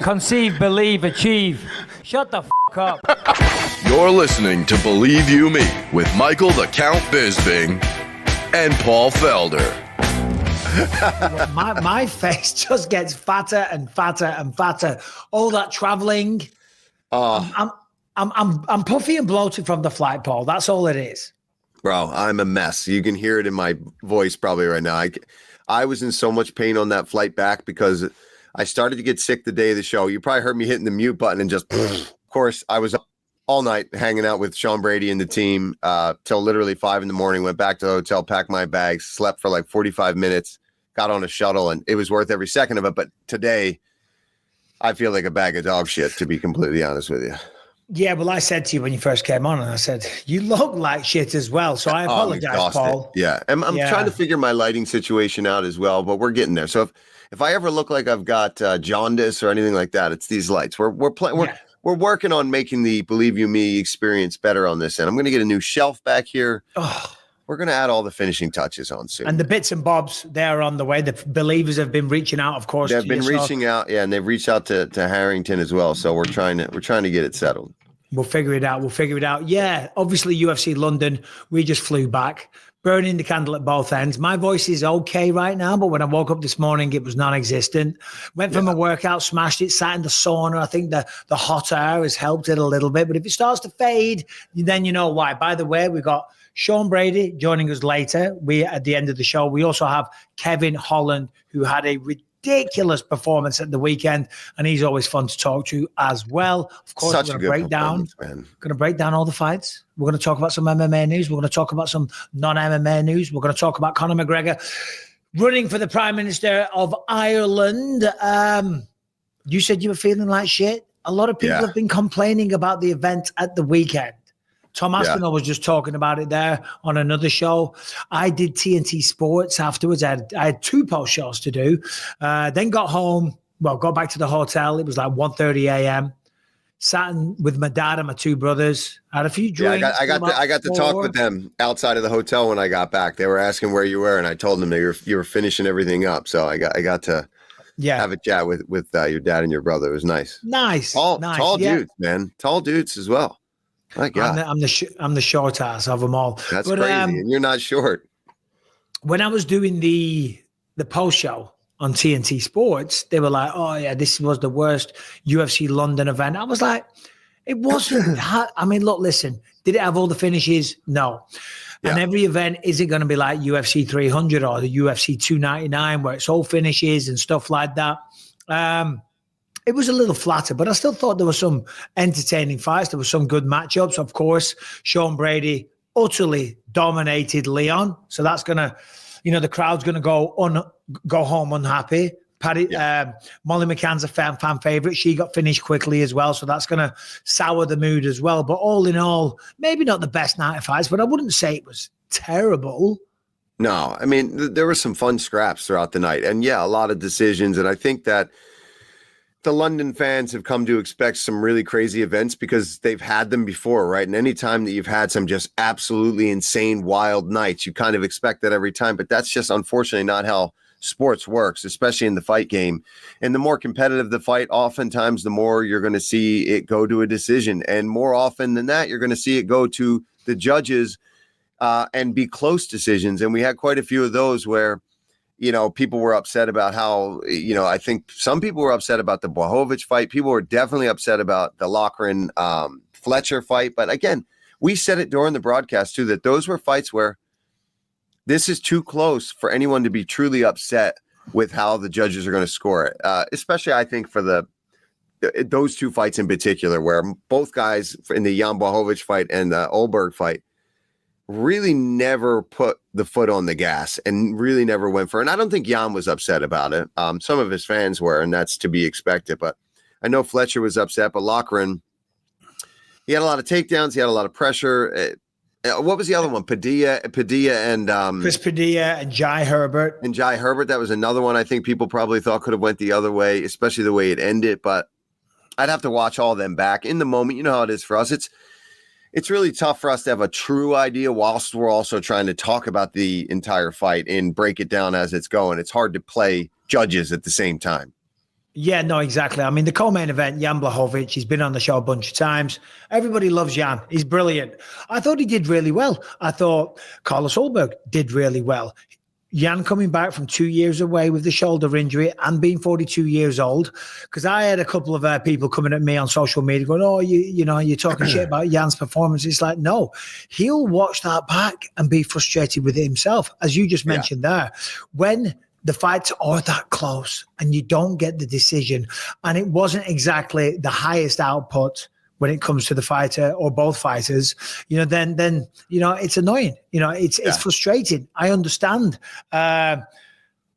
Conceive, believe, achieve. Shut the up. You're listening to Believe You Me with Michael the Count Bisping and Paul Felder. my face just gets fatter and fatter and fatter. All that traveling. I'm puffy and bloated from the flight, Paul. That's all it is. Bro, I'm a mess. You can hear it in my voice probably right now. I was in so much pain on that flight back because I started to get sick the day of the show. You probably heard me hitting the mute button and just, of course, I was up all night hanging out with Sean Brady and the team till literally 5 a.m. Went back to the hotel, packed my bags, slept for like 45 minutes, got on a shuttle, and it was worth every second of it. But today, I feel like a bag of dog shit, to be completely honest with you. Yeah, well, I said to you when you first came on, and I said, you look like shit as well. So I apologize, Paul. Yeah, I'm trying to figure my lighting situation out as well, but we're getting there. So if I ever look like I've got jaundice or anything like that, it's these lights. We're working on making the Believe You Me experience better on this end. I'm going to get a new shelf back here. Oh. We're going to add all the finishing touches on soon. And the bits and bobs, they're on the way. The believers have been reaching out, of course. They've been reaching out, and they've reached out to Harrington as well. So we're trying to get it settled. We'll figure it out. Yeah, obviously UFC London, we just flew back, burning the candle at both ends. My voice is okay right now, but when I woke up this morning, it was non-existent. Went from a workout, smashed it, sat in the sauna. I think the hot air has helped it a little bit. But if it starts to fade, then you know why. By the way, we got Sean Brady joining us later. At the end of the show, we also have Kevin Holland, who had a ridiculous performance at the weekend, and he's always fun to talk to as well. Of course, we're going to break down all the fights. We're going to talk about some MMA news. We're going to talk about some non-MMA news. We're going to talk about Conor McGregor running for the Prime Minister of Ireland. You said you were feeling like shit. A lot of people have been complaining about the event at the weekend. Tom Aspinall was just talking about it there on another show. I did TNT Sports afterwards. I had 2 post shows to do. Then got home, got back to the hotel. It was like 1:30 a.m. Sat with my dad and my 2 brothers. Had a few drinks. Yeah, I got to talk with them outside of the hotel when I got back. They were asking where you were, and I told them that you were finishing everything up. So I got to have a chat with your dad and your brother. It was nice. Tall dudes, man. Tall dudes as well. My God. I'm the short ass of them all. That's crazy, and you're not short. When I was doing the post show on TNT Sports, they were like, "Oh yeah, this was the worst UFC London event." I was like, "It wasn't." I mean, look, listen. Did it have all the finishes? No. Yeah. And every event isn't going to be like UFC 300 or the UFC 299 where it's all finishes and stuff like that. It was a little flatter, but I still thought there were some entertaining fights. There were some good matchups. Of course, Sean Brady utterly dominated Leon. So that's going to, the crowd's going to go home unhappy. Molly McCann's a fan favorite. She got finished quickly as well. So that's going to sour the mood as well. But all in all, maybe not the best night of fights, but I wouldn't say it was terrible. No, I mean, there were some fun scraps throughout the night. And a lot of decisions. And I think that the London fans have come to expect some really crazy events because they've had them before, right? And any time that you've had some just absolutely insane, wild nights, you kind of expect that every time. But that's just unfortunately not how sports works, especially in the fight game. And the more competitive the fight, oftentimes the more you're going to see it go to a decision. And more often than that, you're going to see it go to the judges and be close decisions. And we had quite a few of those where people were upset about how, I think some people were upset about the Blachowicz fight. People were definitely upset about the Loughran Fletcher fight. But again, we said it during the broadcast too, that those were fights where this is too close for anyone to be truly upset with how the judges are going to score it. Especially, I think, for those 2 fights in particular, where both guys in the Jan Blachowicz fight and the Ulberg fight really never put the foot on the gas and really never went for it. And I don't think Jan was upset about it. Some of his fans were, and that's to be expected. But I know Fletcher was upset, but Loughran, he had a lot of takedowns. He had a lot of pressure. What was the other one? Padilla and Chris Padilla and Jai Herbert. That was another one I think people probably thought could have went the other way, especially the way it ended. But I'd have to watch all of them back in the moment. You know how it is for us. It's really tough for us to have a true idea whilst we're also trying to talk about the entire fight and break it down as it's going. It's hard to play judges at the same time. Yeah, no, exactly. I mean, the co-main event, Jan Blachowicz, he's been on the show a bunch of times. Everybody loves Jan. He's brilliant. I thought he did really well. I thought Carlos Ulberg did really well. Jan coming back from 2 years away with the shoulder injury and being 42 years old, because I had a couple of people coming at me on social media going, oh, you're talking shit about Jan's performance. It's like, no, he'll watch that back and be frustrated with it himself. As you just mentioned there, when the fights are that close and you don't get the decision, and it wasn't exactly the highest output when it comes to the fighter or both fighters, then it's annoying. It's frustrating. I understand.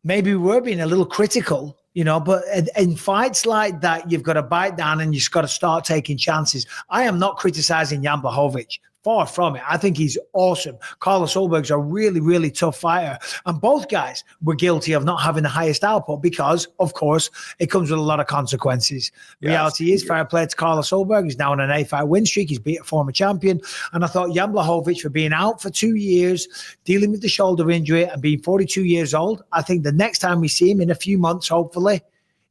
Maybe we're being a little critical, but in fights like that, you've got to bite down and you've got to start taking chances. I am not criticizing Jan Blachowicz. Far from it. I think he's awesome. Carlos Ulberg's a really, really tough fighter. And both guys were guilty of not having the highest output because, of course, it comes with a lot of consequences. Yes. Reality is, fair play to Carlos Ulberg. He's now on an 8-fight win streak. He's beat a former champion. And I thought Jan Blachowicz, for being out for 2 years, dealing with the shoulder injury and being 42 years old, I think the next time we see him in a few months, hopefully,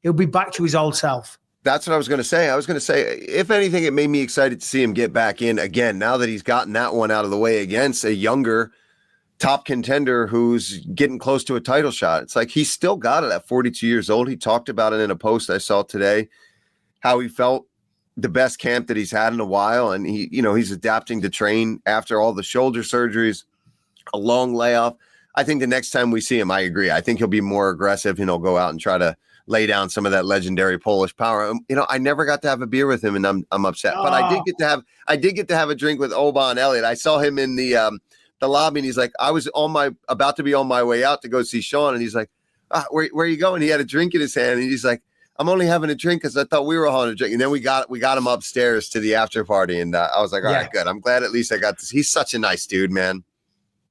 he'll be back to his old self. That's what I was going to say. I was going to say, if anything, it made me excited to see him get back in again, now that he's gotten that one out of the way against a younger top contender who's getting close to a title shot. It's like he's still got it at 42 years old. He talked about it in a post I saw today, how he felt the best camp that he's had in a while. And he's adapting to train after all the shoulder surgeries, a long layoff. I think the next time we see him, I agree. I think he'll be more aggressive and he'll go out and try to lay down some of that legendary Polish power. I never got to have a beer with him, and I'm upset. But I did get to have a drink with Oban Elliot. I saw him in the lobby, and he's like, I was about to be on my way out to go see Sean, and he's like, where are you going? He had a drink in his hand, and he's like, I'm only having a drink because I thought we were having a drink. And then we got him upstairs to the after party, and I was like, all right, good. I'm glad at least I got this. He's such a nice dude, man.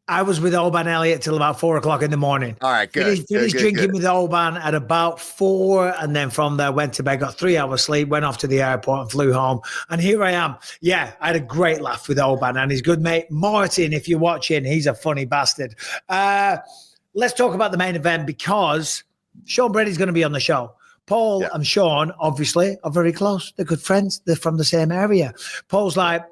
I was with Oban Elliot till about 4:00 in the morning. All right, good. Finished drinking with Oban at about 4, and then from there went to bed, got 3 hours sleep, went off to the airport and flew home. And here I am. Yeah, I had a great laugh with Oban and his good mate Martin. If you're watching, he's a funny bastard. Let's talk about the main event because Sean Brady's going to be on the show. Paul and Sean, obviously, are very close. They're good friends. They're from the same area. Paul's like,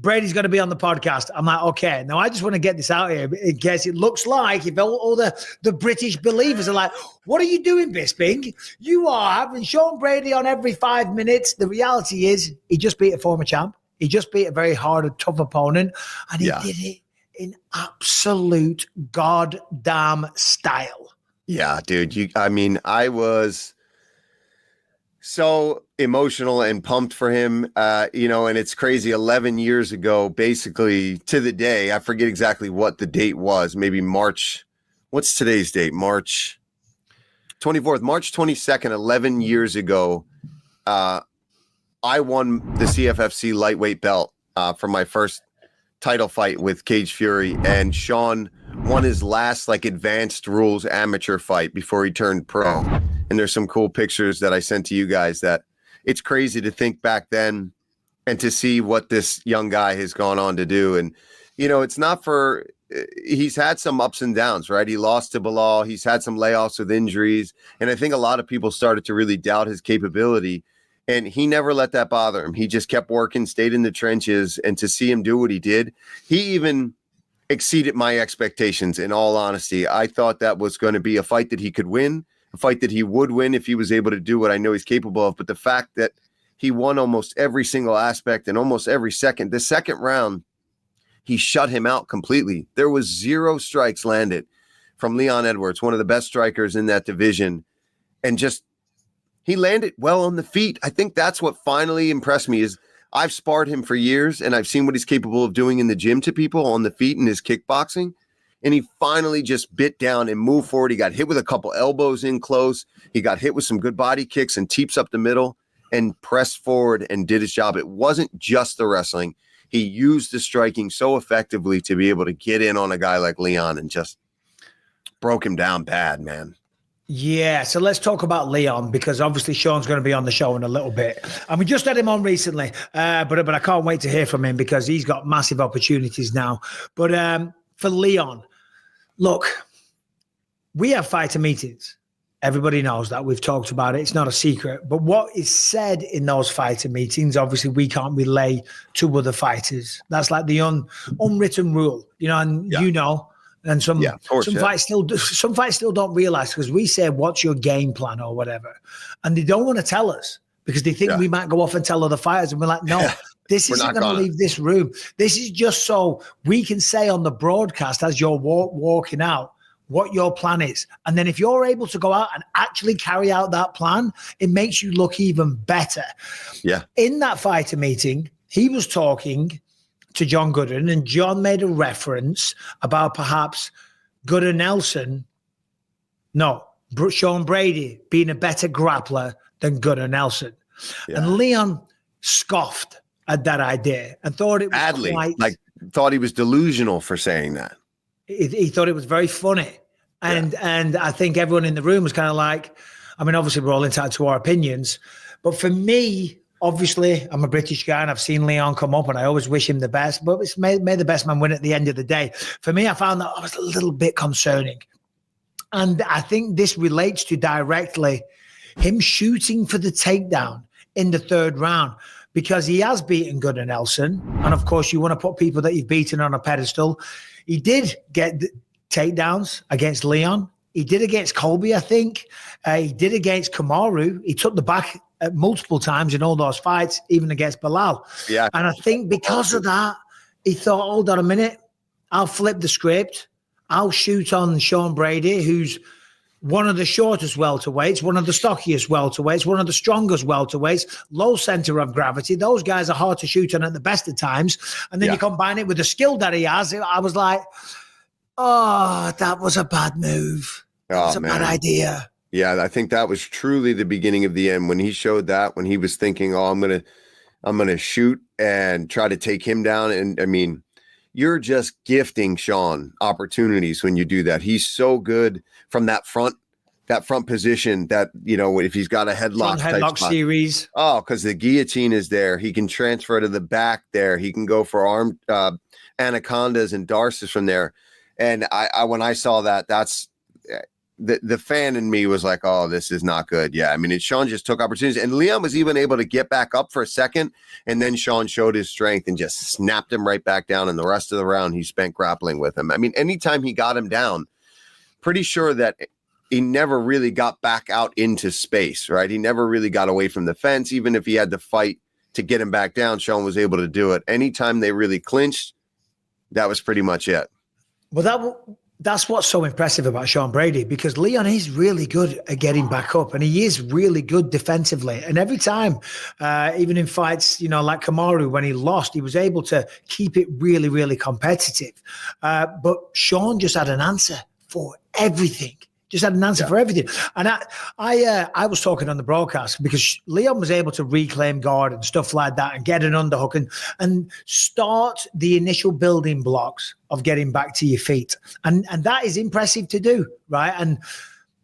Brady's going to be on the podcast. I'm like, okay. Now, I just want to get this out here in case it looks like if all the British believers are like, what are you doing, Bisping? You are having Sean Brady on every 5 minutes. The reality is he just beat a former champ. He just beat a very hard and tough opponent. And he did it in absolute goddamn style. Yeah, dude. I was so emotional and pumped for him, and it's crazy. 11 years ago, basically to the day, I forget exactly what the date was, maybe March. What's today's date? March 24th, March 22nd, 11 years ago. I won the CFFC lightweight belt for my first title fight with Cage Fury, and Sean won his last advanced rules amateur fight before he turned pro. And there's some cool pictures that I sent to you guys that it's crazy to think back then and to see what this young guy has gone on to do. And, it's not he's had some ups and downs, right? He lost to Bilal. He's had some layoffs with injuries. And I think a lot of people started to really doubt his capability. And he never let that bother him. He just kept working, stayed in the trenches. And to see him do what he did, he even exceeded my expectations, in all honesty. I thought that was going to be a fight that he could win, a fight that he would win if he was able to do what I know he's capable of. But the fact that he won almost every single aspect and almost every second, the second round, he shut him out completely. There was 0 strikes landed from Leon Edwards, one of the best strikers in that division. And just, he landed well on the feet. I think that's what finally impressed me is I've sparred him for years and I've seen what he's capable of doing in the gym to people on the feet in his kickboxing. And he finally just bit down and moved forward. He got hit with a couple elbows in close. He got hit with some good body kicks and teeps up the middle and pressed forward and did his job. It wasn't just the wrestling. He used the striking so effectively to be able to get in on a guy like Leon and just broke him down bad, man. Yeah, so let's talk about Leon because obviously Sean's going to be on the show in a little bit. And we just had him on recently, but I can't wait to hear from him because he's got massive opportunities now. But for Leon, look, we have fighter meetings. Everybody knows that. We've talked about it. It's not a secret. But what is said in those fighter meetings, obviously, we can't relay to other fighters. That's like the unwritten rule, and and some fights still don't realize, because we say, what's your game plan or whatever? And they don't want to tell us because they think we might go off and tell other fighters. And we're like, no, this isn't going to leave this room. This is just so we can say on the broadcast as you're walking out, what your plan is. And then if you're able to go out and actually carry out that plan, it makes you look even better. Yeah. In that fighter meeting, he was talking to John Gooden, and John made a reference about perhaps Sean Brady being a better grappler than Nelson. Yeah. And Leon scoffed at that idea and thought it was thought he was delusional for saying that. He thought it was very funny. And I think everyone in the room was kind of like, I mean, obviously we're all entitled to our opinions, but for me, obviously I'm a British guy and I've seen Leon come up and I always wish him the best, but it's may the best man win at the end of the day. For me, I found that was a little bit concerning. And I think this relates to directly him shooting for the takedown in the third round, because he has beaten Gunnar Nelson. And of course, you want to put people that you've beaten on a pedestal. He did get takedowns against Leon. He did against Colby, I think. He did against Kamaru. He took the back multiple times in all those fights, even against Bilal. Yeah. And I think because of that, he thought, hold on a minute, I'll flip the script. I'll shoot on Sean Brady, who's one of the shortest welterweights, one of the stockiest welterweights, one of the strongest welterweights, low center of gravity. Those guys are hard to shoot on at the best of times. And then you combine it with the skill that he has. I was like, oh, that was a bad move. That was a bad idea. Yeah, I think that was truly the beginning of the end when he showed that, when he was thinking, oh, I'm gonna shoot and try to take him down. And I mean, you're just gifting Sean opportunities when you do that. He's so good from that front position that, if he's got a headlock series. Oh, because the guillotine is there. He can transfer to the back there. He can go for arm anacondas and darces from there. And I when I saw that, that's the fan in me was like, oh, this is not good. Yeah, I mean, Sean just took opportunities. And Leon was even able to get back up for a second. And then Sean showed his strength and just snapped him right back down. And the rest of the round, he spent grappling with him. I mean, anytime he got him down, pretty sure that he never really got back out into space, right? He never really got away from the fence. Even if he had to fight to get him back down, Sean was able to do it. Anytime they really clinched, that was pretty much it. Well, that's what's so impressive about Sean Brady, because Leon is really good at getting back up, and he is really good defensively. And every time, even in fights, like Kamaru, when he lost, he was able to keep it really, really competitive. But Sean just had an answer for everything. Just had an answer for everything. And I was talking on the broadcast because Leon was able to reclaim guard and stuff like that and get an underhook and start the initial building blocks of getting back to your feet. And that is impressive to do, right? And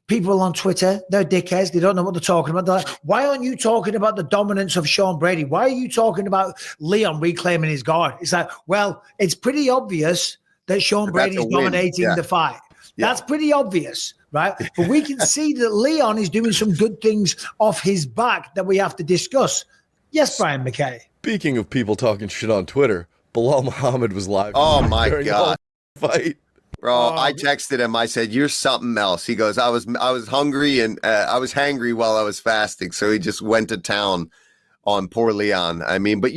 people on Twitter, they're dickheads. They don't know what they're talking about. They're like, why aren't you talking about the dominance of Sean Brady? Why are you talking about Leon reclaiming his guard? It's like, well, it's pretty obvious that Sean Brady is dominating the fight. Yeah. That's pretty obvious, right? But we can see that Leon is doing some good things off his back that we have to discuss. Yes, Brian McKay. Speaking of people talking shit on Twitter, Bilal Muhammad was live. Oh, my God. Fight. Bro, I texted him. I said, you're something else. He goes, I was hungry and I was hangry while I was fasting. So he just went to town on poor Leon. I mean, but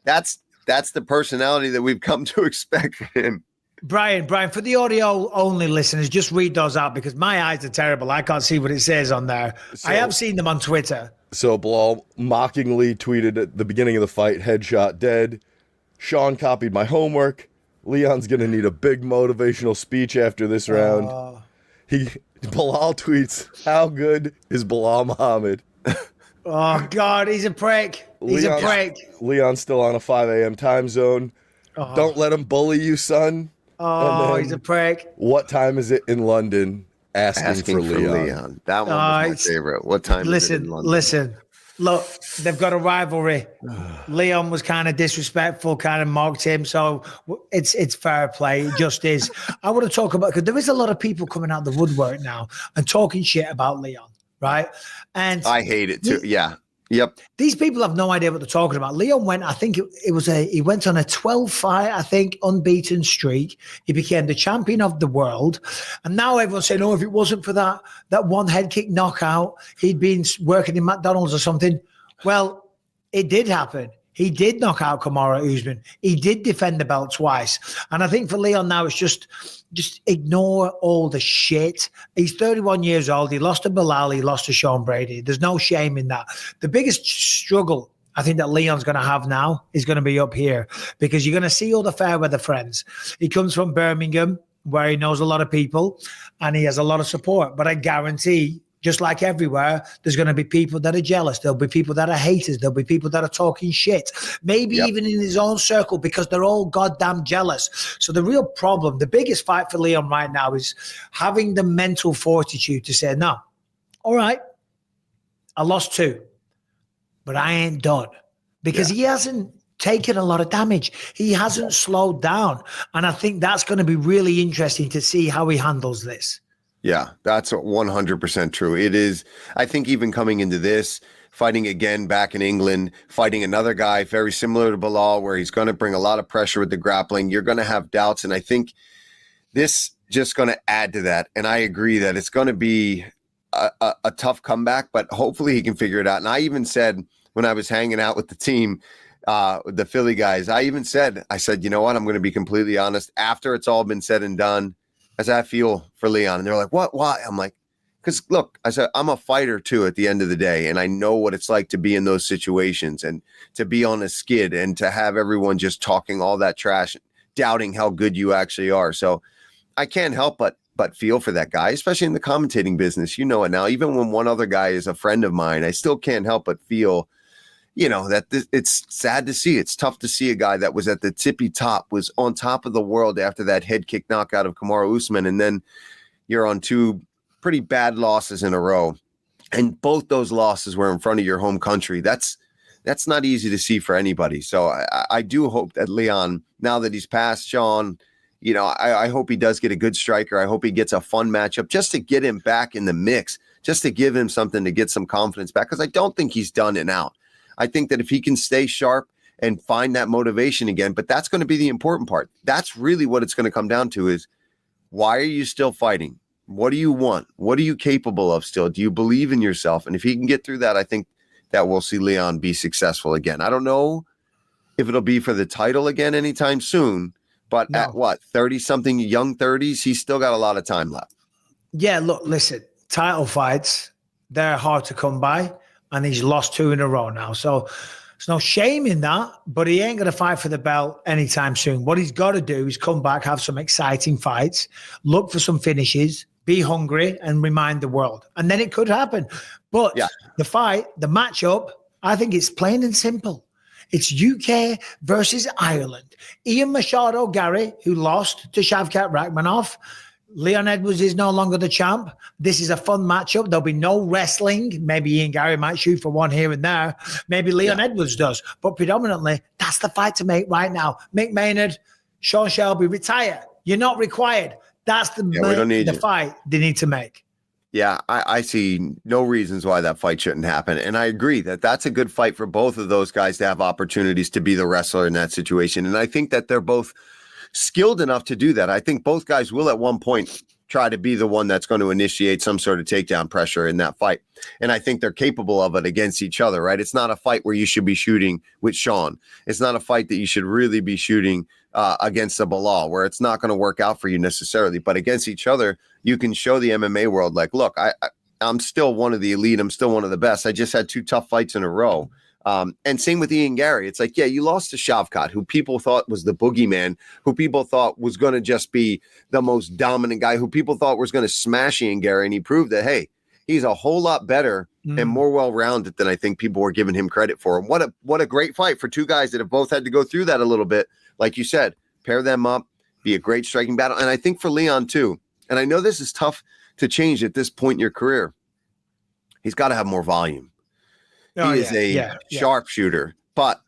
that's the personality that we've come to expect from him. Brian, for the audio only listeners, just read those out because my eyes are terrible. I can't see what it says on there. I have seen them on Twitter. So Bilal mockingly tweeted at the beginning of the fight, headshot dead. Sean copied my homework. Leon's going to need a big motivational speech after this round. Bilal tweets, how good is Bilal Muhammad? Oh, God, he's a prick. He's a prick. Leon's still on a 5 a.m. time zone. Don't let him bully you, son. Oh, he's a prick. What time is it in London? Asking for Leon. That one was my favorite. What time is it in London? Listen, Look, they've got a rivalry. Leon was kind of disrespectful, kind of mocked him. So it's fair play. It just is. I want to talk about, because there is a lot of people coming out the woodwork now and talking shit about Leon, right? And I hate it too. Yeah. Yep. These people have no idea what they're talking about. Leon went, I think he went on a 12 fight, I think, unbeaten streak. He became the champion of the world. And now everyone's saying, oh, if it wasn't for that one head kick knockout, he'd been working in McDonald's or something. Well, it did happen. He did knock out Kamaru Usman. He did defend the belt twice. And I think for Leon now, it's just ignore all the shit. He's 31 years old. He lost to Bilal. He lost to Sean Brady. There's no shame in that. The biggest struggle I think that Leon's going to have now is going to be up here, because you're going to see all the fair weather friends. He comes from Birmingham, where he knows a lot of people and he has a lot of support. But I guarantee, just like everywhere, there's going to be people that are jealous. There'll be people that are haters. There'll be people that are talking shit, maybe even in his own circle, because they're all goddamn jealous. So the real problem, the biggest fight for Leon right now, is having the mental fortitude to say, no, all right, I lost 2, but I ain't done, because he hasn't taken a lot of damage. He hasn't slowed down. And I think that's going to be really interesting to see how he handles this. Yeah, that's 100% true. It is. I think even coming into this, fighting again back in England, fighting another guy very similar to Bilal, where he's going to bring a lot of pressure with the grappling, you're going to have doubts. And I think this just going to add to that. And I agree that it's going to be a tough comeback, but hopefully he can figure it out. And I even said, when I was hanging out with the team, the Philly guys, I said, you know what? I'm going to be completely honest. After it's all been said and done, as I feel for Leon. And they're like, what? Why? I'm like, because look, I said, I'm a fighter too at the end of the day. And I know what it's like to be in those situations and to be on a skid and to have everyone just talking all that trash, doubting how good you actually are. So I can't help but feel for that guy, especially in the commentating business. You know it now. Even when one other guy is a friend of mine, I still can't help but feel, that it's sad to see. It's tough to see a guy that was at the tippy top, was on top of the world after that head kick knockout of Kamaru Usman, and then you're on 2 pretty bad losses in a row, and both those losses were in front of your home country. That's not easy to see for anybody. So I do hope that Leon, now that he's past Sean, I hope he does get a good striker. I hope he gets a fun matchup just to get him back in the mix, just to give him something to get some confidence back, because I don't think he's done and out. I think that if he can stay sharp and find that motivation again, but that's going to be the important part. That's really what it's going to come down to, is why are you still fighting? What do you want? What are you capable of still? Do you believe in yourself? And if he can get through that, I think that we'll see Leon be successful again. I don't know if it'll be for the title again anytime soon, but at 30-something, young 30s, he's still got a lot of time left. Yeah, look, listen, title fights, they're hard to come by. And he's lost 2 in a row now. So there's no shame in that, but he ain't going to fight for the belt anytime soon. What he's got to do is come back, have some exciting fights, look for some finishes, be hungry, and remind the world. And then it could happen. But the fight, the matchup, I think it's plain and simple. It's UK versus Ireland. Ian Machado Gary, who lost to Shavkat Rakhmonov. Leon Edwards is no longer the champ. This is a fun matchup. There'll be no wrestling. Maybe Ian Gary might shoot for one here and there. Maybe Leon Edwards does. But predominantly, that's the fight to make right now. Mick Maynard, Sean Shelby, retire. You're not required. That's the fight they need to make. Yeah, I see no reasons why that fight shouldn't happen. And I agree that that's a good fight for both of those guys to have opportunities to be the wrestler in that situation. And I think that they're both skilled enough to do that. I think both guys will at one point try to be the one that's going to initiate some sort of takedown pressure in that fight. And I think they're capable of it against each other, right? It's not a fight where you should be shooting with Sean. It's not a fight that you should really be shooting against a Bilal, where it's not going to work out for you necessarily. But against each other, you can show the MMA world, like, look, I'm still one of the elite. I'm still one of the best. I just had 2 tough fights in a row. And same with Ian Gary. It's like, you lost to Shavkat, who people thought was the boogeyman, who people thought was going to just be the most dominant guy, who people thought was going to smash Ian Gary. And he proved that, hey, he's a whole lot better and more well-rounded than I think people were giving him credit for. And what a great fight for 2 guys that have both had to go through that a little bit. Like you said, pair them up, be a great striking battle. And I think for Leon too, and I know this is tough to change at this point in your career, he's got to have more volume. He is a sharpshooter. But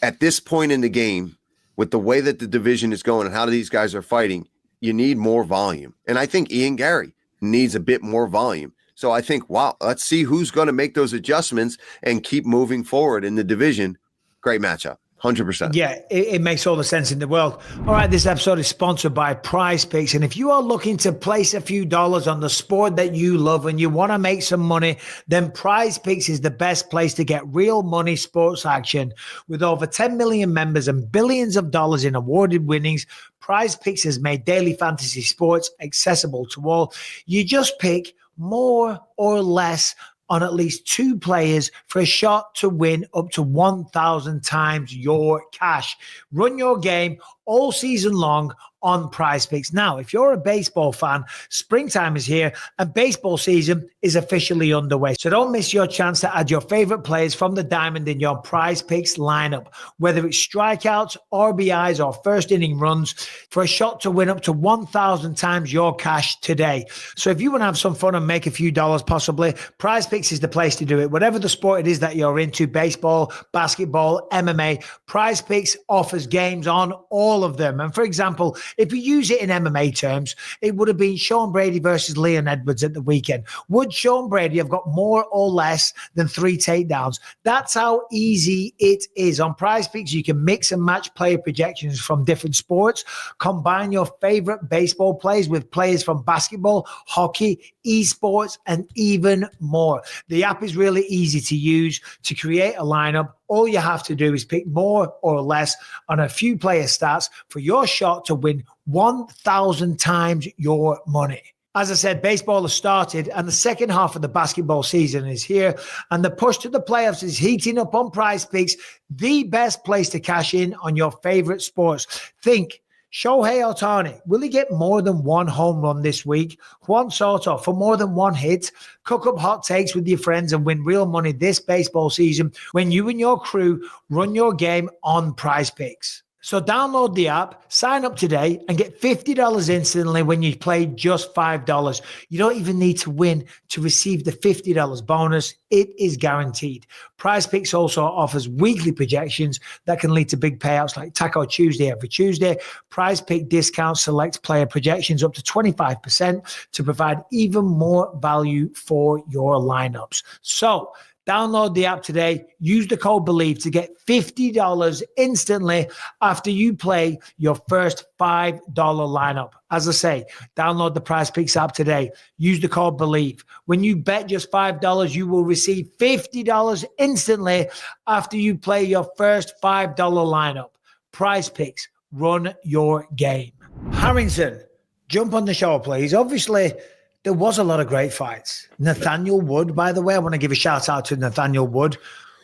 at this point in the game, with the way that the division is going and how these guys are fighting, you need more volume. And I think Ian Gary needs a bit more volume. So I think, wow, let's see who's going to make those adjustments and keep moving forward in the division. Great matchup. 100%. Yeah, it makes all the sense in the world. All right, this episode is sponsored by Prizepicks. And if you are looking to place a few dollars on the sport that you love and you want to make some money, then Prizepicks is the best place to get real money sports action. With over 10 million members and billions of dollars in awarded winnings, Prizepicks has made daily fantasy sports accessible to all. You just pick more or less on at least 2 players for a shot to win up to 1,000 times your cash. Run your game all season long on Prizepicks. Now, if you're a baseball fan, springtime is here and baseball season is officially underway. So don't miss your chance to add your favorite players from the diamond in your Prizepicks lineup, whether it's strikeouts, RBIs, or first inning runs, for a shot to win up to 1,000 times your cash today. So if you want to have some fun and make a few dollars possibly, Prizepicks is the place to do it. Whatever the sport it is that you're into, baseball, basketball, MMA, Prizepicks offers games on all of them. And for example, if you use it in MMA terms, it would have been Sean Brady versus Leon Edwards at the weekend. Would Sean Brady have got more or less than 3 takedowns? That's how easy it is. On Prizepicks, you can mix and match player projections from different sports, combine your favorite baseball players with players from basketball, hockey, esports, and even more. The app is really easy to use. To create a lineup, all you have to do is pick more or less on a few player stats for your shot to win 1,000 times your money. As I said, baseball has started and the second half of the basketball season is here, and the push to the playoffs is heating up on Prizepicks, the best place to cash in on your favorite sports. Think Shohei Ohtani, will he get more than 1 home run this week? Juan Soto for more than 1 hit? Cook up hot takes with your friends and win real money this baseball season when you and your crew run your game on Prizepicks. So download the app, sign up today, and get $50 instantly when you play just $5. You don't even need to win to receive the $50 bonus. It is guaranteed. Prizepicks also offers weekly projections that can lead to big payouts like Taco Tuesday every Tuesday. Prizepick discounts select player projections up to 25% to provide even more value for your lineups. So download the app today. Use the code BELIEVE to get $50 instantly after you play your first $5 lineup. As I say, download the Prizepicks app today. Use the code BELIEVE. When you bet just $5, you will receive $50 instantly after you play your first $5 lineup. Prizepicks, run your game. Harrington, jump on the show, please. Obviously, there was a lot of great fights. Nathaniel Wood, by the way, I want to give a shout out to Nathaniel Wood.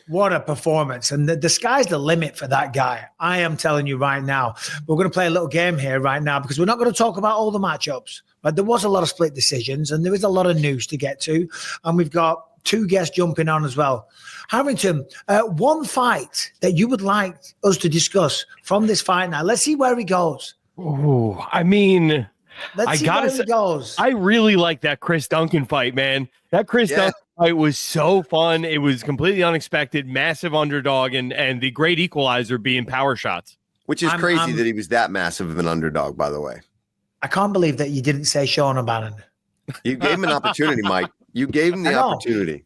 What a performance. And the sky's the limit for that guy. I am telling you right now. We're going to play a little game here right now because we're not going to talk about all the matchups. But there was a lot of split decisions and there is a lot of news to get to. And we've got 2 guests jumping on as well. Harrington, one fight that you would like us to discuss from this fight now. Let's see where he goes. Oh, I mean... Let's see where he goes. I really like that Chris Duncan fight, man. That Chris Duncan fight was so fun. It was completely unexpected, massive underdog, and the great equalizer being power shots. Which is crazy that he was that massive of an underdog, by the way. I can't believe that you didn't say Sean O'Bannon. You gave him an opportunity, Mike. You gave him the opportunity.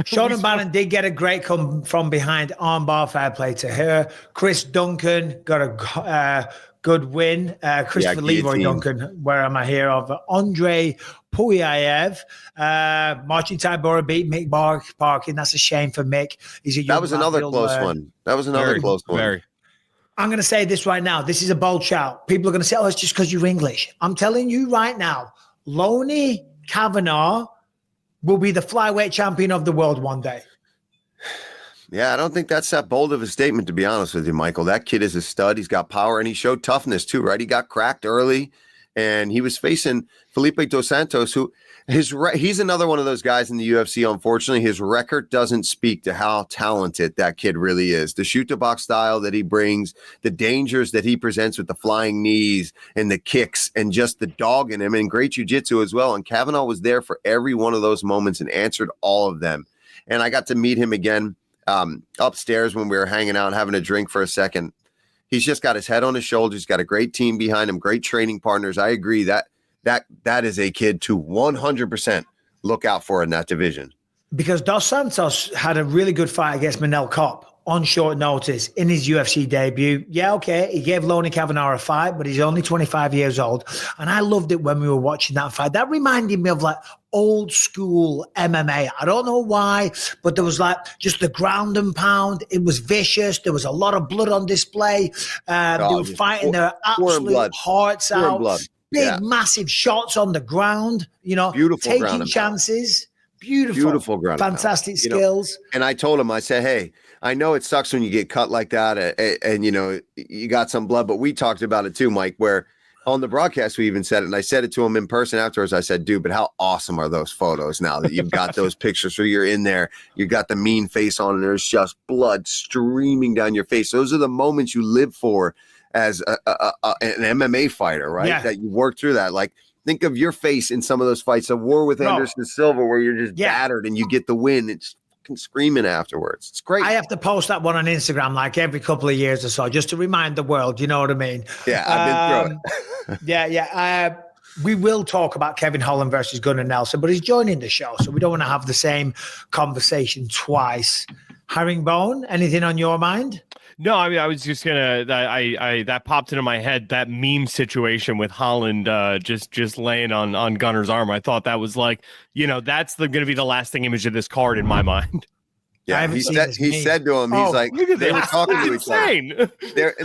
Sean O'Bannon did get a great come from behind armbar. Fair play to her. Chris Duncan got a good win. Christopher Leroy Duncan, where am I here? Of Andre Puyaev. Marcin Tybura beat Mick Parkin. That's a shame for Mick. That was another close one. That was another close one. Very. I'm going to say this right now. This is a bold shout. People are going to say, oh, it's just because you're English. I'm telling you right now, Loney Kavanaugh will be the flyweight champion of the world one day. Yeah, I don't think that's that bold of a statement, to be honest with you, Michael. That kid is a stud. He's got power, and he showed toughness too, right? He got cracked early, and he was facing Felipe Dos Santos, who he's another one of those guys in the UFC. Unfortunately, his record doesn't speak to how talented that kid really is. The shoot-to-box style that he brings, the dangers that he presents with the flying knees and the kicks, and just the dog in him, and great jiu-jitsu as well. And Kavanaugh was there for every one of those moments and answered all of them. And I got to meet him again upstairs when we were hanging out, having a drink for a second. He's just got his head on his shoulders. He's got a great team behind him, great training partners. I agree that is a kid to 100% look out for in that division. Because Dos Santos had a really good fight against Manel Kopp on short notice in his UFC debut. Yeah, okay, he gave Loney Kavanagh a fight, but he's only 25 years old. And I loved it when we were watching that fight. That reminded me of like old school MMA. I don't know why, but there was like just the ground and pound. It was vicious. There was a lot of blood on display. They were fighting their absolute hearts out. Big, massive shots on the ground, beautiful taking chances. Beautiful ground. Fantastic skills. And I told him, I said, hey, I know it sucks when you get cut like that and you got some blood, but we talked about it too, Mike, where on the broadcast we even said it, and I said it to him in person afterwards. I said, dude, but how awesome are those photos now that you've got those pictures where you're in there, you got the mean face on and there's just blood streaming down your face. Those are the moments you live for as an MMA fighter, right? Yeah. That you work through that. Like, think of your face in some of those fights. A war with Anderson Silva where you're just battered and you get the win. It's fucking screaming afterwards. It's great. I have to post that one on Instagram like every couple of years or so just to remind the world, you know what I mean? Yeah, I've been through it. We will talk about Kevin Holland versus Gunnar Nelson, but he's joining the show, so we don't want to have the same conversation twice. Herringbone, anything on your mind? No, I mean, I was just gonna. I that popped into my head, that meme situation with Holland just laying on Gunnar's arm. I thought that was like, that's gonna be the lasting image of this card in my mind. Yeah, he said to him, he's like, they were talking to each other.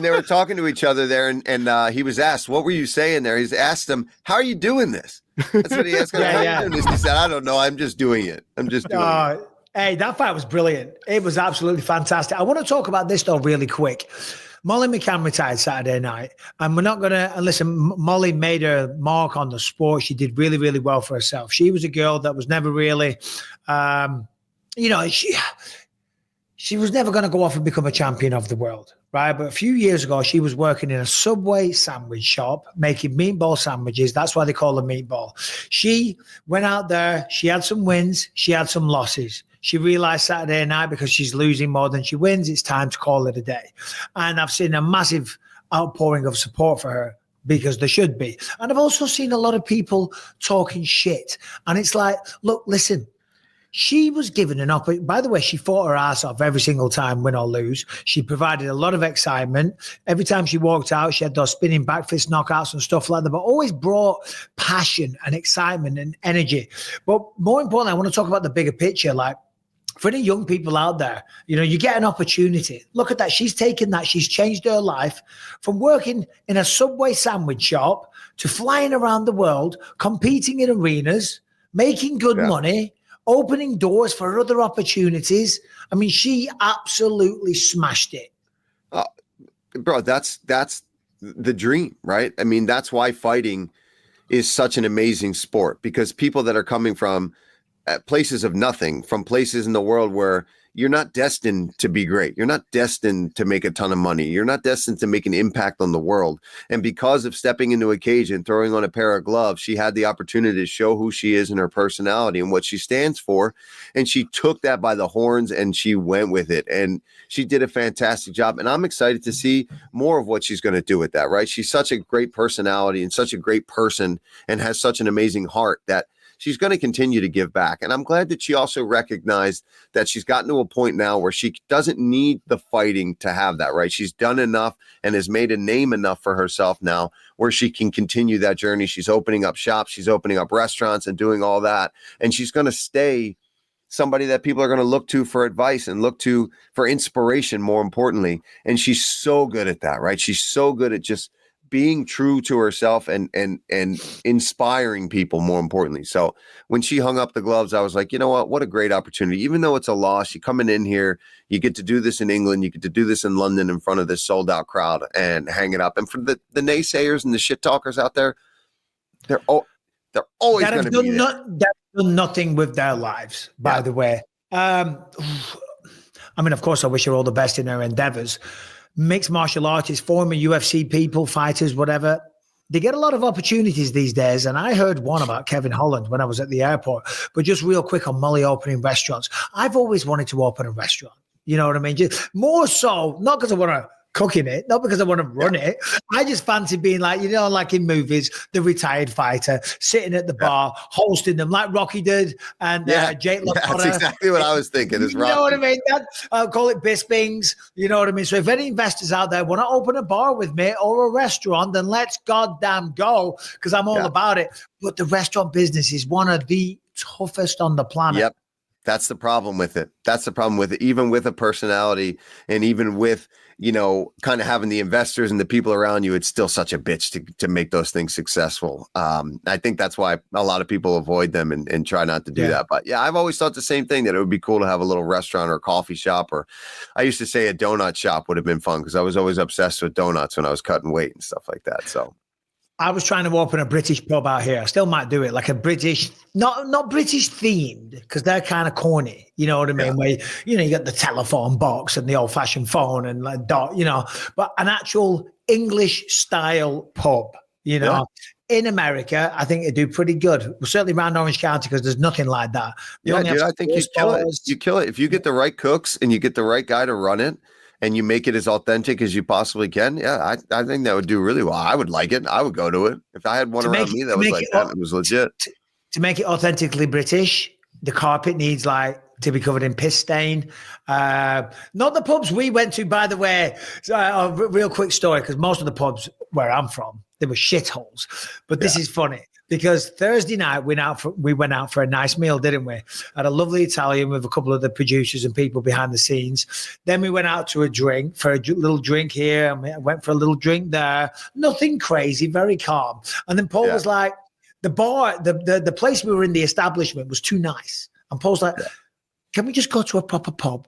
They were talking to each other there, and he was asked, what were you saying there? He's asked him, how are you doing this? That's what he asked him. How are you doing this? He said, I don't know. I'm just doing it. It. Hey, that fight was brilliant. It was absolutely fantastic. I want to talk about this, though, really quick. Molly Mccann retired Saturday night, and we're not going to – listen, Molly made her mark on the sport. She did really, really well for herself. She was a girl that was never really she was never going to go off and become a champion of the world, right? But a few years ago, she was working in a Subway sandwich shop making meatball sandwiches. That's why they call her Meatball. She went out there. She had some wins. She had some losses. She realized Saturday night, because she's losing more than she wins, it's time to call it a day. And I've seen a massive outpouring of support for her, because there should be. And I've also seen a lot of people talking shit. And it's like, look, listen, she was given an opportunity. By the way, she fought her ass off every single time, win or lose. She provided a lot of excitement. Every time she walked out, she had those spinning back fist knockouts and stuff like that, but always brought passion and excitement and energy. But more importantly, I want to talk about the bigger picture. Like, for the young people out there, you get an opportunity. Look at that. She's taken that. She's changed her life from working in a Subway sandwich shop to flying around the world, competing in arenas, making good money, opening doors for other opportunities. I mean, she absolutely smashed it. Bro, that's the dream, right? I mean, that's why fighting is such an amazing sport, because people that are coming from places of nothing, from places in the world where you're not destined to be great. You're not destined to make a ton of money. You're not destined to make an impact on the world. And because of stepping into a cage and throwing on a pair of gloves, she had the opportunity to show who she is and her personality and what she stands for. And she took that by the horns and she went with it. And she did a fantastic job. And I'm excited to see more of what she's going to do with that, right? She's such a great personality and such a great person and has such an amazing heart that she's going to continue to give back. And I'm glad that she also recognized that she's gotten to a point now where she doesn't need the fighting to have that, right? She's done enough and has made a name enough for herself now where she can continue that journey. She's opening up shops, she's opening up restaurants and doing all that. And she's going to stay somebody that people are going to look to for advice and look to for inspiration, more importantly. And she's so good at that, right? She's so good at just being true to herself and inspiring people, more importantly. So when she hung up the gloves, I was like, you know what a great opportunity. Even though it's a loss, you coming in here, you get to do this in England, you get to do this in London in front of this sold out crowd and hang it up. And for the naysayers and the shit talkers out there, they're always going to be there. That have done nothing with their lives, by the way. I mean, of course, I wish her all the best in her endeavors. Mixed martial artists, former UFC people, fighters, whatever, they get a lot of opportunities these days. And I heard one about Kevin Holland when I was at the airport. But just real quick on Molly opening restaurants. I've always wanted to open a restaurant. You know what I mean? Just more so, not because I want to cook in it, not because I want to run it. I just fancy being like, you know, like in movies, the ritired fighter sitting at the bar, hosting them like Rocky did and Jake LaMotta. That's exactly what I was thinking. You know what I mean? I'll call it Bispings. You know what I mean? So if any investors out there want to open a bar with me or a restaurant, then let's goddamn go, because I'm all about it. But the restaurant business is one of the toughest on the planet. Yep. That's the problem with it. That's the problem with it. Even with a personality and even with, you know, kind of having the investors and the people around you, it's still such a bitch to make those things successful. I think that's why a lot of people avoid them and try not to do that. But yeah, I've always thought the same thing, that it would be cool to have a little restaurant or a coffee shop, or I used to say a donut shop would have been fun because I was always obsessed with donuts when I was cutting weight and stuff like that. So I was trying to open a British pub out here. I still might do it, like a British, not British themed, because they're kind of corny. You know what I mean? Yeah. Where, you know, you got the telephone box and the old fashioned phone and like dot, you know, but an actual English style pub, you know. Yeah. In America, I think it'd do pretty good. Well, certainly around Orange County, because there's nothing like that. Dude, I think you kill it. You kill it. If you get the right cooks and you get the right guy to run it, and you make it as authentic as you possibly can, I think that would do really well. I would like it. I would go to it. If I had one around me that was like that, it was legit. To make it authentically British, the carpet needs like to be covered in piss stain. Not the pubs we went to, by the way. So, a real quick story, because most of the pubs where I'm from, they were shitholes. But this is funny. Because Thursday night we went out for a nice meal, didn't we? Had a lovely Italian with a couple of the producers and people behind the scenes. Then we went out to a little drink here, and we went for a little drink there. Nothing crazy, very calm. And then Paul was like, the bar, the place we were in, the establishment was too nice. And Paul's like, can we just go to a proper pub?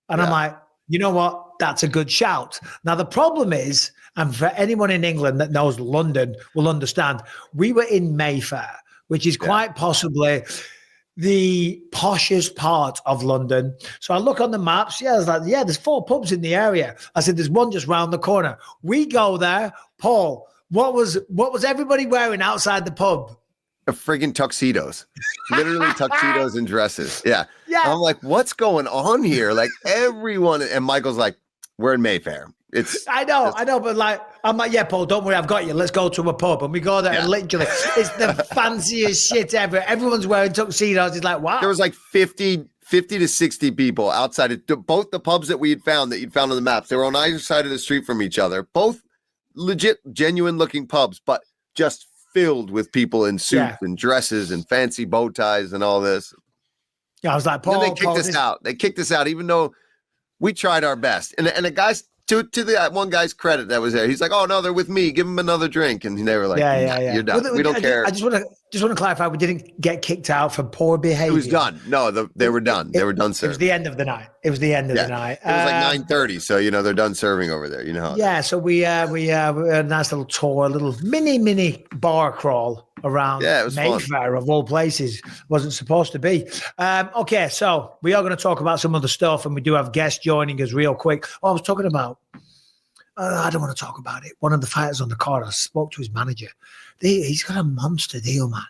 And I'm like, you know what? That's a good shout. Now, the problem is, and for anyone in England that knows London will understand, we were in Mayfair, which is quite possibly the poshest part of London. So I look on the maps. I was like, there's 4 pubs in the area. I said, there's one just round the corner. We go there. Paul, what was everybody wearing outside the pub? Friggin' tuxedos, literally tuxedos and dresses. Yeah. I'm like, what's going on here? Like everyone, and Michael's like, we're in Mayfair. I know, but like, I'm like, yeah, Paul, don't worry, I've got you. Let's go to a pub. And we go there and literally, it's the fanciest shit ever. Everyone's wearing tuxedos. It's like, wow. There was like 50 to 60 people outside of both the pubs that you'd found on the maps. They were on either side of the street from each other. Both legit, genuine looking pubs, but just filled with people in suits and dresses and fancy bow ties and all this. Yeah, I was like, Paul. And they kicked us out. They kicked us out, even though we tried our best. And the guys, to the one guy's credit that was there, he's like, oh no, they're with me. Give him another drink. And they were like, you're done. We don't care. I just want to clarify, we didn't get kicked out for poor behavior. It was done. No, they were done. They were done serving. It was the end of the night. It was the night. It was like 9:30. So, you know, they're done serving over there. You know how so we had a nice little tour, a little mini bar crawl around Mayfair, of all places. Wasn't supposed to be. Okay, so we are going to talk about some other stuff, and we do have guests joining us real quick. I was talking about, I don't want to talk about it. One of the fighters on the card, I spoke to his manager. He's got a monster deal, man.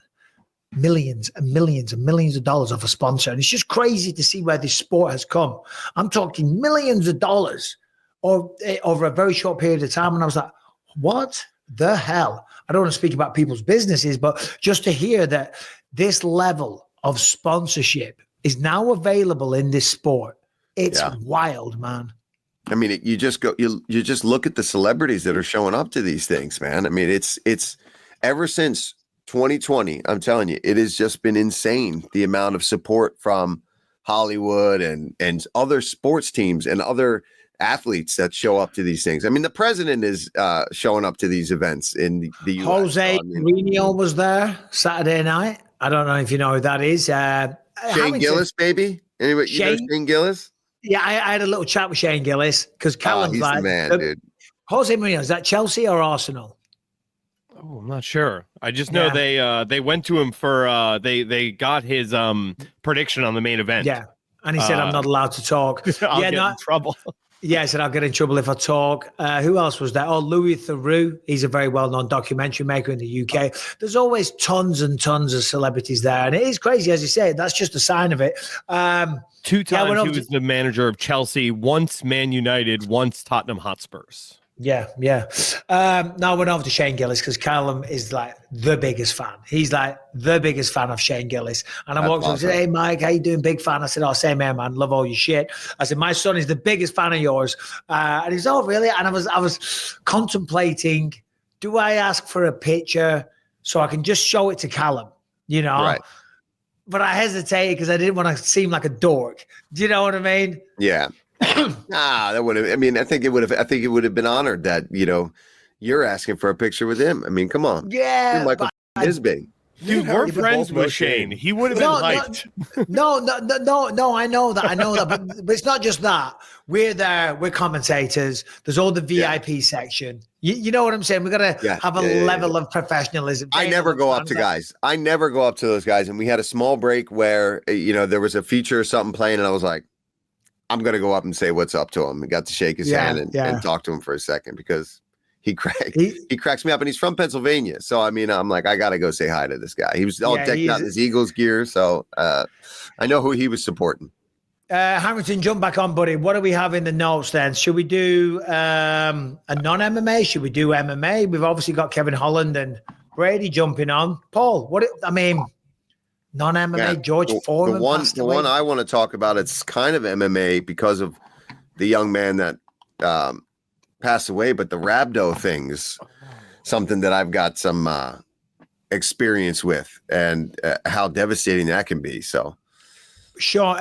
Millions and millions and millions of dollars off a sponsor. And it's just crazy to see where this sport has come. I'm talking millions of dollars over a very short period of time. And I was like, what the hell? I don't want to speak about people's businesses, but just to hear that this level of sponsorship is now available in this sport, it's wild, man. I mean, you just look at the celebrities that are showing up to these things, man. I mean, it's ever since 2020, I'm telling you, it has just been insane, the amount of support from Hollywood and other sports teams and other athletes that show up to these things. I mean, the president is showing up to these events in the US. Jose Reinier was there Saturday night. I don't know if you know who that is. Shane Gillis, baby. Anybody, you know Shane Gillis? Yeah, I had a little chat with Shane Gillis because Callum's he's the man, dude. Jose Mourinho, is that Chelsea or Arsenal? Oh, I'm not sure. I just know they went to him for they got his prediction on the main event. Yeah, and he said, "I'm not allowed to talk." I'll get in trouble. Yeah, I said I'll get in trouble if I talk. Who else was there? Oh, Louis Theroux. He's a very well-known documentary maker in the UK. There's always tons and tons of celebrities there. And it is crazy, as you say. That's just a sign of it. 2 times he was the manager of Chelsea, once Man United, once Tottenham Hotspurs. Yeah. Now I went over to Shane Gillis because Callum is like the biggest fan. He's like the biggest fan of Shane Gillis. And I walked up and said, "Hey, Mike, how you doing? Big fan." I said, "Oh, same here, man. Love all your shit." I said, "My son is the biggest fan of yours." And he's, "Oh, really?" And I was contemplating, do I ask for a picture so I can just show it to Callum, you know? Right. But I hesitated because I didn't want to seem like a dork. Do you know what I mean? Yeah. That would have. I mean, I think it would have been honored that you're asking for a picture with him. I mean, come on. Yeah, you're Michael Bisping. Dude, we're friends with Shane. He would have been hyped. No. I know that, but it's not just that. We're there. We're commentators. There's all the VIP section. You know what I'm saying? We got to have a level of professionalism. I never go up to guys. I never go up to those guys. And we had a small break where there was a feature or something playing, and I was like, I'm going to go up and say what's up to him. I got to shake his hand and talk to him for a second because he cracks me up, and he's from Pennsylvania. So, I mean, I'm like, I got to go say hi to this guy. He was all decked out in his Eagles gear. So I know who he was supporting. Harrington, jump back on, buddy. What do we have in the notes then? Should we do a non-MMA? Should we do MMA? We've obviously got Kevin Holland and Brady jumping on. Paul, non-MMA, George Foreman. The one I want to talk about, it's kind of MMA because of the young man that passed away, but the rhabdo thing is something that I've got some experience with, and how devastating that can be. So, Sean,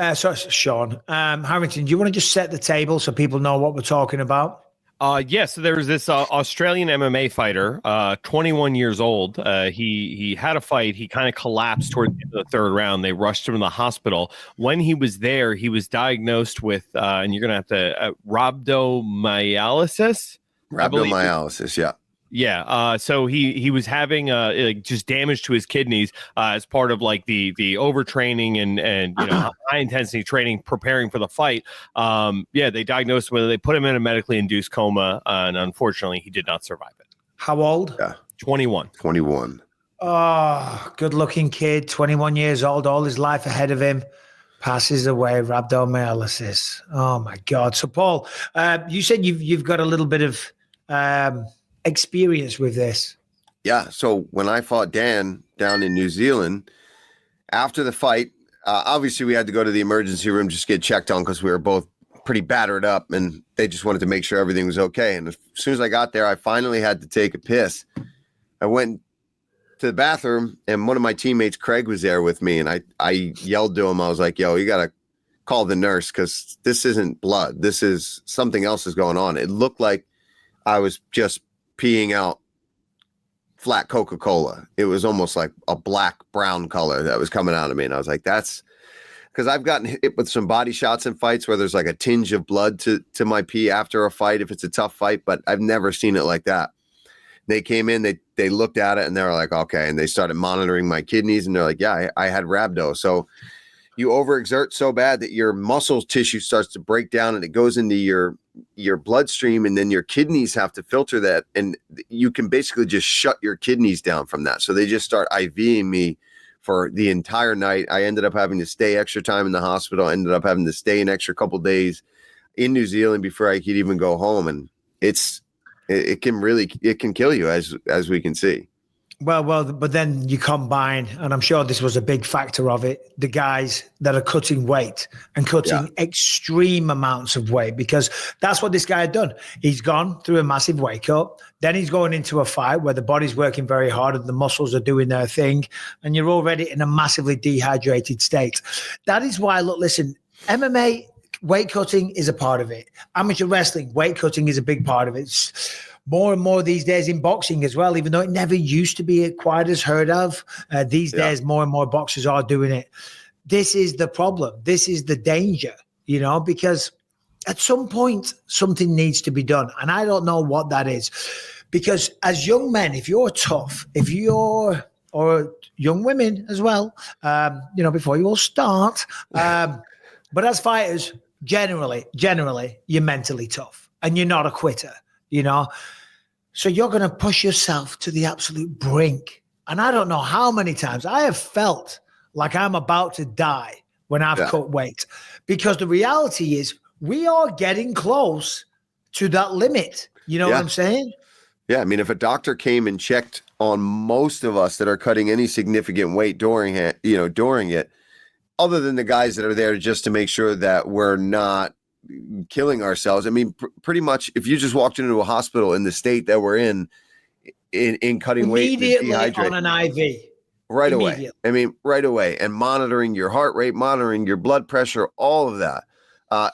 Harrington, do you want to just set the table so people know what we're talking about? So there was this Australian MMA fighter, 21 years old. He had a fight. He kind of collapsed toward the end of the third round. They rushed him to the hospital. When he was there, he was diagnosed with, and you're going to have to, rhabdomyolysis. Rhabdomyolysis, yeah. Yeah. So he was having just damage to his kidneys as part of like the overtraining and high intensity training preparing for the fight. They diagnosed him. They put him in a medically induced coma, and unfortunately, he did not survive it. How old? 21. 21. Oh, good looking kid, 21 years old, all his life ahead of him. Passes away, rhabdomyolysis. Oh my God. So Paul, you said you've got a little bit of experience with this. Yeah. So when I fought Dan down in New Zealand, after the fight, obviously we had to go to the emergency room, just get checked on because we were both pretty battered up, and they just wanted to make sure everything was okay. And as soon as I got there, I finally had to take a piss. I went to the bathroom, and one of my teammates, Craig, was there with me, and I yelled to him. I was like, "Yo, you got to call the nurse because this isn't blood. This is something else is going on." It looked like I was just peeing out flat Coca-Cola. It was almost like a black brown color that was coming out of me. And I was like, that's because I've gotten hit with some body shots in fights where there's like a tinge of blood to my pee after a fight if it's a tough fight, but I've never seen it like that. They came in, they looked at it, and they were like, okay. And they started monitoring my kidneys, and they're like, yeah, I had rhabdo. So you overexert so bad that your muscle tissue starts to break down, and it goes into your bloodstream, and then your kidneys have to filter that, and you can basically just shut your kidneys down from that. So they just start IVing me for the entire night. I ended up having to stay extra time in the hospital, ended up having to stay an extra couple days in New Zealand before I could even go home. And it can kill you, as we can see. Well, but then you combine, and I'm sure this was a big factor of it, the guys that are cutting weight and cutting extreme amounts of weight, because that's what this guy had done. He's gone through a massive wake up. Then he's going into a fight where the body's working very hard and the muscles are doing their thing, and you're already in a massively dehydrated state. That is why, look, listen, MMA, weight cutting is a part of it. Amateur wrestling, weight cutting is a big part of it. It's more and more these days in boxing as well, even though it never used to be quite as heard of. These days, more and more boxers are doing it. This is the problem. This is the danger, because at some point, something needs to be done. And I don't know what that is. Because as young men, if you're tough, or young women as well, before you all start, but as fighters, generally, you're mentally tough and you're not a quitter, you know? So you're going to push yourself to the absolute brink. And I don't know how many times I have felt like I'm about to die when I've cut weight, because the reality is we are getting close to that limit. You know what I'm saying? Yeah. I mean, if a doctor came and checked on most of us that are cutting any significant weight during it, other than the guys that are there just to make sure that we're not killing ourselves. I mean, pretty much if you just walked into a hospital in the state that we're in cutting weight, immediately on an IV. Right away. I mean, right away. And monitoring your heart rate, monitoring your blood pressure, all of that.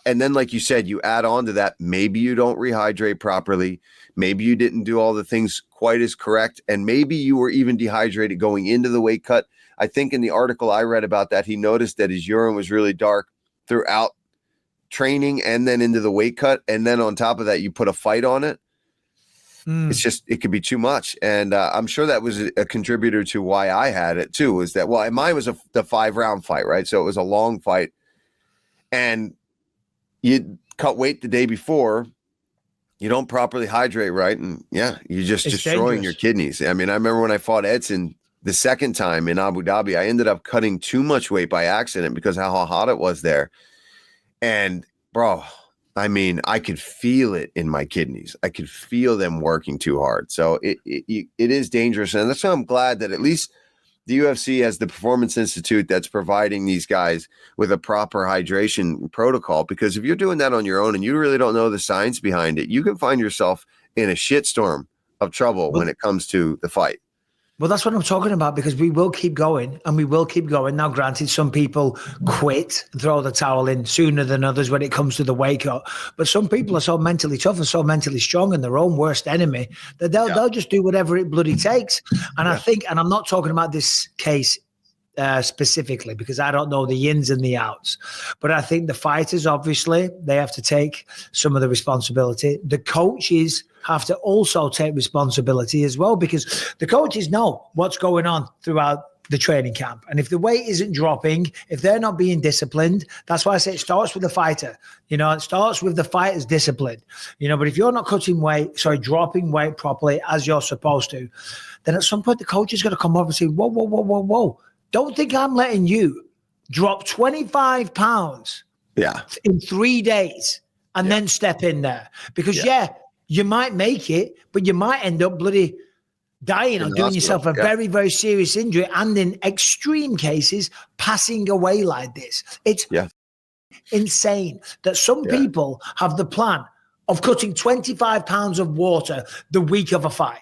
And then, like you said, you add on to that, maybe you don't rehydrate properly. Maybe you didn't do all the things quite as correct. And maybe you were even dehydrated going into the weight cut. I think in the article I read about that, he noticed that his urine was really dark throughout training and then into the weight cut. And then on top of that, you put a fight on it. It's just, it could be too much. And I'm sure that was a contributor to why I had it too, was that, well, mine was the 5-round fight, right? So it was a long fight. And you cut weight the day before, you don't properly hydrate, right? And you're just destroying your kidneys. I mean, I remember when I fought Edson the second time in Abu Dhabi, I ended up cutting too much weight by accident because of how hot it was there. And bro, I mean, I could feel it in my kidneys. I could feel them working too hard. So it is dangerous. And that's why I'm glad that at least the UFC has the Performance Institute that's providing these guys with a proper hydration protocol. Because if you're doing that on your own and you really don't know the science behind it, you can find yourself in a shitstorm of trouble when it comes to the fight. Well, that's what I'm talking about, because we will keep going and we will keep going. Now, granted, some people quit, throw the towel in sooner than others when it comes to the weight cut. But some people are so mentally tough and so mentally strong and their own worst enemy that they'll just do whatever it bloody takes. And I think, and I'm not talking about this case specifically because I don't know the ins and the outs, but I think the fighters, obviously, they have to take some of the responsibility. The coaches have to also take responsibility as well, because the coaches know what's going on throughout the training camp. And if the weight isn't dropping, if they're not being disciplined, that's why I say it starts with the fighter. You know, it starts with the fighter's discipline. You know, but if you're not dropping weight properly as you're supposed to, then at some point the coach is going to come over and say, whoa. Don't think I'm letting you drop 25 pounds in 3 days and then step in there. Because, you might make it, but you might end up bloody dying or doing yourself a very, very serious injury. And in extreme cases, passing away like this. It's insane that some people have the plan of cutting 25 pounds of water the week of a fight.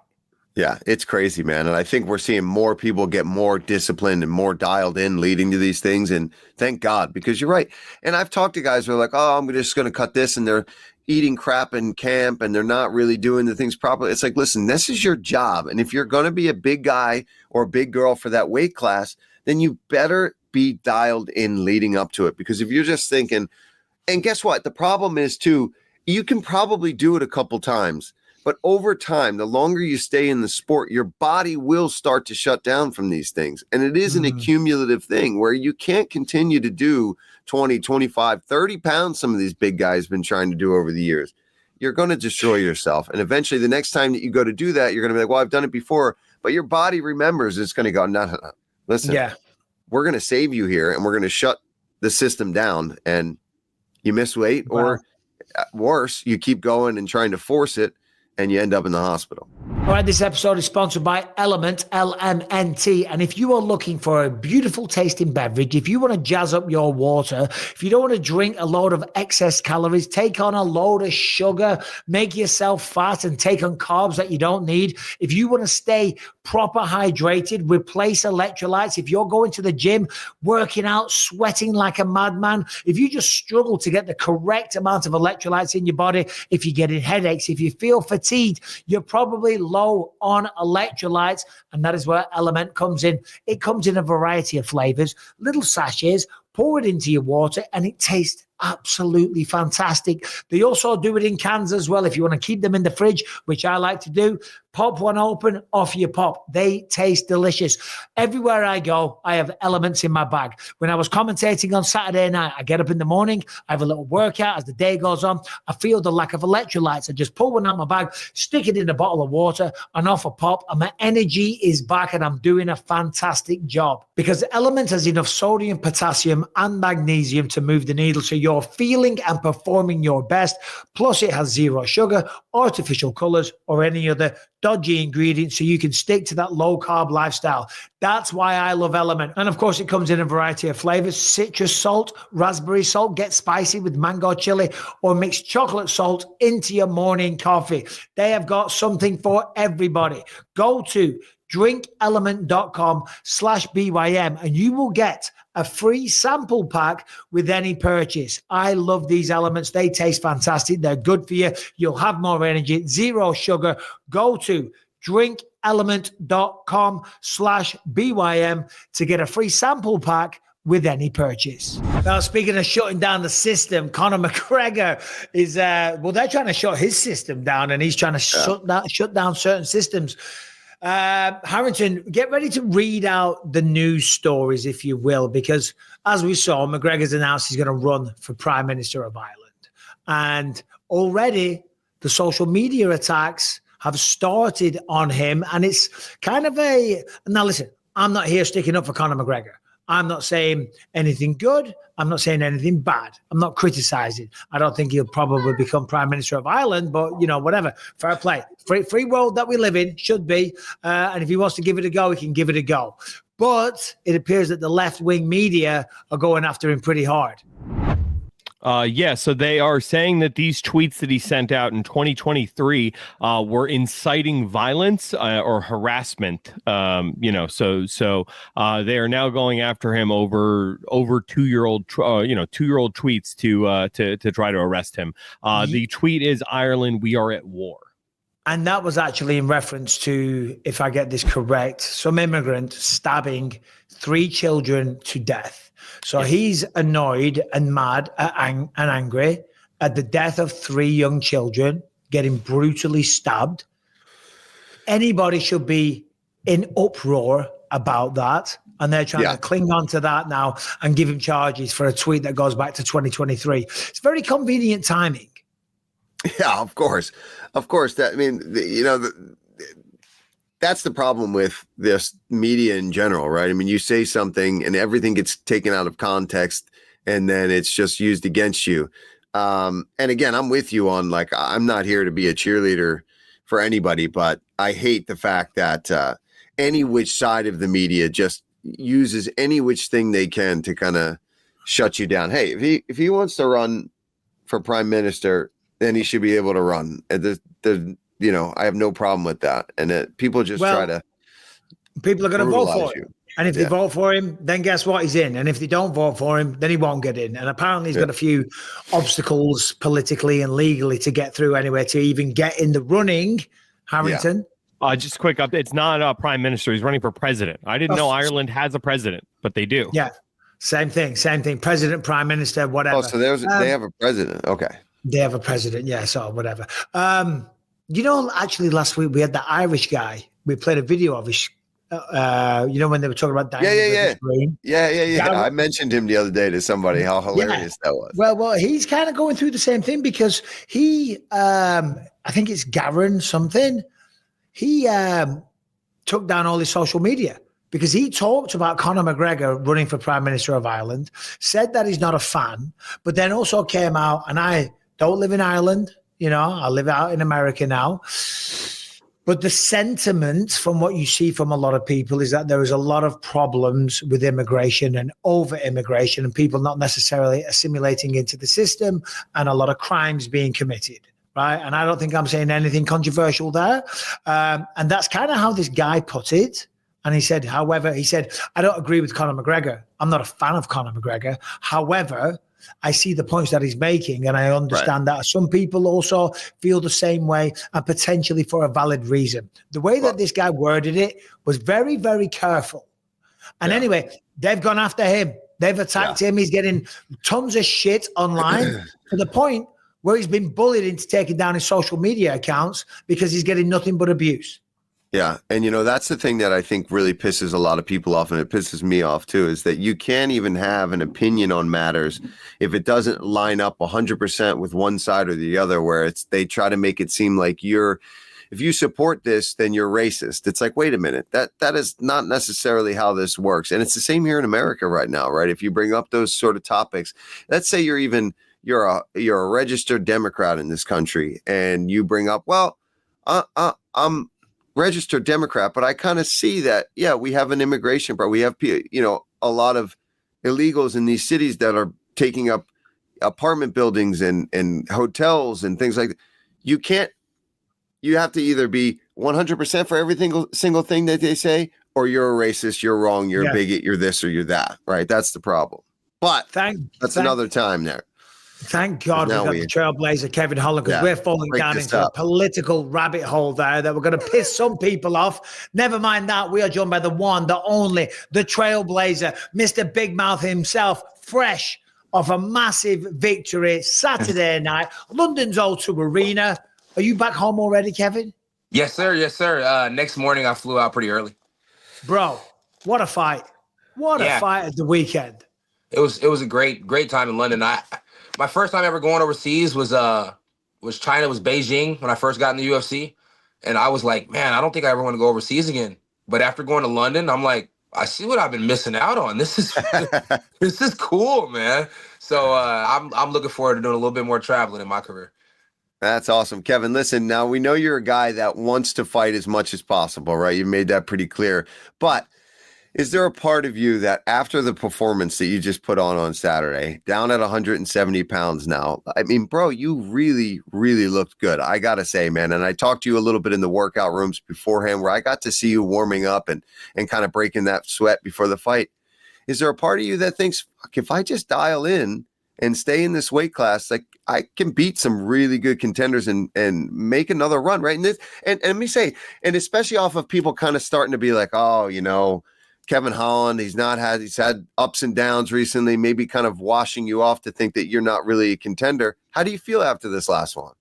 Yeah, it's crazy, man. And I think we're seeing more people get more disciplined and more dialed in leading to these things. And thank God, because you're right. And I've talked to guys who are like, oh, I'm just going to cut this. And they're eating crap in camp and they're not really doing the things properly. It's like, listen, this is your job. And if you're going to be a big guy or a big girl for that weight class, then you better be dialed in leading up to it. Because if you're just thinking, and guess what? The problem is too, you can probably do it a couple times. But over time, the longer you stay in the sport, your body will start to shut down from these things. And it is an accumulative thing where you can't continue to do 20, 25, 30 pounds. Some of these big guys have been trying to do over the years. You're going to destroy yourself. And eventually the next time that you go to do that, you're going to be like, well, I've done it before. But your body remembers. It's going to go, no. Listen, we're going to save you here and we're going to shut the system down. And you miss weight or worse, you keep going and trying to force it. And you end up in the hospital. All right, this episode is sponsored by LMNT, LMNT. And if you are looking for a beautiful tasting beverage, if you want to jazz up your water, if you don't want to drink a load of excess calories, take on a load of sugar, make yourself fat and take on carbs that you don't need, if you want to stay proper hydrated, replace electrolytes, if you're going to the gym, working out, sweating like a madman, if you just struggle to get the correct amount of electrolytes in your body, if you're getting headaches, if you feel fatigued, you're probably low on electrolytes, and that is where LMNT comes in. It comes in a variety of flavors, little sachets, pour it into your water, and it tastes absolutely fantastic. They also do it in cans as well. If you want to keep them in the fridge, which I like to do, Pop one open, off you pop. They taste delicious. Everywhere I go, I have elements in my bag. When I was commentating on Saturday night, I get up in the morning, I have a little workout. As the day goes on, I feel the lack of electrolytes. I just pull one out of my bag, stick it in a bottle of water, and off a pop, and my energy is back, and I'm doing a fantastic job. Because the element has enough sodium, potassium, and magnesium to move the needle, so you're feeling and performing your best. Plus, it has zero sugar, artificial colors, or any other dodgy ingredients, so you can stick to that low carb lifestyle. That's why I love Element. And of course, it comes in a variety of flavors: citrus salt, raspberry salt, get spicy with mango chili, or mix chocolate salt into your morning coffee. They have got something for everybody. Go to drinkelement.com/BYM and you will get a free sample pack with any purchase. I love these elements. They taste fantastic. They're good for you. You'll have more energy, zero sugar. Go to drinkelement.com/BYM to get a free sample pack with any purchase. Now, speaking of shutting down the system, Conor McGregor is, they're trying to shut his system down, and he's trying to shut down certain systems. Harrington, get ready to read out the news stories, if you will, because as we saw, McGregor's announced he's going to run for Prime Minister of Ireland. And already the social media attacks have started on him. And it's kind of now listen, I'm not here sticking up for Conor McGregor. I'm not saying anything good. I'm not saying anything bad. I'm not criticizing. I don't think he'll probably become Prime Minister of Ireland, but, whatever. Fair play. Free world that we live in, should be. And if he wants to give it a go, he can give it a go. But it appears that the left-wing media are going after him pretty hard. So they are saying that these tweets that he sent out in 2023 were inciting violence or harassment. So they are now going after him over 2-year-old tweets to try to arrest him. The tweet is, "Ireland, we are at war." And that was actually in reference to, if I get this correct, some immigrant stabbing 3 children to death. So he's annoyed and mad and angry at the death of 3 young children getting brutally stabbed. Anybody should be in uproar about that. And they're trying to cling on to that now and give him charges for a tweet that goes back to 2023. It's very convenient timing. Yeah, of course. That's the problem with this media in general, right? I mean, you say something and everything gets taken out of context and then it's just used against you. And again, I'm with you on, I'm not here to be a cheerleader for anybody, but I hate the fact that any which side of the media just uses any which thing they can to kind of shut you down. Hey, if he wants to run for prime minister, then he should be able to run. I have no problem with that. And people just try to. People are going to vote for him. And if they vote for him, then guess what? He's in. And if they don't vote for him, then he won't get in. And apparently he's got a few obstacles politically and legally to get through anyway, to even get in the running. Harrington. Just a quick update. It's not prime minister. He's running for president. I didn't know Ireland has a president, but they do. Yeah. Same thing. President, prime minister, whatever. Oh, so they have a president. Okay. They have a president. Yeah. So whatever. Actually last week we had that Irish guy. We played a video of his, when they were talking about Yeah. I mentioned him the other day to somebody, how hilarious that was. Well, he's kind of going through the same thing because he, I think it's Gavin something. He took down all his social media because he talked about Conor McGregor running for Prime Minister of Ireland, said that he's not a fan, but then also came out, and I don't live in Ireland. I live out in America now. But the sentiment from what you see from a lot of people is that there is a lot of problems with immigration and over immigration and people not necessarily assimilating into the system and a lot of crimes being committed. Right. And I don't think I'm saying anything controversial there. And that's kind of how this guy put it. And he said, I don't agree with Conor McGregor. I'm not a fan of Conor McGregor. However, I see the points that he's making, and I understand that some people also feel the same way, and potentially for a valid reason. The way that this guy worded it was very, very careful. And anyway, they've gone after him. They've attacked him. He's getting tons of shit online to the point where he's been bullied into taking down his social media accounts because he's getting nothing but abuse. Yeah. And, that's the thing that I think really pisses a lot of people off, and it pisses me off too, is that you can't even have an opinion on matters if it doesn't line up 100% with one side or the other, where they try to make it seem like if you support this, then you're racist. It's like, wait a minute, that is not necessarily how this works. And it's the same here in America right now, right? If you bring up those sort of topics, let's say you're a registered Democrat in this country, and you bring up, well, I'm registered Democrat, but I kind of see that, yeah, we have an immigration problem. We have, a lot of illegals in these cities that are taking up apartment buildings and hotels and things like that. You have to either be 100% for every single thing that they say, or you're a racist, you're wrong, you're a bigot, you're this or you're that, right? That's the problem. But that's another time there. Thank God we got the trailblazer Kevin Holland, because we're falling down into a political rabbit hole there that we're going to piss some people off. Never mind that. We are joined by the one, the only, the trailblazer, Mr. Big Mouth himself, fresh off a massive victory Saturday night, London's O2 Arena. Are you back home already, Kevin? Yes, sir. Yes, sir. Next morning, I flew out pretty early. Bro, what a fight. What a fight at the weekend. It was a great time in London. My first time ever going overseas was China, was Beijing when I first got in the UFC. And I was like, man, I don't think I ever want to go overseas again. But after going to London, I'm like, I see what I've been missing out on. This is cool, man. So I'm looking forward to doing a little bit more traveling in my career. That's awesome. Kevin, listen, now we know you're a guy that wants to fight as much as possible, right? You made that pretty clear. But is there a part of you that after the performance that you just put on Saturday, down at 170 pounds now, I mean, bro, you really, really looked good. I got to say, man, and I talked to you a little bit in the workout rooms beforehand where I got to see you warming up and kind of breaking that sweat before the fight. Is there a part of you that thinks, fuck, if I just dial in and stay in this weight class, like I can beat some really good contenders and make another run, right? And let me say, and especially off of people kind of starting to be like, oh, Kevin Holland, he's had ups and downs recently, maybe kind of washing you off to think that you're not really a contender. How do you feel after this last one?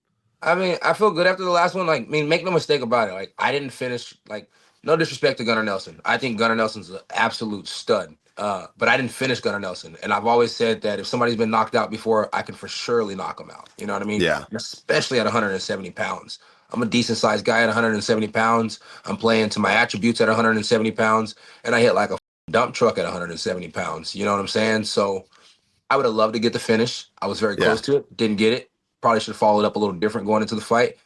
I mean, I feel good after the last one. Like, I mean, make no mistake about it. Like, I didn't finish, like, no disrespect to Gunnar Nelson. I think Gunnar Nelson's an absolute stud. But I didn't finish Gunnar Nelson. And I've always said that if somebody's been knocked out before, I can for surely knock them out. You know what I mean? Yeah. Especially at 170 pounds. I'm a decent sized guy at 170 pounds. I'm playing to my attributes at 170 pounds. And I hit like a dump truck at 170 pounds. You know what I'm saying? So I would have loved to get the finish. I was very close to it. Didn't get it. Probably should have followed up a little different going into the fight.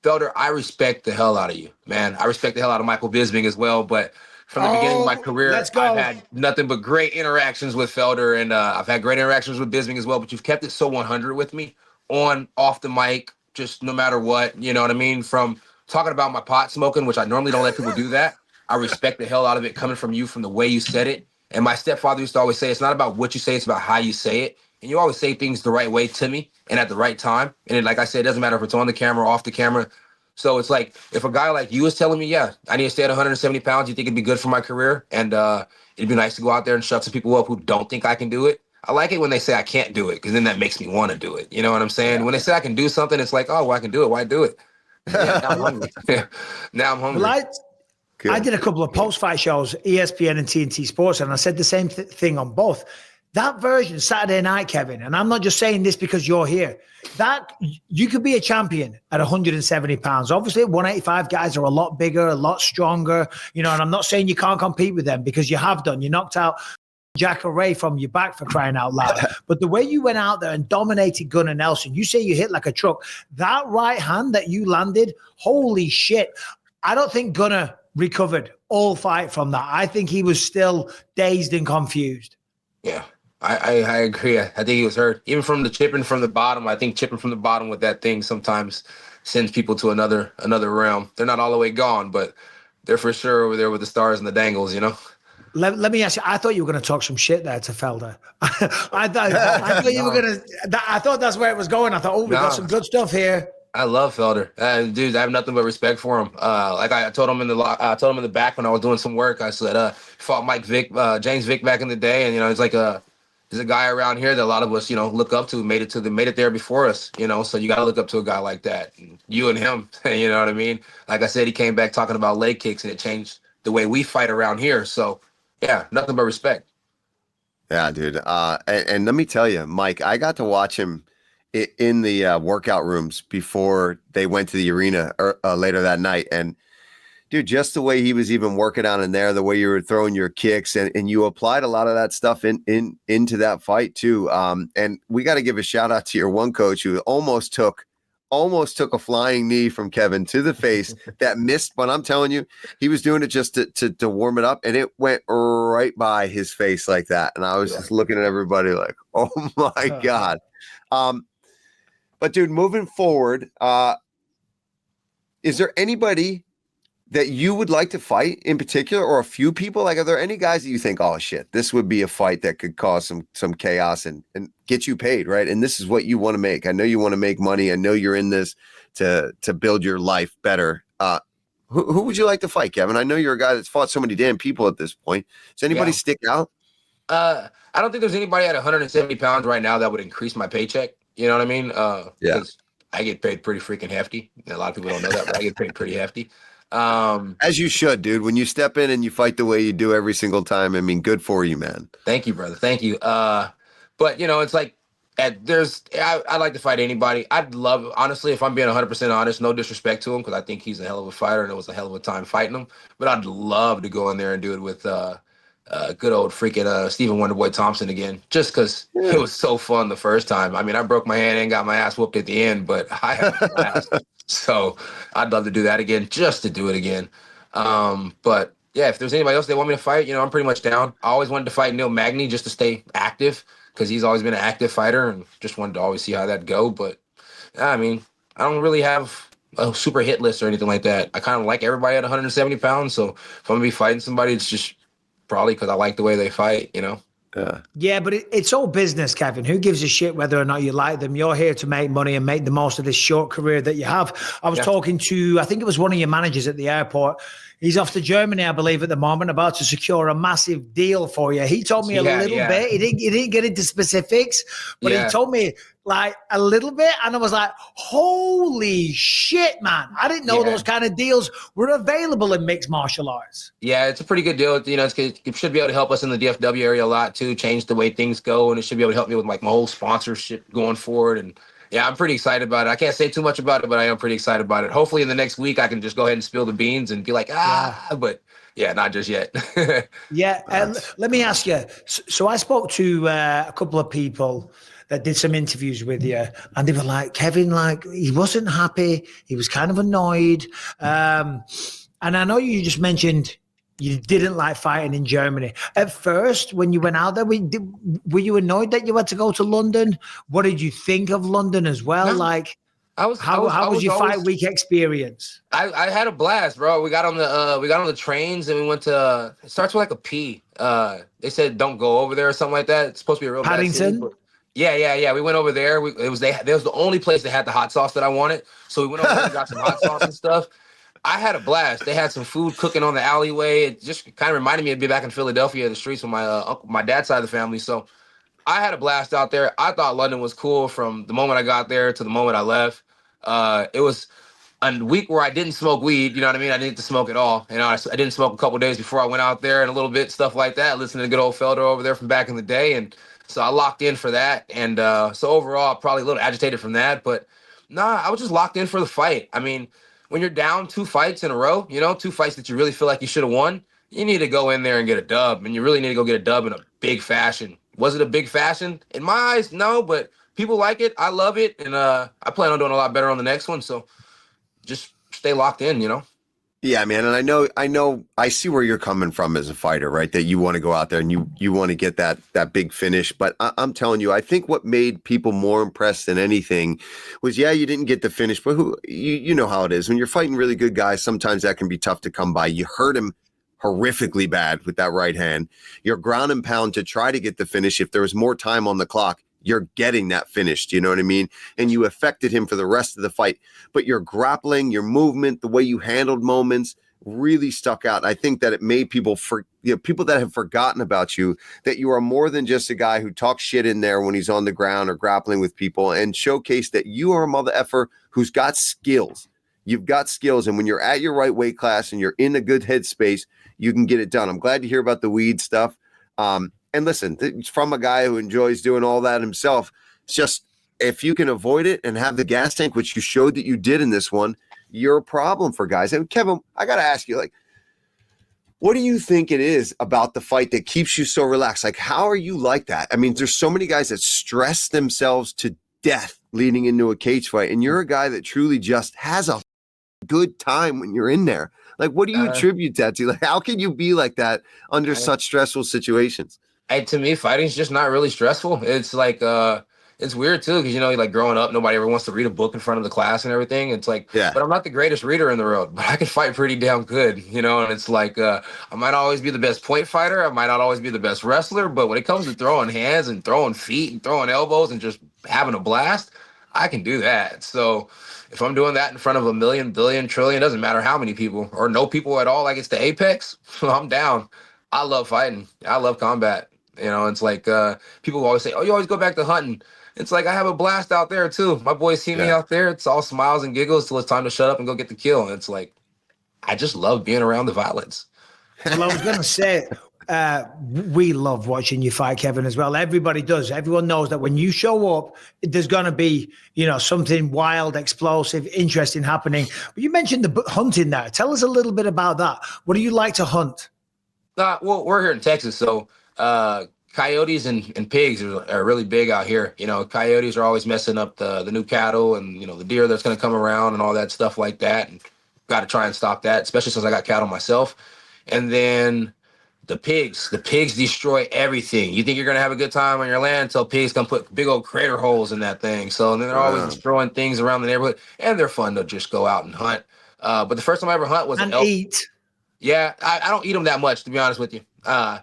Felder, I respect the hell out of you, man. I respect the hell out of Michael Bisping as well. But from the beginning of my career, I've had nothing but great interactions with Felder, and I've had great interactions with Bisping as well. But you've kept it so 100 with me, on, off the mic, just no matter what. You know what I mean? From talking about my pot smoking, which I normally don't let people do that. I respect the hell out of it coming from you, from the way you said it. And my stepfather used to always say, it's not about what you say, it's about how you say it. And you always say things the right way to me and at the right time. And like I said, it doesn't matter if it's on the camera or off the camera. So it's like, if a guy like you is telling me, yeah, I need to stay at 170 pounds, you think it'd be good for my career? And it'd be nice to go out there and shut some people up who don't think I can do it. I like it when they say I can't do it, because then that makes me want to do it. You know what I'm saying? When they say I can do something, it's like, oh, well, I can do it. Why do it? Yeah, now I'm hungry. Now I'm hungry. Well, I did a couple of post-fight shows, ESPN and TNT Sports, and I said the same thing on both. That version, Saturday night, Kevin, and I'm not just saying this because you're here, that you could be a champion at 170 pounds. Obviously, 185 guys are a lot bigger, a lot stronger, and I'm not saying you can't compete with them, because you have done. You knocked out Jack Ray from your back, for crying out loud. But the way you went out there and dominated Gunnar Nelson, you say you hit like a truck. That right hand that you landed, holy shit. I don't think Gunnar recovered all fight from that. I think he was still dazed and confused. Yeah. I agree. I think he was hurt. Even from the chipping from the bottom, I think chipping from the bottom with that thing sometimes sends people to another realm. They're not all the way gone, but they're for sure over there with the stars and the dangles, Let me ask you, I thought you were going to talk some shit there to Felder. I thought you were going to, I thought that's where it was going. I thought, we got some good stuff here. I love Felder. Dude, I have nothing but respect for him. Like I told him in the back when I was doing some work, I said, fought James Vick back in the day. And, it's like There's a guy around here that a lot of us, look up to, made it there before us, so you got to look up to a guy like that. And you and him, you know what I mean? Like I said, he came back talking about leg kicks, and it changed the way we fight around here. So, yeah, nothing but respect. Yeah, dude. And let me tell you, Mike, I got to watch him in the workout rooms before they went to the arena later that night. And dude, just the way he was even working out in there, the way you were throwing your kicks, and you applied a lot of that stuff into that fight too. And we got to give a shout out to your one coach who almost took a flying knee from Kevin to the face that missed. But I'm telling you, he was doing it just to warm it up, and it went right by his face like that. And I was just looking at everybody like, oh my God. But dude, moving forward, is there anybody that you would like to fight in particular, or a few people? Like, are there any guys that you think, oh shit, this would be a fight that could cause some chaos and get you paid, right? And this is what you want to make. I know you want to make money. I know you're in this to build your life better. Who would you like to fight, Kevin? I know you're a guy that's fought so many damn people at this point. Does anybody stick out? I don't think there's anybody at 170 pounds right now that would increase my paycheck. You know what I mean? Because I get paid pretty freaking hefty. A lot of people don't know that, but I get paid pretty hefty. As you should, dude. When you step in and you fight the way you do every single time, I mean, good for you, man. Thank you, brother. Thank you. But it's like I'd like to fight anybody. I'd love, honestly, if I'm being 100% honest, no disrespect to him, because I think he's a hell of a fighter and it was a hell of a time fighting him. But I'd love to go in there and do it with good old freaking Stephen Wonderboy Thompson again, just because it was so fun the first time. I mean, I broke my hand and got my ass whooped at the end, but I had a blast. So I'd love to do that again, just to do it again. But yeah, if there's anybody else they want me to fight, I'm pretty much down. I always wanted to fight Neil Magny just to stay active, because he's always been an active fighter, and just wanted to always see how that'd go. But I mean, I don't really have a super hit list or anything like that. I kind of like everybody at 170 pounds. So if I'm gonna be fighting somebody, it's just probably because I like the way they fight, Yeah, but it's all business, Kevin. Who gives a shit whether or not you like them? You're here to make money and make the most of this short career that you have. I was talking to, I think it was one of your managers at the airport. He's off to Germany, I believe, at the moment, about to secure a massive deal for you. He told me a little bit. He didn't get into specifics, but he told me like a little bit, and I was like, holy shit, man. I didn't know those kind of deals were available in mixed martial arts. Yeah, it's a pretty good deal. It should be able to help us in the DFW area a lot too, change the way things go, and it should be able to help me with like my whole sponsorship going forward. And yeah, I'm pretty excited about it. I can't say too much about it, but I am pretty excited about it. Hopefully in the next week I can just go ahead and spill the beans and be like, but yeah, not just yet. Let me ask you. So I spoke to a couple of people that did some interviews with you, and they were like, Kevin, like, he wasn't happy. He was kind of annoyed. And I know you just mentioned you didn't like fighting in Germany. At first, when you went out there, were you annoyed that you had to go to London? What did you think of London as well? No. How was your fight week experience? I had a blast, bro. We got on the trains and we went to. It starts with like a P. They said don't go over there or something like that. It's supposed to be a real Paddington. Bad city, yeah. We went over there. That was the only place that had the hot sauce that I wanted. So we went over there and got some hot sauce and stuff. I had a blast. They had some food cooking on the alleyway. It just kind of reminded me of being back in Philadelphia, the streets with my dad's side of the family. So I had a blast out there. I thought London was cool from the moment I got there to the moment I left. It was a week where I didn't smoke weed. You know what I mean? I didn't to smoke at all. I didn't smoke a couple of days before I went out there, and a little bit stuff like that. Listening to good old Felder over there from back in the day, and so I locked in for that. And so overall, probably a little agitated from that, but I was just locked in for the fight. I mean, when you're down 2 fights in a row, 2 fights that you really feel like you should have won, you need to go in there and get a dub, and you really need to go get a dub in a big fashion. Was it a big fashion? In my eyes, no, but people like it. I love it, and I plan on doing a lot better on the next one, so just stay locked in, Yeah, man, and I know I see where you're coming from as a fighter, right? That you want to go out there and you want to get that big finish. But I'm telling you, I think what made people more impressed than anything was, you didn't get the finish, but you know how it is. When you're fighting really good guys, sometimes that can be tough to come by. You hurt him horrifically bad with that right hand. You're ground and pound to try to get the finish. If there was more time on the clock, you're getting that finished, you know what I mean? And you affected him for the rest of the fight. But your grappling, your movement, the way you handled moments, really stuck out. I think that it made people people that have forgotten about you, that you are more than just a guy who talks shit in there when he's on the ground or grappling with people, and showcase that you are a mother effer who's got skills. You've got skills, and when you're at your right weight class and you're in a good headspace, you can get it done. I'm glad to hear about the weed stuff. And listen, it's from a guy who enjoys doing all that himself. It's just, if you can avoid it and have the gas tank, which you showed that you did in this one, you're a problem for guys. And Kevin, I got to ask you, like, what do you think it is about the fight that keeps you so relaxed? Like, how are you like that? I mean, there's so many guys that stress themselves to death leading into a cage fight, and you're a guy that truly just has a good time when you're in there. Like, what do you attribute that to? Like, how can you be like that under such stressful situations? To me, fighting's just not really stressful. It's like it's weird too, because like growing up, nobody ever wants to read a book in front of the class and everything. It's like, yeah, but I'm not the greatest reader in the world, but I can fight pretty damn good, and it's like I might not always be the best point fighter, I might not always be the best wrestler, but when it comes to throwing hands and throwing feet and throwing elbows and just having a blast, I can do that. So if I'm doing that in front of a million, billion, trillion, doesn't matter how many people or no people at all, like it's the apex, I'm down. I love fighting. I love combat. It's like people always say, oh, you always go back to hunting. It's like I have a blast out there too. My boys see me out there. It's all smiles and giggles till it's time to shut up and go get the kill. And it's like, I just love being around the violence. Well, I was going to say, we love watching you fight, Kevin, as well. Everybody does. Everyone knows that when you show up, there's going to be, something wild, explosive, interesting happening. But you mentioned the hunting there. Tell us a little bit about that. What do you like to hunt? Well, we're here in Texas, so coyotes and pigs are really big out here. Coyotes are always messing up the new cattle and, the deer that's going to come around and all that stuff like that. And got to try and stop that, especially since I got cattle myself. And then the pigs destroy everything. You think you're going to have a good time on your land until pigs come put big old crater holes in that thing. So and then they're always destroying things around the neighborhood, and they're fun to just go out and hunt. But the first time I ever hunt was and an elk. Eat. Yeah, I don't eat them that much, to be honest with you. I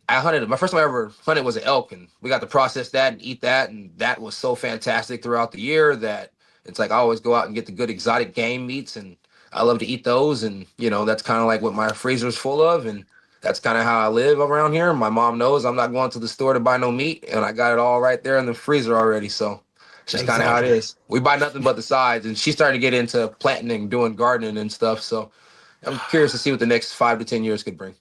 hunted, my first time I ever hunted was an elk, and we got to process that and eat that, and that was so fantastic throughout the year that it's like I always go out and get the good exotic game meats, and I love to eat those, and that's kind of like what my freezer's full of, and that's kind of how I live around here. My mom knows I'm not going to the store to buy no meat, and I got it all right there in the freezer already, so it's just kind of how it is. We buy nothing but the sides, and she started to get into planting and doing gardening and stuff, so I'm curious to see what the next 5 to 10 years could bring.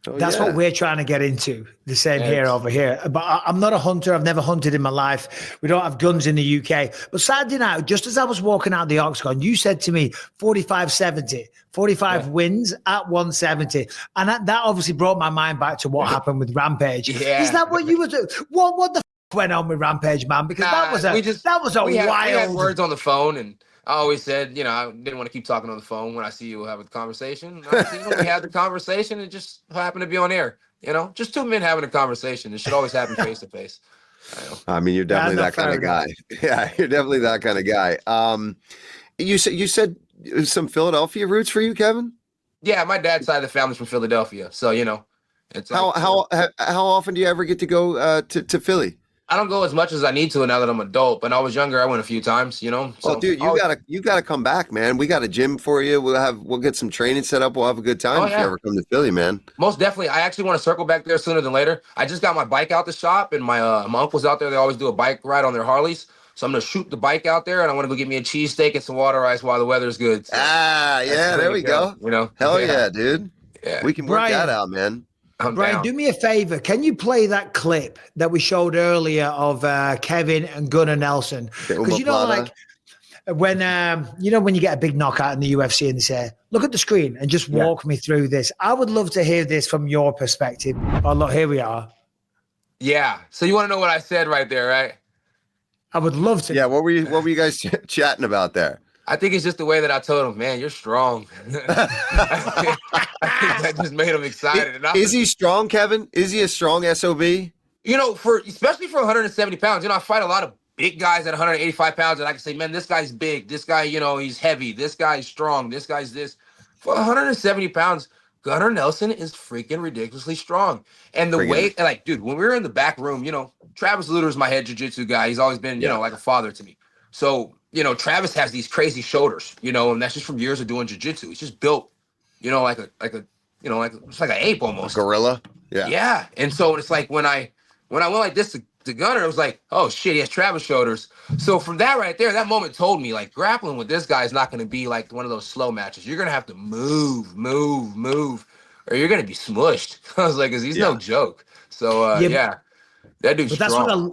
That's what we're trying to get into. The same here over here. But I'm not a hunter. I've never hunted in my life. We don't have guns in the UK. But Saturday night, just as I was walking out the octagon, you said to me 45-70, 45 wins at 170. And that obviously brought my mind back to what happened with Rampage. Yeah. Is that what you were doing? What the went on with Rampage, man? Because that was a wild. We had words on the phone, and I always said, I didn't want to keep talking on the phone. When I see you, we'll have a conversation. We had the conversation. It just happened to be on air. Just two men having a conversation. It should always happen face to face. I mean, you're definitely that kind of guy. Yeah, you're definitely that kind of guy. You said some Philadelphia roots for you, Kevin? Yeah, my dad's side of the family's from Philadelphia, so it's how often do you ever get to go to Philly? I don't go as much as I need to now that I'm an adult. But when I was younger, I went a few times, So, well, dude, you gotta come back, man. We got a gym for you. We'll get some training set up. We'll have a good time if you ever come to Philly, man. Most definitely. I actually want to circle back there sooner than later. I just got my bike out the shop, and my uncle's out there. They always do a bike ride on their Harleys. So I'm gonna shoot the bike out there, and I want to go get me a cheesesteak and some water ice while the weather's good. So there we go. Hell yeah, dude. Yeah, we can work that out, man. Brian, do me a favor. Can you play that clip that we showed earlier of Kevin and Gunnar Nelson? Because when when you get a big knockout in the UFC and they say, "Look at the screen and just walk me through this." I would love to hear this from your perspective. Oh, look, here we are. Yeah. So you want to know what I said right there, right? I would love to. Yeah. What were you guys chatting about there? I think it's just the way that I told him, man, you're strong. I think that just made him excited. Is he strong, Kevin? Is he a strong SOB? Especially for 170 pounds. I fight a lot of big guys at 185 pounds, and I can say, man, this guy's big. This guy, he's heavy. This guy's strong. This guy's this. For 170 pounds, Gunnar Nelson is freaking ridiculously strong. And the weight, dude, when we were in the back room, Travis Luter's my head jiu-jitsu guy. He's always been, like a father to me. So, Travis has these crazy shoulders, and that's just from years of doing jiu-jitsu. He's just built, like it's like an ape almost. Gorilla. Yeah. Yeah. And so it's like when I went like this to Gunner, it was like, oh shit, he has Travis shoulders. So from that right there, that moment told me like grappling with this guy is not going to be like one of those slow matches. You're going to have to move, or you're going to be smushed. I was like, cause he's no joke. So that dude's strong.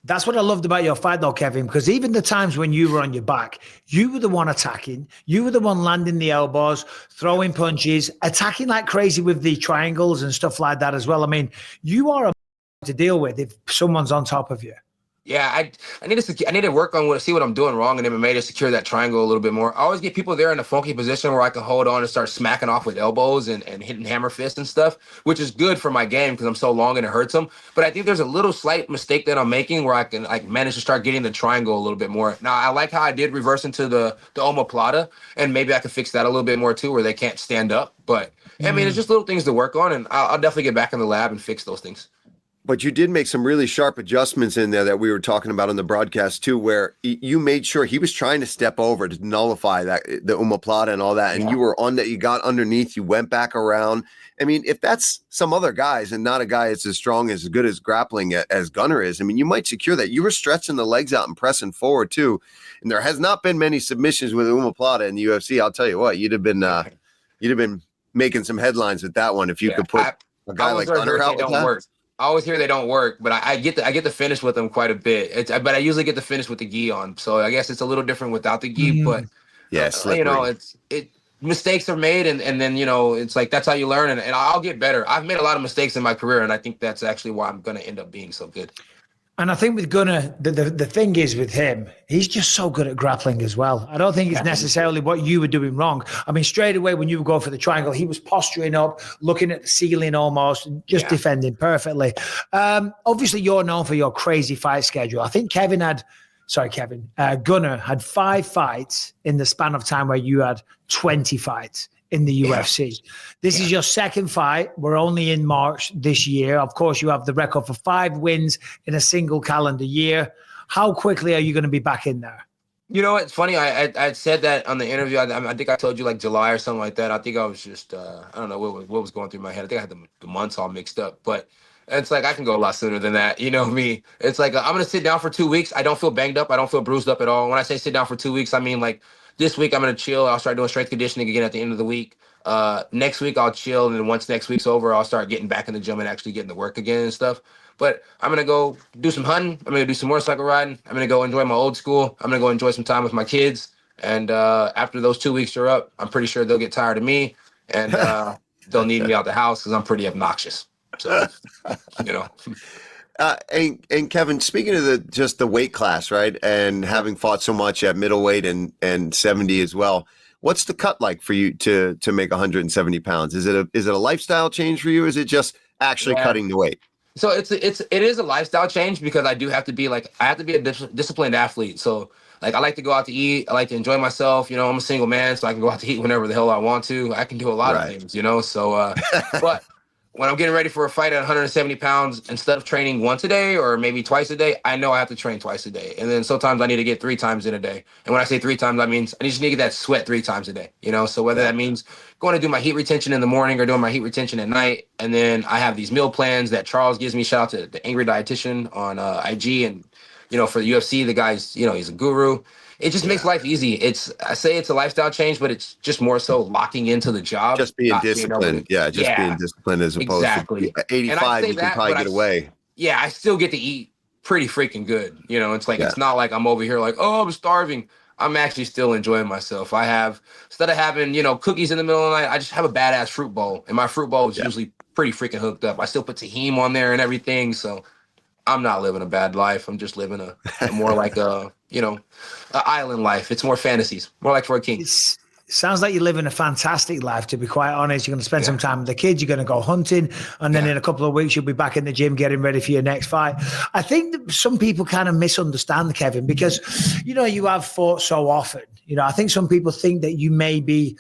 That's what I loved about your fight, though, Kevin, because even the times when you were on your back, you were the one attacking. You were the one landing the elbows, throwing punches, attacking like crazy with the triangles and stuff like that as well. I mean, you are a to deal with if someone's on top of you. Yeah, I need to work on see what I'm doing wrong in MMA to secure that triangle a little bit more. I always get people there in a funky position where I can hold on and start smacking off with elbows and hitting hammer fists and stuff, which is good for my game because I'm so long and it hurts them. But I think there's a little slight mistake that I'm making where I can like manage to start getting the triangle a little bit more. Now I like how I did reverse into the omoplata, and maybe I can fix that a little bit more too, where they can't stand up. But I mean, it's just little things to work on, and I'll definitely get back in the lab and fix those things. But you did make some really sharp adjustments in there that we were talking about on the broadcast too, where you made sure he was trying to step over to nullify that the omoplata and all that, and you were on that. You got underneath, you went back around. I mean, if that's some other guys and not a guy that's as strong, as good as grappling as Gunner is, I mean, you might secure that. You were stretching the legs out and pressing forward too, and there has not been many submissions with omoplata in the UFC. I'll tell you what, you'd have been making some headlines with that one if you could put a guy like Gunner out with that. I always hear they don't work, but I get to finish with them quite a bit. But I usually get to finish with the gi on, so I guess it's a little different without the gi. But mistakes are made, and then it's like that's how you learn, and I'll get better. I've made a lot of mistakes in my career, and I think that's actually why I'm going to end up being so good. And I think with Gunnar, the thing is with him, he's just so good at grappling as well. I don't think it's necessarily what you were doing wrong. I mean, straight away when you would go for the triangle, he was posturing up, looking at the ceiling almost, just defending perfectly. Obviously, you're known for your crazy fight schedule. I think Gunnar had 5 fights in the span of time where you had 20 fights in the UFC. This is your second fight. We're only in March this year. Of course, you have the record for 5 wins in a single calendar year. How quickly are you going to be back in there? You know, it's funny. I said that on the interview. I think I told you like July or something like that. I think I was just, I don't know what was going through my head. I think I had the months all mixed up, but it's like I can go a lot sooner than that. You know me. It's like I'm going to sit down for 2 weeks. I don't feel banged up. I don't feel bruised up at all. When I say sit down for 2 weeks, I mean like this week I'm going to chill. I'll start doing strength conditioning again at the end of the week. Next week I'll chill, and then once next week's over, I'll start getting back in the gym and actually getting to work again and stuff. But I'm going to go do some hunting. I'm going to do some motorcycle riding. I'm going to go enjoy my old school. I'm going to go enjoy some time with my kids. And after those 2 weeks are up, I'm pretty sure they'll get tired of me, and they'll need me out the house because I'm pretty obnoxious. So, And Kevin, speaking of just the weight class, right, and having fought so much at middleweight and 70 as well, what's the cut like for you to make 170 pounds? Is it a lifestyle change for you? Or is it just actually cutting the weight? So it is a lifestyle change because I have to be a disciplined athlete. So like I like to go out to eat. I like to enjoy myself. I'm a single man, so I can go out to eat whenever the hell I want to. I can do a lot of things, So, but when I'm getting ready for a fight at 170 pounds, instead of training once a day or maybe twice a day, I know I have to train twice a day. And then sometimes I need to get 3 times in a day. And when I say 3 times, I mean I just need to get that sweat 3 times a day, So whether that means going to do my heat retention in the morning or doing my heat retention at night. And then I have these meal plans that Charles gives me. Shout out to the Angry Dietitian on IG. And, for the UFC, the guy's, he's a guru. It just makes life easy. I say it's a lifestyle change, but it's just more so locking into the job. Just being disciplined. Being disciplined as opposed to 85, you can probably get away. Yeah, I still get to eat pretty freaking good. It's like, it's not like I'm over here like, oh, I'm starving. I'm actually still enjoying myself. Instead of having, cookies in the middle of the night, I just have a badass fruit bowl. And my fruit bowl is usually pretty freaking hooked up. I still put tahini on there and everything. So I'm not living a bad life. I'm just living a more like an island life. It's more fantasies, more like for a king. It sounds like you're living a fantastic life, to be quite honest. You're going to spend some time with the kids. You're going to go hunting. And then in a couple of weeks, you'll be back in the gym getting ready for your next fight. I think that some people kind of misunderstand, Kevin, because, you have fought so often. I think some people think that you maybe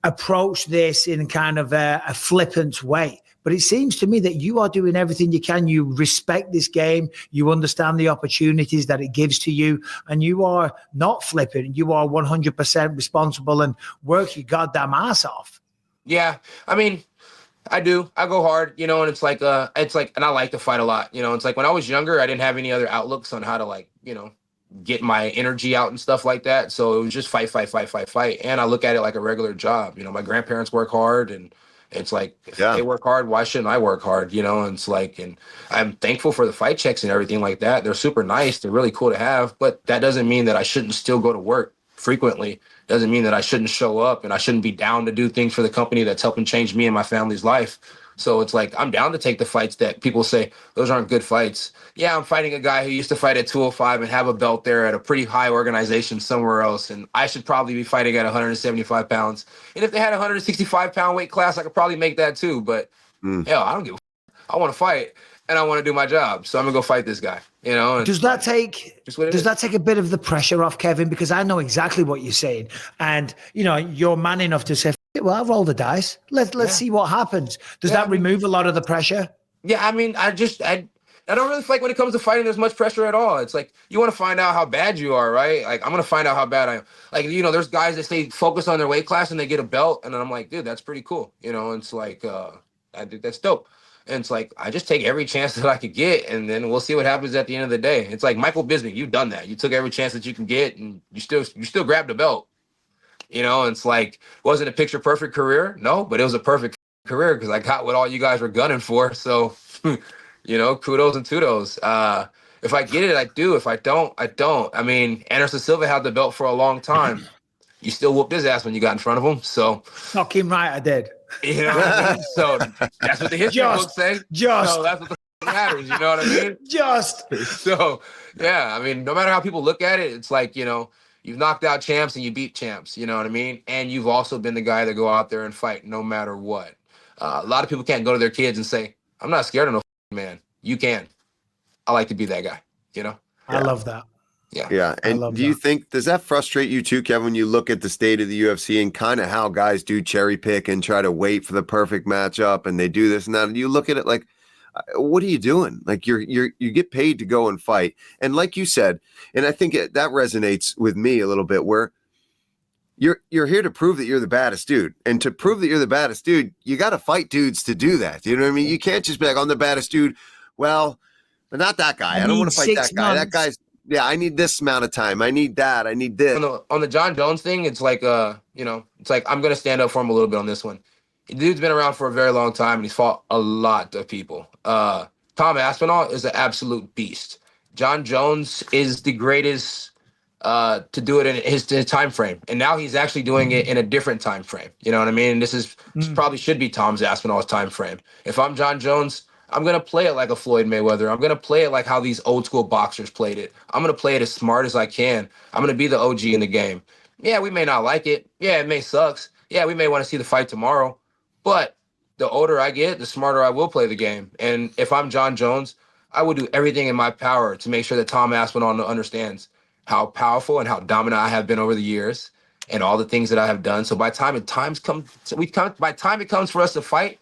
approach this in kind of a flippant way. But it seems to me that you are doing everything you can. You respect this game. You understand the opportunities that it gives to you. And you are not flipping. You are 100% responsible and work your goddamn ass off. Yeah. I mean, I do. I go hard, and and I like to fight a lot. It's like when I was younger, I didn't have any other outlooks on how to get my energy out and stuff like that. So it was just fight, fight, fight, fight, fight. And I look at it like a regular job. My grandparents work hard, and it's like, if they work hard, why shouldn't I work hard? And it's like, and I'm thankful for the fight checks and everything like that. They're super nice. They're really cool to have, but that doesn't mean that I shouldn't still go to work frequently. Doesn't mean that I shouldn't show up and I shouldn't be down to do things for the company that's helping change me and my family's life. So it's like, I'm down to take the fights that people say those aren't good fights. Yeah, I'm fighting a guy who used to fight at 205 and have a belt there at a pretty high organization somewhere else. And I should probably be fighting at 175 pounds. And if they had a 165-pound weight class, I could probably make that too. But hell, I don't give a I want to fight and I want to do my job. So I'm going to go fight this guy. Does that take a bit of the pressure off, Kevin? Because I know exactly what you're saying. And, you're man enough to say, well, I'll roll the dice. Let's see what happens. Does that remove a lot of the pressure? Yeah, I mean, I don't really feel like when it comes to fighting, there's much pressure at all. It's like, you want to find out how bad you are, right? Like, I'm going to find out how bad I am. Like, there's guys that stay focused on their weight class and they get a belt. And then I'm like, dude, that's pretty cool. It's like, I think that's dope. And it's like, I just take every chance that I could get, and then we'll see what happens at the end of the day. It's like Michael Bisping, you've done that. You took every chance that you can get, and you still grabbed a belt. It's like, wasn't a picture perfect career? No, but it was a perfect career because I got what all you guys were gunning for. So, kudos and tudos. If I get it, I do. If I don't, I don't. I mean, Anderson Silva had the belt for a long time. You still whooped his ass when you got in front of him. So knock him right, I did. So that's what the history books say. So that's what the matters. You know what I mean? So yeah, I mean, no matter how people look at it, it's like, you've knocked out champs and you beat champs. You know what I mean? And you've also been the guy that go out there and fight no matter what. A lot of people can't go to their kids and say, I'm not scared of no man. You can. I like to be that guy. I love that. Yeah. And do you think, does that frustrate you too, Kevin, when you look at the state of the UFC and kind of how guys do cherry pick and try to wait for the perfect matchup and they do this and that? And you look at it like, what are you doing? Like you get paid to go and fight. And like you said, and I think that resonates with me a little bit, where you're here to prove that you're the baddest dude. And to prove that you're the baddest dude, you got to fight dudes to do that. You know what I mean? You can't just be like, I'm the baddest dude. Well, but not that guy. I don't want to fight that guy. That guy's, I need this amount of time. I need that. I need this. On the John Jones thing, it's like, it's like, I'm going to stand up for him a little bit on this one. The dude's been around for a very long time, and he's fought a lot of people. Tom Aspinall is an absolute beast. John Jones is the greatest to do it in his time frame. And now he's actually doing it in a different time frame. You know what I mean? This probably should be Tom Aspinall's time frame. If I'm John Jones, I'm going to play it like a Floyd Mayweather. I'm going to play it like how these old school boxers played it. I'm going to play it as smart as I can. I'm going to be the OG in the game. Yeah, we may not like it. Yeah, it may sucks. Yeah, we may want to see the fight tomorrow. But the older I get, the smarter I will play the game. And if I'm John Jones, I will do everything in my power to make sure that Tom Aspinall understands how powerful and how dominant I have been over the years and all the things that I have done. So by the time it comes for us to fight,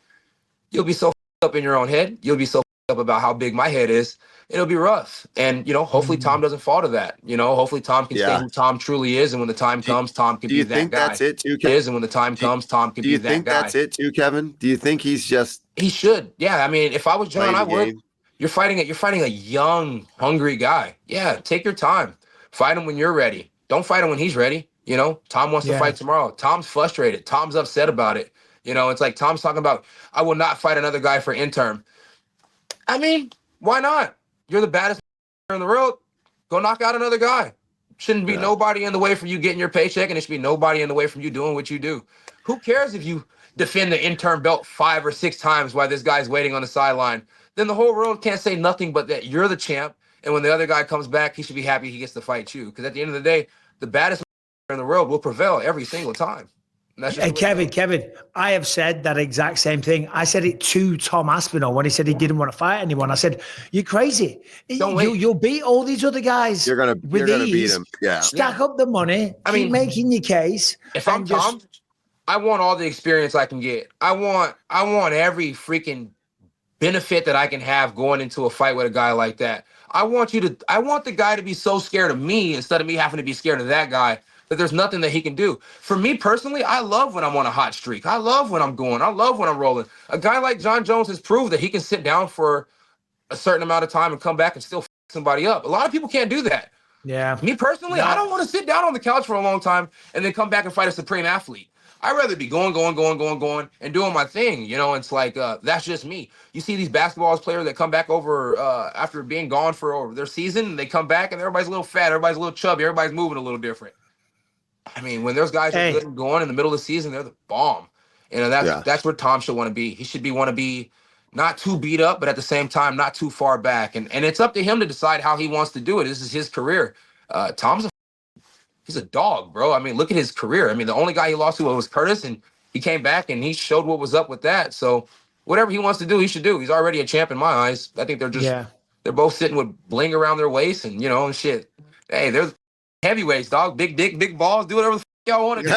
you'll be so up in your own head. You'll be so up about how big my head is. It'll be rough. And, hopefully Tom doesn't fall to that. Hopefully Tom can stay who Tom truly is. And when the time comes, Tom can be that guy. Do you think that's it too, Kevin? And when the time comes, Tom can be that guy. Do you think that's it too, Kevin? Do you think he's just... He should. Yeah. I mean, if I was John, I would. You're fighting a young, hungry guy. Yeah. Take your time. Fight him when you're ready. Don't fight him when he's ready. Tom wants to fight tomorrow. Tom's frustrated. Tom's upset about it. It's like Tom's talking about, I will not fight another guy for interim. I mean, why not? You're the baddest in the world. Go knock out another guy. Shouldn't be nobody in the way from you getting your paycheck, and it should be nobody in the way from you doing what you do. Who cares if you defend the interim belt 5 or 6 times while this guy's waiting on the sideline? Then the whole world can't say nothing but that you're the champ, and when the other guy comes back, he should be happy he gets to fight you. Because at the end of the day, the baddest in the world will prevail every single time. And Kevin, I have said that exact same thing. I said it to Tom Aspinall when he said he didn't want to fight anyone. I said, "You're crazy. You'll beat all these other guys. You're gonna beat him. Yeah. Stack up the money. Keep making your case. If I'm Tom, I want all the experience I can get. I want every freaking benefit that I can have going into a fight with a guy like that. I want the guy to be so scared of me instead of me having to be scared of that guy that there's nothing that he can do. For me personally, I love when I'm on a hot streak. I love when I'm going. I love when I'm rolling. A guy like John Jones has proved that he can sit down for a certain amount of time and come back and still somebody up. A lot of people can't do that. Yeah. Me personally, I don't want to sit down on the couch for a long time and then come back and fight a supreme athlete. I'd rather be going, and doing my thing. You know, it's like, that's just me. You see these basketball players that come back over after being gone for over their season, and they come back and everybody's a little fat, everybody's a little chubby, everybody's moving a little different. I mean, when those guys are good and going in the middle of the season, they're the bomb. You know, that's where Tom should want to be. He should want to be not too beat up, but at the same time, not too far back. And it's up to him to decide how he wants to do it. This is his career. He's a dog, bro. I mean, look at his career. I mean, the only guy he lost to was Curtis, and he came back and he showed what was up with that. So whatever he wants to do, he should do. He's already a champ in my eyes. I think they're both sitting with bling around their waist and, and shit. Hey, they're heavyweights, dog. Big dick, big balls. Do whatever the y'all want to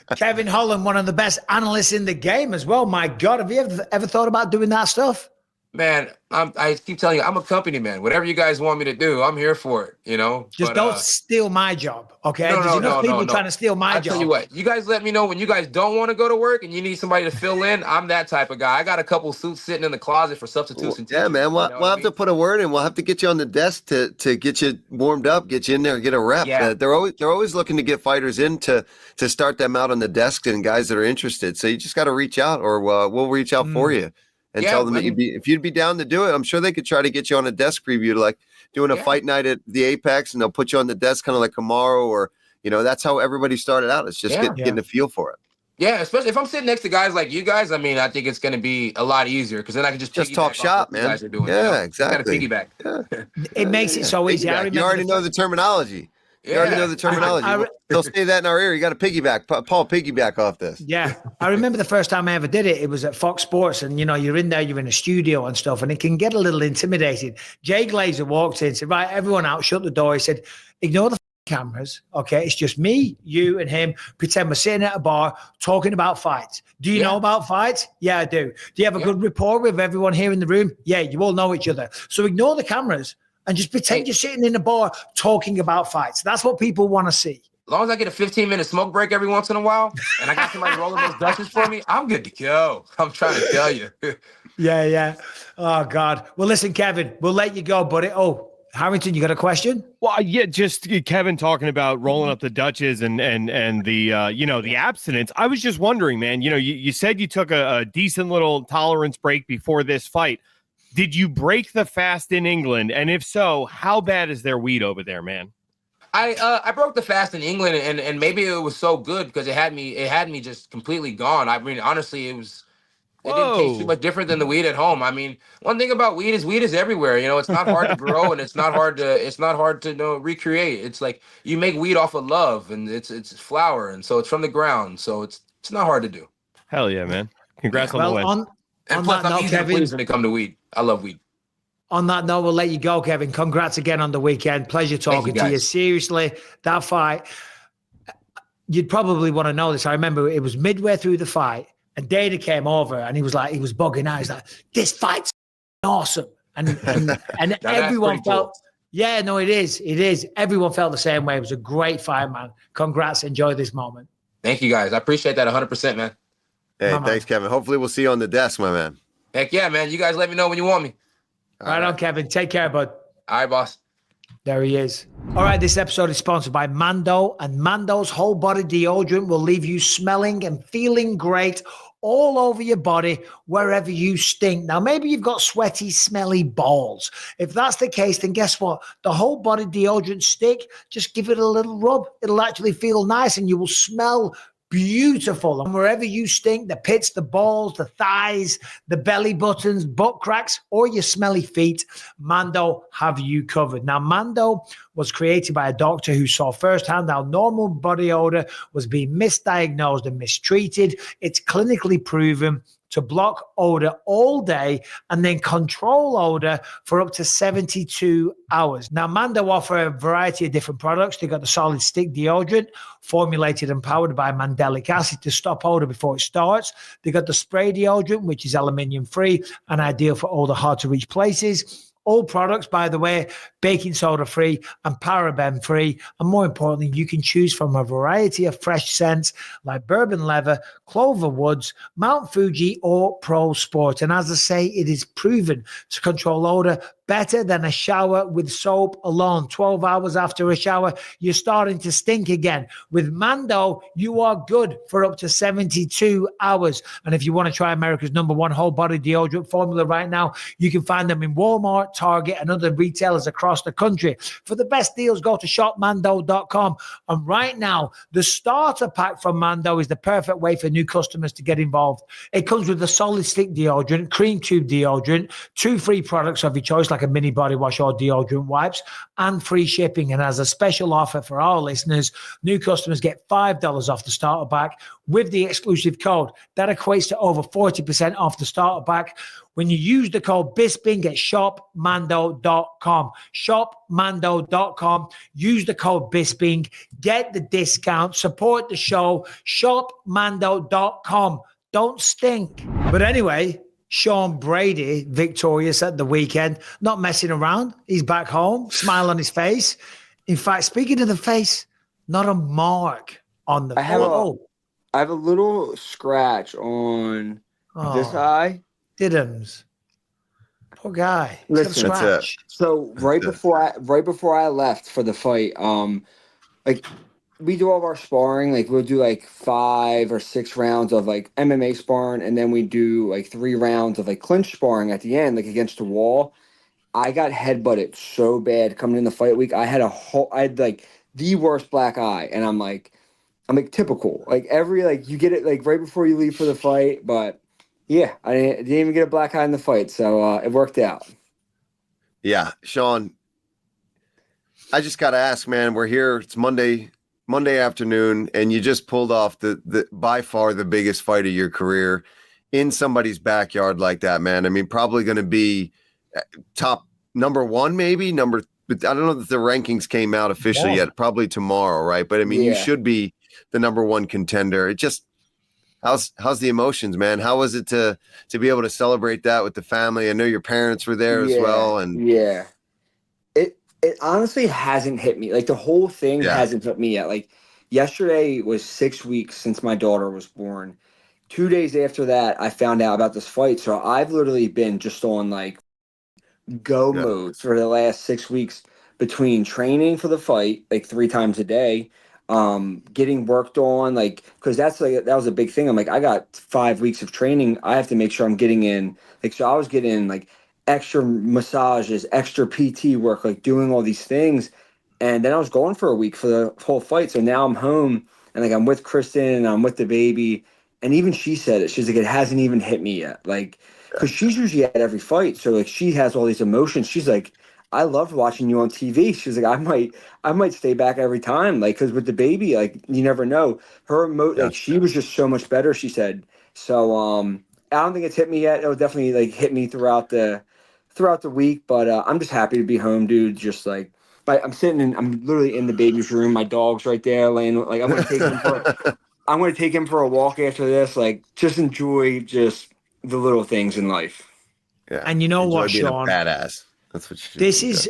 do. Kevin Holland, one of the best analysts in the game as well. My God, have you ever thought about doing that stuff? Man, I keep telling you, I'm a company man. Whatever you guys want me to do, I'm here for it, Just don't steal my job, okay? No, people trying to steal my job. I'll tell you what, you guys let me know when you guys don't want to go to work and you need somebody to fill in. I'm that type of guy. I got a couple suits sitting in the closet for substitution. Yeah, man, we'll have to put a word in. We'll have to get you on the desk to get you warmed up, get you in there, get a rep. Yeah. They're always looking to get fighters in to start them out on the desk and guys that are interested. So you just got to reach out, or we'll reach out for you. And tell them that if you'd be down to do it, I'm sure they could try to get you on a desk preview, to like doing a fight night at the Apex, and they'll put you on the desk kind of like Kamaru, or that's how everybody started out. It's just getting a feel for it. Yeah, especially if I'm sitting next to guys like you guys. I mean, I think it's going to be a lot easier because then I can just talk shop, man. You guys are doing. Yeah, exactly. Piggyback. Yeah. It makes it so easy. You already know the terminology. You already know the terminology. They'll say that in our ear. You got to piggyback. Paul, piggyback off this. Yeah. I remember the first time I ever did it. It was at Fox Sports. And, you're in there, you're in a studio and stuff. And it can get a little intimidating. Jay Glazer walked in, said, right, everyone out, shut the door. He said, ignore the cameras. Okay. It's just me, you, and him. Pretend we're sitting at a bar talking about fights. Do you know about fights? Yeah, I do. Do you have a good rapport with everyone here in the room? Yeah, you all know each other. So ignore the cameras and just pretend you're sitting in a bar talking about fights. That's what people want to see. As long as I get a 15-minute smoke break every once in a while and I got somebody rolling those Dutches for me, I'm good to go. I'm trying to tell you. Yeah. Oh, God. Well, listen, Kevin, we'll let you go, buddy. Oh, Harrington, you got a question? Well, yeah, just Kevin talking about rolling up the Dutches and the, the abstinence. I was just wondering, man, you said you took a decent little tolerance break before this fight. Did you break the fast in England? And if so, how bad is their weed over there, man? I broke the fast in England, and maybe it was so good because it had me just completely gone. I mean, honestly, it didn't taste too much different than the weed at home. I mean, one thing about weed is everywhere. It's not hard to grow, and it's not hard to recreate. It's like you make weed off of love, and it's flower, and so it's from the ground, so it's not hard to do. Hell yeah, man! Congrats on the win. And plus, I'm easy to please when it comes to weed. I love weed. On that note, we'll let you go, Kevin. Congrats again on the weekend. Pleasure talking to you. Seriously, that fight, you'd probably want to know this. I remember it was midway through the fight, and Dana came over, and he was bugging out. He's like, this fight's awesome. And everyone felt, yeah, no, it is. It is. Everyone felt the same way. It was a great fight, man. Congrats. Enjoy this moment. Thank you, guys. I appreciate that 100%, man. Hey, thanks, Kevin. Hopefully we'll see you on the desk, my man. Heck yeah, man. You guys let me know when you want me. Right on, Kevin. Take care, bud. All right, boss. There he is. All right, this episode is sponsored by Mando, and Mando's whole body deodorant will leave you smelling and feeling great all over your body, wherever you stink. Now, maybe you've got sweaty, smelly balls. If that's the case, then guess what? The whole body deodorant stick, just give it a little rub. It'll actually feel nice, and you will smell beautiful. And wherever you stink, the pits, the balls, the thighs, the belly buttons, butt cracks, or your smelly feet, Mando have you covered. Now, Mando was created by a doctor who saw firsthand how normal body odor was being misdiagnosed and mistreated. It's clinically proven to block odor all day and then control odor for up to 72 hours. Now, Mando offer a variety of different products. They got the solid stick deodorant, formulated and powered by mandelic acid to stop odor before it starts. They got the spray deodorant, which is aluminium free and ideal for all the hard to reach places. All products, by the way, baking soda free and paraben free. And more importantly, you can choose from a variety of fresh scents like bourbon leather, clover woods, Mount Fuji, or Pro Sport. And as I say, it is proven to control odor better than a shower with soap alone. 12 hours after a shower, you're starting to stink again. With Mando, you are good for up to 72 hours. And if you want to try America's #1 whole body deodorant formula right now, you can find them in Walmart, Target, and other retailers across the country. For the best deals, go to shopmando.com. And right now, the starter pack from Mando is the perfect way for new customers to get involved. It comes with a solid stick deodorant, cream tube deodorant, 2 free products of your choice, like a mini body wash or deodorant wipes, and free shipping. And as a special offer for our listeners, new customers get $5 off the starter pack with the exclusive code. That equates to over 40% off the starter pack when you use the code Bisping at shopmando.com. Shopmando.com. Use the code Bisping. Get the discount. Support the show. Shopmando.com. Don't stink. But anyway, Sean Brady, victorious at the weekend, not messing around. He's back home, smile on his face. In fact, speaking of the face, not a mark on the I have a little scratch on this eye. Diddums. Poor guy. He's got a Listen, scratch. So right before I left for the fight, like we do all of our sparring, like we'll do like 5 or 6 rounds of like MMA sparring, and then we do like 3 rounds of like clinch sparring at the end, like against the wall. I got headbutted so bad coming in the fight week. I had like the worst black eye, and I'm like typical. Like you get it like right before you leave for the fight, but yeah, I didn't even get a black eye in the fight, so it worked out. Yeah, Sean, I just got to ask, man, we're here. It's Monday afternoon, and you just pulled off the by far the biggest fight of your career in somebody's backyard like that, man. I mean, probably going to be top #1, maybe but I don't know that the rankings came out officially yet. Probably tomorrow, right? But I mean, you should be the #1 contender. It just how's the emotions, man? How was it to be able to celebrate that with the family? I know your parents were there as well, and It honestly hasn't hit me. Like the whole thing hasn't hit me yet. Like yesterday was 6 weeks since my daughter was born. 2 days after that, I found out about this fight. So I've literally been just on like go mode for the last 6 weeks between training for the fight, like 3 times a day, getting worked on, like, because that was a big thing. I'm like, I got 5 weeks of training. I have to make sure I'm getting in. Like, so I was getting like extra massages, extra PT work, like doing all these things. And then I was going for a week for the whole fight. So now I'm home and like I'm with Kristen and I'm with the baby. And even she said it. She's like, it hasn't even hit me yet. Like, because she's usually at every fight. So like she has all these emotions. She's like, I loved watching you on TV. She's like, I might stay back every time. Like, because with the baby, like you never know. Like she was just so much better, she said. So I don't think it's hit me yet. It'll definitely like hit me throughout the week, but I'm just happy to be home, dude. Just like, I'm literally in the baby's room. My dog's right there laying. Like I'm gonna take him for a walk after this. Like just enjoy just the little things in life. Yeah, and you know enjoy what, being Sean? a badass. That's what you This is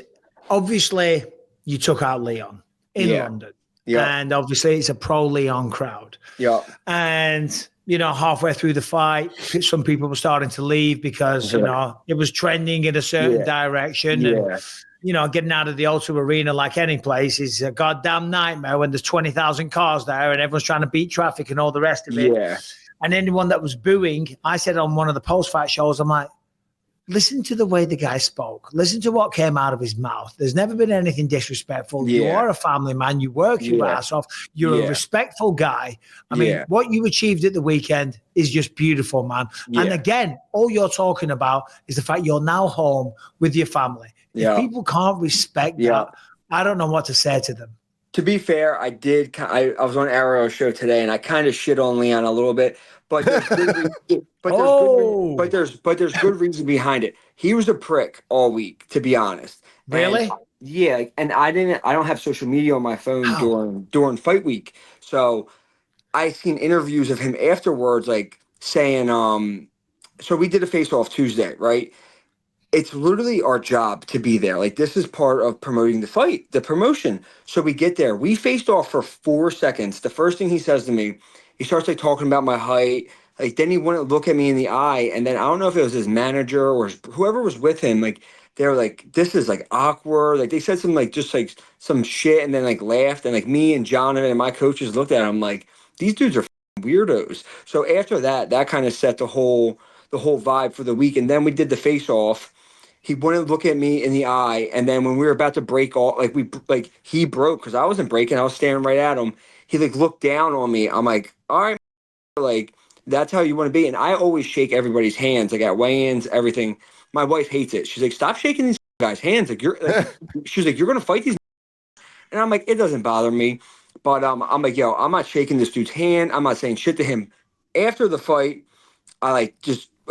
obviously you took out Leon in London, and obviously it's a pro Leon crowd. Yeah, and halfway through the fight, some people were starting to leave because, it was trending in a certain direction. And, getting out of the O2 Arena like any place is a goddamn nightmare when there's 20,000 cars there and everyone's trying to beat traffic and all the rest of it. Yeah. And anyone that was booing, I said on one of the post-fight shows, I'm like, listen to the way the guy spoke. Listen to what came out of his mouth. There's never been anything disrespectful. You are a family man. You work your ass off. You're a respectful guy. I mean, what you achieved at the weekend is just beautiful, man. And again, all you're talking about is the fact you're now home with your family. If people can't respect that, I don't know what to say to them. To be fair, I was on Arrow show today and I kind of shit on Leon a little bit. But there's there's good reason behind it. He was a prick all week, to be honest. Really? And I don't have social media on my phone during fight week. So I seen interviews of him afterwards, like saying, so we did a face off Tuesday, right? it's literally our job to be there. Like, this is part of promoting the fight, the promotion. So we get there. We faced off for 4 seconds. The first thing he says to me, he starts like talking about my height. Like, then he wouldn't look at me in the eye. And then I don't know if it was his manager or whoever was with him. Like, they were like, this is like awkward. Like, they said some like just like some shit and then like laughed. And like me and Jonathan and my coaches looked at him like, these dudes are weirdos. So after that, that kind of set the whole vibe for the week. And then we did the face off. He wouldn't look at me in the eye, and then when we were about to break off, like he broke because I wasn't breaking. I was staring right at him. He like looked down on me. I'm like, all right, like that's how you want to be. And I always shake everybody's hands, like at weigh-ins, everything. My wife hates it. She's like, stop shaking these guys' hands. Like you're, like, she's like, you're gonna fight these. And I'm like, it doesn't bother me, but I'm like, yo, I'm not shaking this dude's hand. I'm not saying shit to him. After the fight, I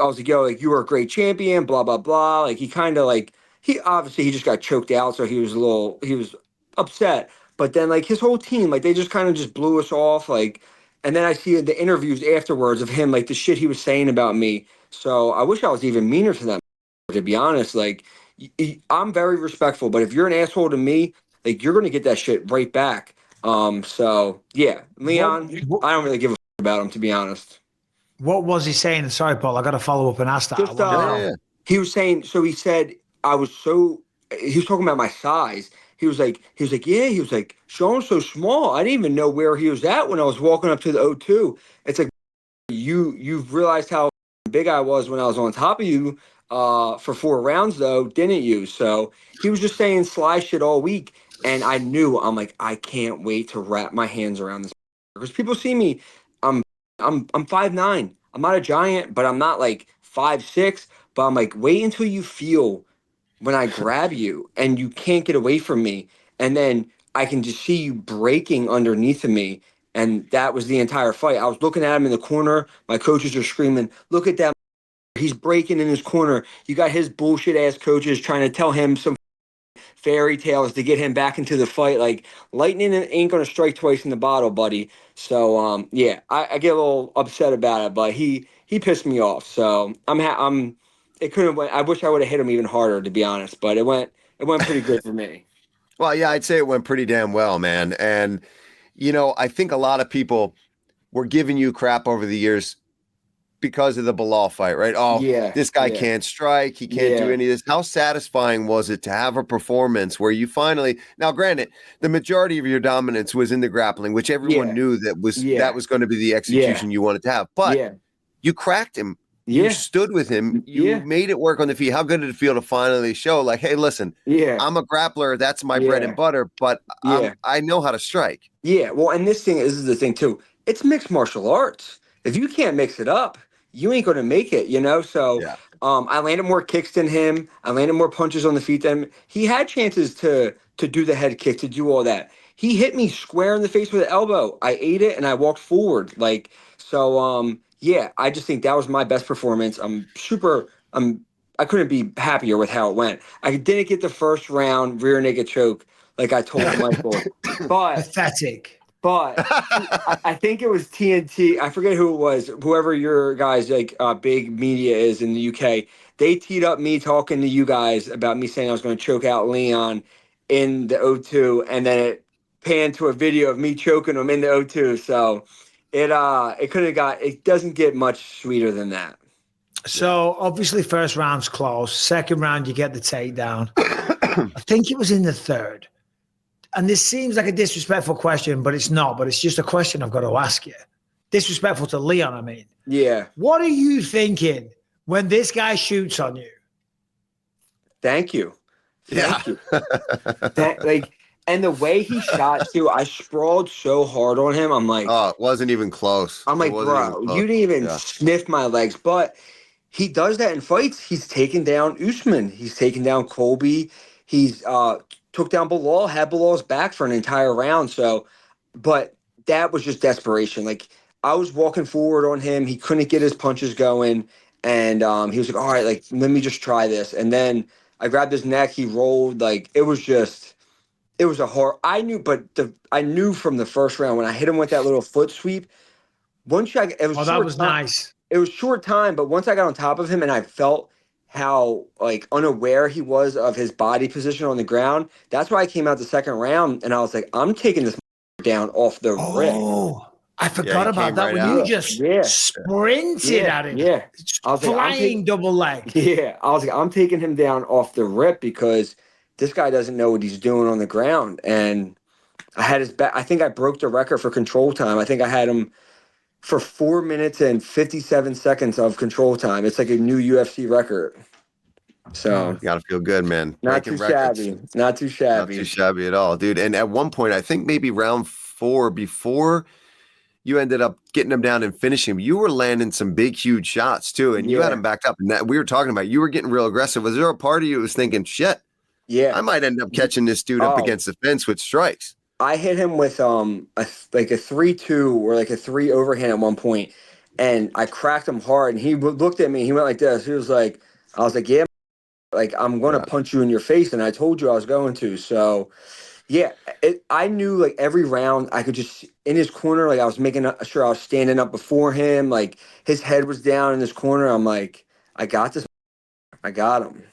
was like, yo, like you were a great champion, blah, blah, blah. Like he kind of like, he just got choked out. So he was upset. But then like his whole team, like they just kind of just blew us off. Like, and then I see the interviews afterwards of him, like the shit he was saying about me. So I wish I was even meaner to them, to be honest. Like I'm very respectful, but if you're an asshole to me, like you're going to get that shit right back. So yeah, Leon, I don't really give a about him, to be honest. What was he saying? Sorry, Paul, I got to follow up and ask that. Just, he was saying, so he said, he was talking about my size. He was like, yeah, he was like, Sean's so small. I didn't even know where he was at when I was walking up to the O2. It's like, you've realized how big I was when I was on top of you for 4 rounds, though, didn't you? So he was just saying sly shit all week. And I'm like, I can't wait to wrap my hands around this. Because people see me, I'm 5'9". I'm not a giant, but I'm not like 5'6". But I'm like, wait until you feel when I grab you and you can't get away from me. And then I can just see you breaking underneath of me. And that was the entire fight. I was looking at him in the corner. My coaches are screaming, look at that. He's breaking in his corner. You got his bullshit ass coaches trying to tell him some fairy tales to get him back into the fight. Like lightning ain't gonna strike twice in the bottle, buddy. So yeah, I get a little upset about it, but he pissed me off. So it couldn't went. I wish I would have hit him even harder, to be honest, but it went pretty good for me. Well, yeah, I'd say it went pretty damn well, man. And I think a lot of people were giving you crap over the years because of the Bilal fight, right? Oh, yeah, this guy can't strike. He can't do any of this. How satisfying was it to have a performance where you finally, now granted, the majority of your dominance was in the grappling, which everyone knew that was going to be the execution you wanted to have, but you cracked him. You stood with him. You made it work on the feet. How good did it feel to finally show like, hey, listen, I'm a grappler. That's my bread and butter, but I know how to strike. Yeah. Well, and this is the thing too. It's mixed martial arts. If you can't mix it up, you ain't going to make it, So I landed more kicks than him. I landed more punches on the feet than him. He had chances to do the head kick, to do all that. He hit me square in the face with an elbow. I ate it and I walked forward. I just think that was my best performance. I couldn't be happier with how it went. I didn't get the first round rear naked choke like I told Michael. But pathetic. But I think it was TNT. I forget who it was. Whoever your guys big media is in the UK, they teed up me talking to you guys about me saying I was going to choke out Leon in the O2, and then it panned to a video of me choking him in the O2. So it doesn't get much sweeter than that. So obviously first round's close. Second round you get the takedown. I think it was in the third. And this seems like a disrespectful question, but it's not. But it's just a question I've got to ask you. Disrespectful to Leon, I mean. Yeah. What are you thinking when this guy shoots on you? Thank you. Thank you. And the way he shot too, I sprawled so hard on him. I'm like, oh, it wasn't even close. I'm like, bro, you didn't even sniff my legs. But he does that in fights. He's taken down Usman. He's taken down Colby. He's took down Bilal, had Bilal's back for an entire round. So, but that was just desperation. Like I was walking forward on him. He couldn't get his punches going. And he was like, all right, like, let me just try this. And then I grabbed his neck. He rolled. Like, it was a horror. I knew from the first round when I hit him with that little foot sweep, that was nice. It was short time, but once I got on top of him and I felt how like unaware he was of his body position on the ground. That's why I came out the second round and I was like, I'm taking this down off the rip. Oh, I he forgot about came that right when out. you just sprinted at him. Yeah. I was like, Flying double leg. Yeah, I was like, I'm taking him down off the rip because this guy doesn't know what he's doing on the ground. And I had his back. I think I broke the record for control time. I think I had him for 4 minutes and 57 seconds of control time. It's like a new UFC record. So You got to feel good, man. not Breaking too records. shabby. Not too Not shabby. too shabby at all, dude. And at one point, I think maybe round 4 before you ended up getting him down and finishing him, you were landing some big, huge shots too. And you had him backed up. And that we were talking about, you were getting real aggressive. Was there a part of you that was thinking, shit, I might end up catching this dude up against the fence with strikes? I hit him with a 3-2 or like a 3 overhand at one point, and I cracked him hard. And he looked at me. He went like this. He was like, I was like, yeah, like I'm going to punch you in your face, and I told you I was going to. So, yeah, I knew like every round I could just in his corner. Like I was making sure I was standing up before him. Like his head was down in his corner. I'm like, I got this. I got him.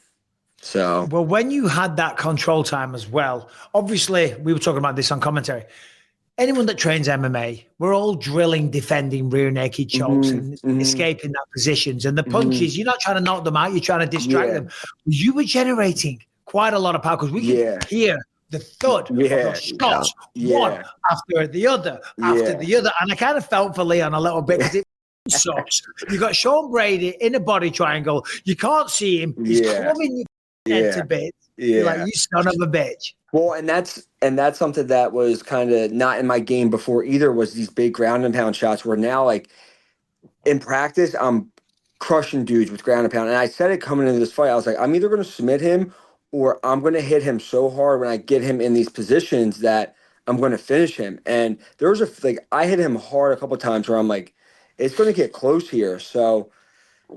So well, when you had that control time as well, obviously we were talking about this on commentary. Anyone that trains MMA, we're all drilling, defending rear naked chokes and escaping that positions. And the punches, you're not trying to knock them out, you're trying to distract them. You were generating quite a lot of power because we could hear the thud of those shots, one after the other, after the other. And I kind of felt for Leon a little bit because it sucks. You got Sean Brady in a body triangle. You can't see him. He's clubbing your head to bits. You're like, you son of a bitch. Well, and that's something that was kind of not in my game before either, was these big ground and pound shots where now, like, in practice, I'm crushing dudes with ground and pound. And I said it coming into this fight. I was like, I'm either going to submit him or I'm going to hit him so hard when I get him in these positions that I'm going to finish him. And there was I hit him hard a couple of times where I'm like, it's going to get close here. So,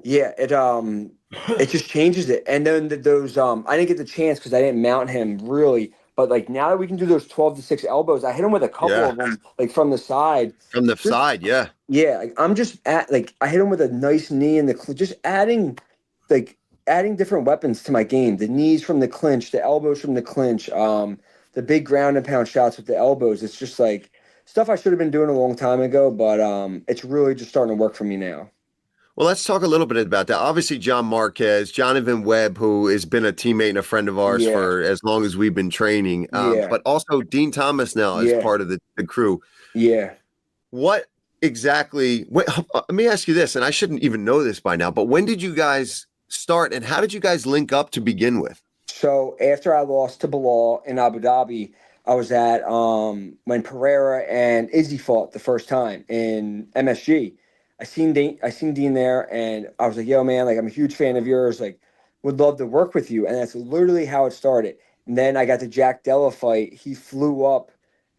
yeah, it just changes it. And then those I didn't get the chance because I didn't mount him really. But like now that we can do those 12-6 elbows, I hit him with a couple of them like from the side. From the side, yeah. Yeah, like I'm just I hit him with a nice knee in the just adding different weapons to my game. The knees from the clinch, the elbows from the clinch, the big ground and pound shots with the elbows. It's just like stuff I should have been doing a long time ago, but it's really just starting to work for me now. Well, let's talk a little bit about that. Obviously, John Marquez, Jonathan Webb, who has been a teammate and a friend of ours for as long as we've been training, but also Dean Thomas now is part of the crew. Yeah. What exactly? Let me ask you this, and I shouldn't even know this by now, but when did you guys start, and how did you guys link up to begin with? So after I lost to Bilal in Abu Dhabi, I was at when Pereira and Izzy fought the first time in MSG. I seen Dean there, and I was like, yo, man, like, I'm a huge fan of yours. Like, would love to work with you. And that's literally how it started. And then I got the Jack Della fight. He flew up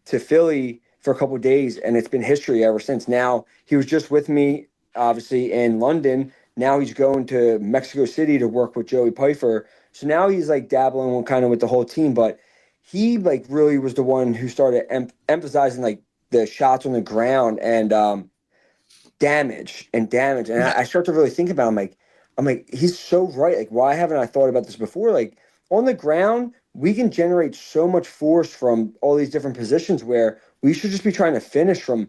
to Philly for a couple of days, and it's been history ever since. Now, he was just with me, obviously, in London. Now he's going to Mexico City to work with Joey Pfeiffer. So now he's, like, dabbling kind of with the whole team. But he, like, really was the one who started emphasizing, like, the shots on the ground and damage. And I start to really think about him. I'm like, he's so right. Like, why haven't I thought about this before? Like, on the ground, we can generate so much force from all these different positions where we should just be trying to finish from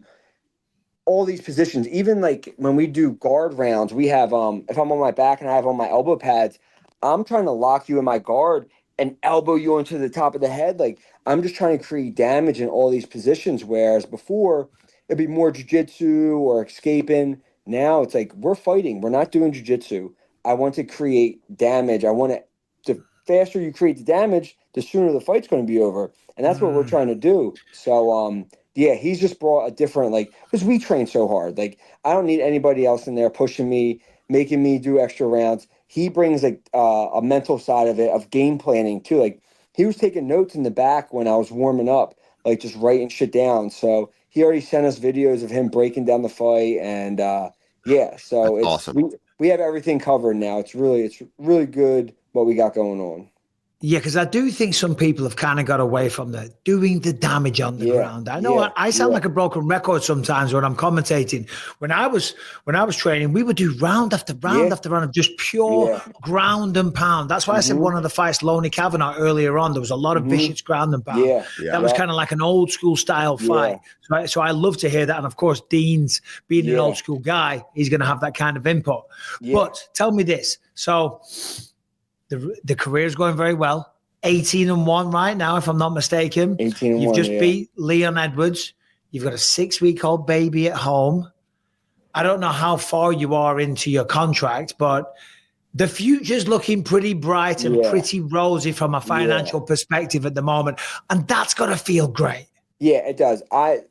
all these positions. Even like when we do guard rounds, we have if I'm on my back and I have on my elbow pads, I'm trying to lock you in my guard and elbow you onto the top of the head. Like, I'm just trying to create damage in all these positions, whereas before it'd be more jiu-jitsu or escaping. Now it's like we're fighting. We're not doing jiu-jitsu. I want to create damage. I want to, the faster you create the damage, the sooner the fight's going to be over. And that's what we're trying to do. So, yeah, he's just brought a different, like, because we train so hard. Like, I don't need anybody else in there pushing me, making me do extra rounds. He brings, like, a mental side of it, of game planning, too. Like, he was taking notes in the back when I was warming up, like, just writing shit down. So he already sent us videos of him breaking down the fight. And, yeah, so That's it's awesome. We have everything covered now. It's really good what we got going on. Yeah, because I do think some people have kind of got away from doing the damage on the ground. I know I sound like a broken record sometimes when I'm commentating. When I was training, we would do round after round after round of just pure ground and pound. That's why I said one of the fights, Loney Kavanaugh, earlier on, there was a lot of vicious ground and pound. That was kind of like an old school style fight. So I love to hear that. And of course, Dean's being an old school guy, he's going to have that kind of input. But tell me this. So the career is going very well. 18-1 right now, if I'm not mistaken. 18-1. You've just beat Leon Edwards. You've got a 6-week-old baby at home. I don't know how far you are into your contract, but the future's looking pretty bright and pretty rosy from a financial perspective at the moment. And that's got to feel great. Yeah, it does. I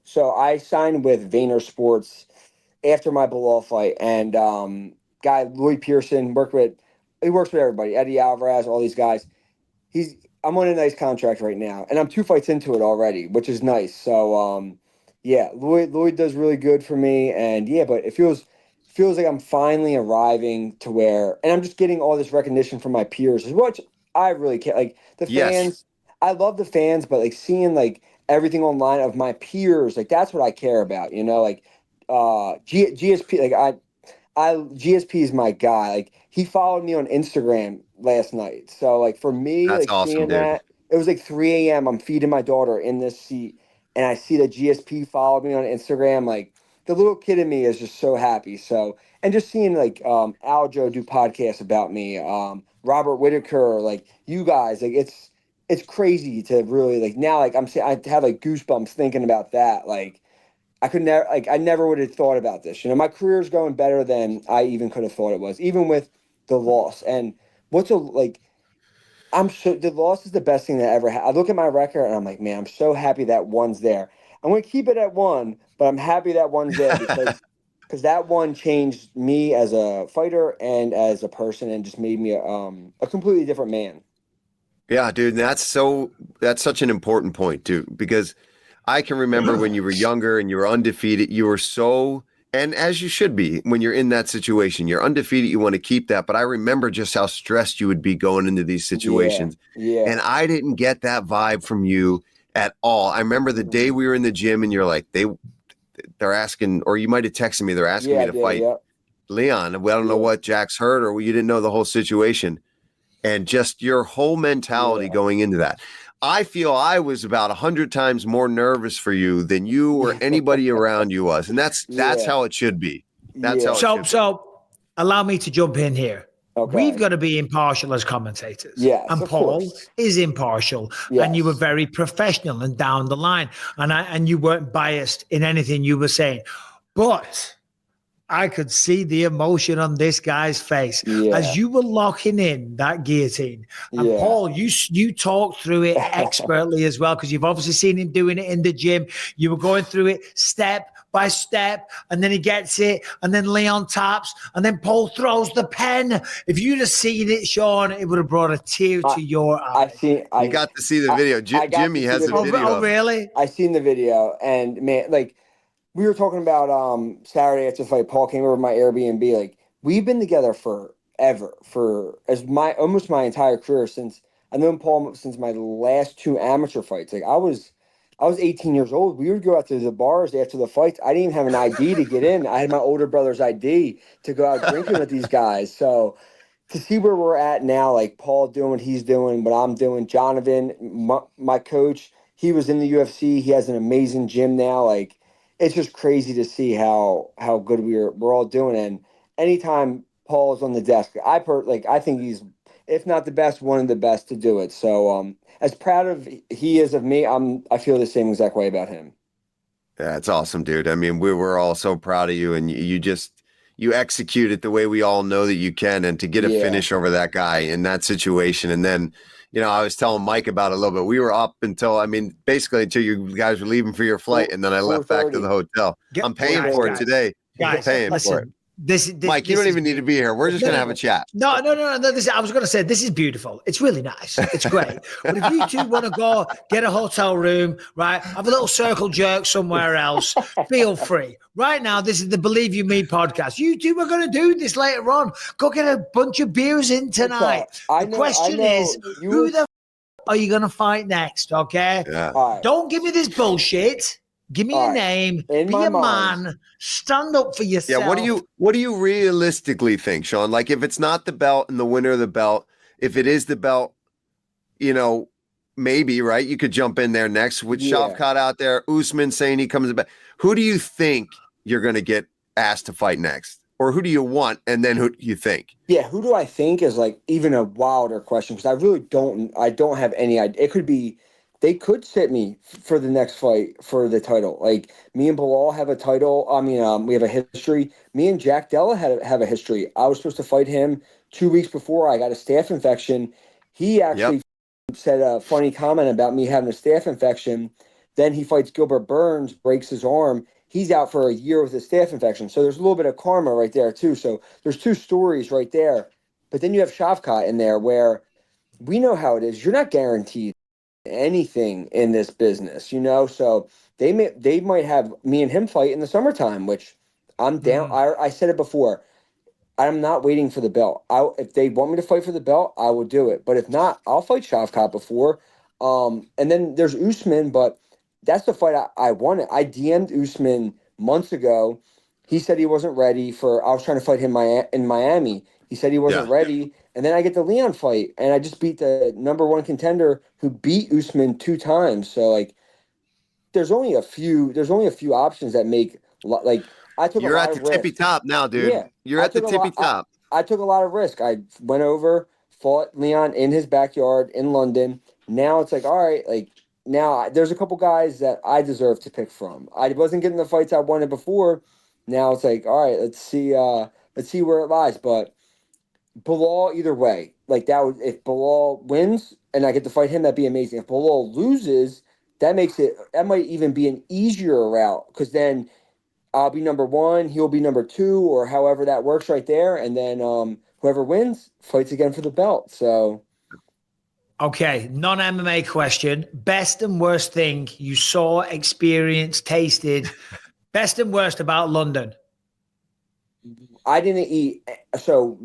signed with Vayner Sports after my Bilal fight, and guy Lloyd Pearson he works with everybody, Eddie Alvarez, all these guys. I'm on a nice contract right now, and I'm 2 fights into it already, which is nice. So Lloyd does really good for me, and but it feels like I'm finally arriving to where, and I'm just getting all this recognition from my peers, which I really care. Like the fans, I love the fans, but like seeing like everything online of my peers, like that's what I care about. You know, like GSP, like GSP is my guy. Like he followed me on Instagram last night. So like for me, that's like awesome, seeing dude. that, it was like 3 a.m. I'm feeding my daughter in this seat, and I see that GSP followed me on Instagram. Like the little kid in me is just so happy. So, and just seeing like Aljo do podcasts about me, Robert Whitaker, like you guys, like it's crazy to really like now. Like I have like goosebumps thinking about that. Like I never would have thought about this. You know, my career's going better than I even could have thought it was, even with the loss. And the loss is the best thing that ever happened. I look at my record and I'm like, man, I'm so happy that one's there. I'm going to keep it at 1, but I'm happy that one's there because that one changed me as a fighter and as a person and just made me a completely different man. Yeah, dude, that's such an important point too, because I can remember when you were younger and you were undefeated, you were so, and as you should be when you're in that situation, you're undefeated, you want to keep that. But I remember just how stressed you would be going into these situations. Yeah. And I didn't get that vibe from you at all. I remember the day we were in the gym and you're like, they're asking, or you might have texted me, they're asking me to fight Leon. We don't know what Jack's hurt, or you didn't know the whole situation. And just your whole mentality going into that. I feel I was about 100 times more nervous for you than you or anybody around you was. And that's how it should be. That's how it should be. So allow me to jump in here. Okay. We've got to be impartial as commentators. Yes, and Paul is impartial. Yes. And you were very professional and down the line. And you weren't biased in anything you were saying. But I could see the emotion on this guy's face as you were locking in that guillotine. And Paul, you talked through it expertly as well, because you've obviously seen him doing it in the gym. You were going through it step by step, and then he gets it, and then Leon taps, and then Paul throws the pen. If you'd have seen it, Sean, it would have brought a tear to your eye. You got to see the video. Jimmy has a video. Oh, really? I seen the video, and man, like, we were talking about Saturday after the fight. Paul came over to my Airbnb. Like, we've been together forever, for almost my entire career, since I've known Paul since my last 2 amateur fights. Like, I was 18 years old. We would go out to the bars after the fights. I didn't even have an ID to get in. I had my older brother's ID to go out drinking with these guys. So to see where we're at now, like Paul doing what he's doing, what I'm doing, Jonathan, my coach, he was in the UFC. He has an amazing gym now. Like, it's just crazy to see how good we're all doing. And anytime Paul's on the desk, I think he's, if not the best, one of the best to do it. So as proud of he is of me, I feel the same exact way about him. Yeah, it's awesome, dude. I mean, we were all so proud of you, and you execute it the way we all know that you can, and to get a finish over that guy in that situation. And then, you know, I was telling Mike about it a little bit. We were up until you guys were leaving for your flight, and then I left back to the hotel. I'm paying for it today. Guys, listen, Mike, you don't even need to be here. We're just going to have a chat. No. I was going to say, this is beautiful. It's really nice. It's great. But if you two want to go get a hotel room, right, have a little circle jerk somewhere else, feel free. Right now, this is the Believe You Me podcast. You two are going to do this later on. Go get a bunch of beers in tonight. The question is, who the are you going to fight next, okay? Yeah. Right. Don't give me this bullshit. Give me a name. Be a man. Stand up for yourself. Yeah. What do you realistically think, Sean? Like, if it's not the belt and the winner of the belt, if it is the belt, maybe, right? You could jump in there next with Shavkat out there. Usman saying he comes back. Who do you think you're going to get asked to fight next? Or who do you want? And then who do you think? Yeah. Who do I think is like even a wilder question? Because I really don't have any idea. It could be. They could sit me for the next fight for the title. Like me and Bilal have a title. I mean, we have a history. Me and Jack Della have a history. I was supposed to fight him 2 weeks before I got a staph infection. He actually said a funny comment about me having a staph infection. Then he fights Gilbert Burns, breaks his arm. He's out for a year with a staph infection. So there's a little bit of karma right there too. So there's two stories right there. But then you have Shavkat in there where we know how it is. You're not guaranteed anything in this business, so they might have me and him fight in the summertime, which I'm down. I said it before, I'm not waiting for the belt. If they want me to fight for the belt, I will do it, but if not, I'll fight Shavkat before. And then there's Usman, but that's the fight I wanted. I DM'd Usman months ago. He said he wasn't ready I was trying to fight him in Miami. He said he wasn't ready. And then I get the Leon fight, and I just beat the number one contender who beat Usman 2 times. So like, there's only a few options that make like I took. You're at the tippy top now, dude. Yeah, you're at the tippy top. I took a lot of risk. I went over, fought Leon in his backyard in London. Now it's like, all right, like now there's a couple guys that I deserve to pick from. I wasn't getting the fights I wanted before. Now it's like, all right, let's see where it lies, but. Bilal, either way, like that would if Bilal wins and I get to fight him, that'd be amazing. If Bilal loses, that might even be an easier route because then I'll be number 1, he'll be number 2, or however that works right there, and then whoever wins fights again for the belt. So, okay, non-MMA question: best and worst thing you saw, experienced, tasted, best and worst about London. I didn't eat. So,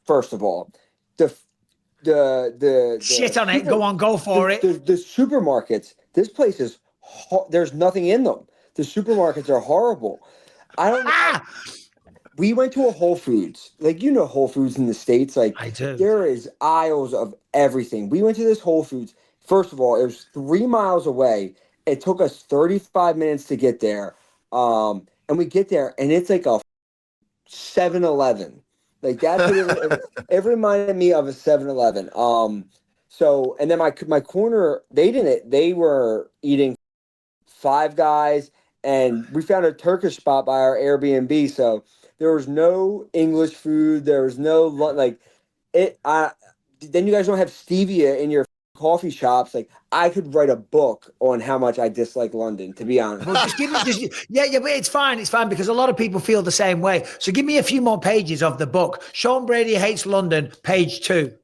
first of all, the shit on it. Go for it. The supermarkets. This place is. There's nothing in them. The supermarkets are horrible. I don't know. We went to a Whole Foods. Like, Whole Foods in the States. Like, I do. There is aisles of everything. We went to this Whole Foods. First of all, it was 3 miles away. It took us 35 minutes to get there. And we get there, and it's like a 7-Eleven. Like that's what it reminded me of a 7-Eleven. So and then my corner, they were eating Five Guys, and we found a Turkish spot by our Airbnb. So there was no English food. There was no like it. Then you guys don't have stevia in your coffee shops. Like I could write a book on how much I dislike London, to be honest. Well, yeah, but it's fine because a lot of people feel the same way. So give me a few more pages of the book. Sean Brady Hates London, page 2.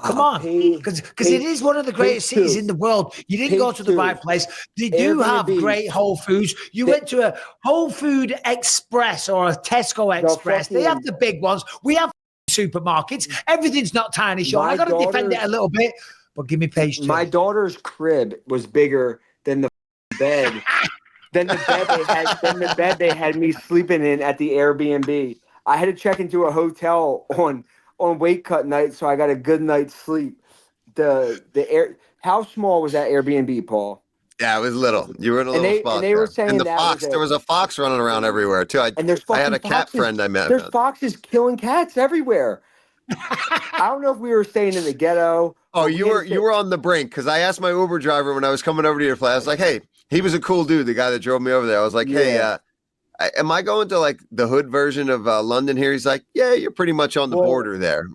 Come on, because it is one of the greatest cities in the world. You didn't go to the right place. They do have great Whole Foods. You went to a Whole Food Express or a Tesco Express. They have the big ones. We have supermarkets. Everything's not tiny, Sean. I got to defend it a little bit. But give me page 2. My daughter's crib was bigger than the bed. than the bed they had me sleeping in at the Airbnb. I had to check into a hotel on weight cut night, so I got a good night's sleep. How small was that Airbnb, Paul? Yeah, it was little. You were in a little spot. And they were saying there was a fox running around everywhere too. I had a cat friend I met. There's foxes killing cats everywhere. I don't know if we were staying in the ghetto. Oh, you were on the brink because I asked my Uber driver when I was coming over to your place. I was like, "Hey," he was a cool dude, the guy that drove me over there. I was like, "Hey, am I going to like the hood version of London here?" He's like, "Yeah, you're pretty much on the border there."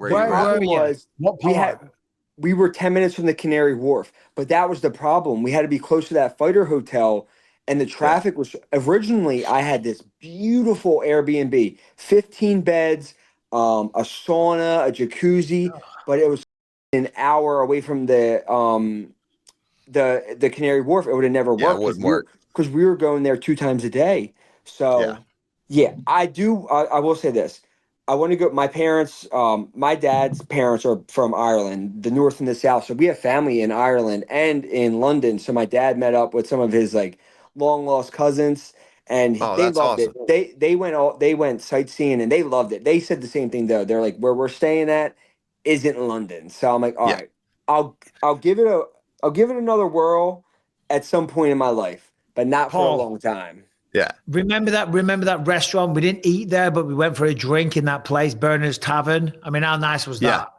We were 10 minutes from the Canary Wharf, but that was the problem. We had to be close to that fighter hotel, and the traffic was originally. I had this beautiful Airbnb, 15 beds, a sauna, a jacuzzi, but it was an hour away from the Canary Wharf. It would have never worked. it wouldn't work because we were going there 2 times a day. So yeah, I do. I will say this. I want to go. My parents, my dad's parents are from Ireland, the north and the south. So we have family in Ireland and in London. So my dad met up with some of his like long lost cousins, and they loved awesome. it. They went sightseeing and they loved it. They said the same thing though. They're like, where we're staying at isn't London. So I'm like, all right, I'll give it another whirl at some point in my life, but not for a long time. Yeah. Remember that restaurant? We didn't eat there, but we went for a drink in that place, Burner's Tavern. I mean, how nice was that?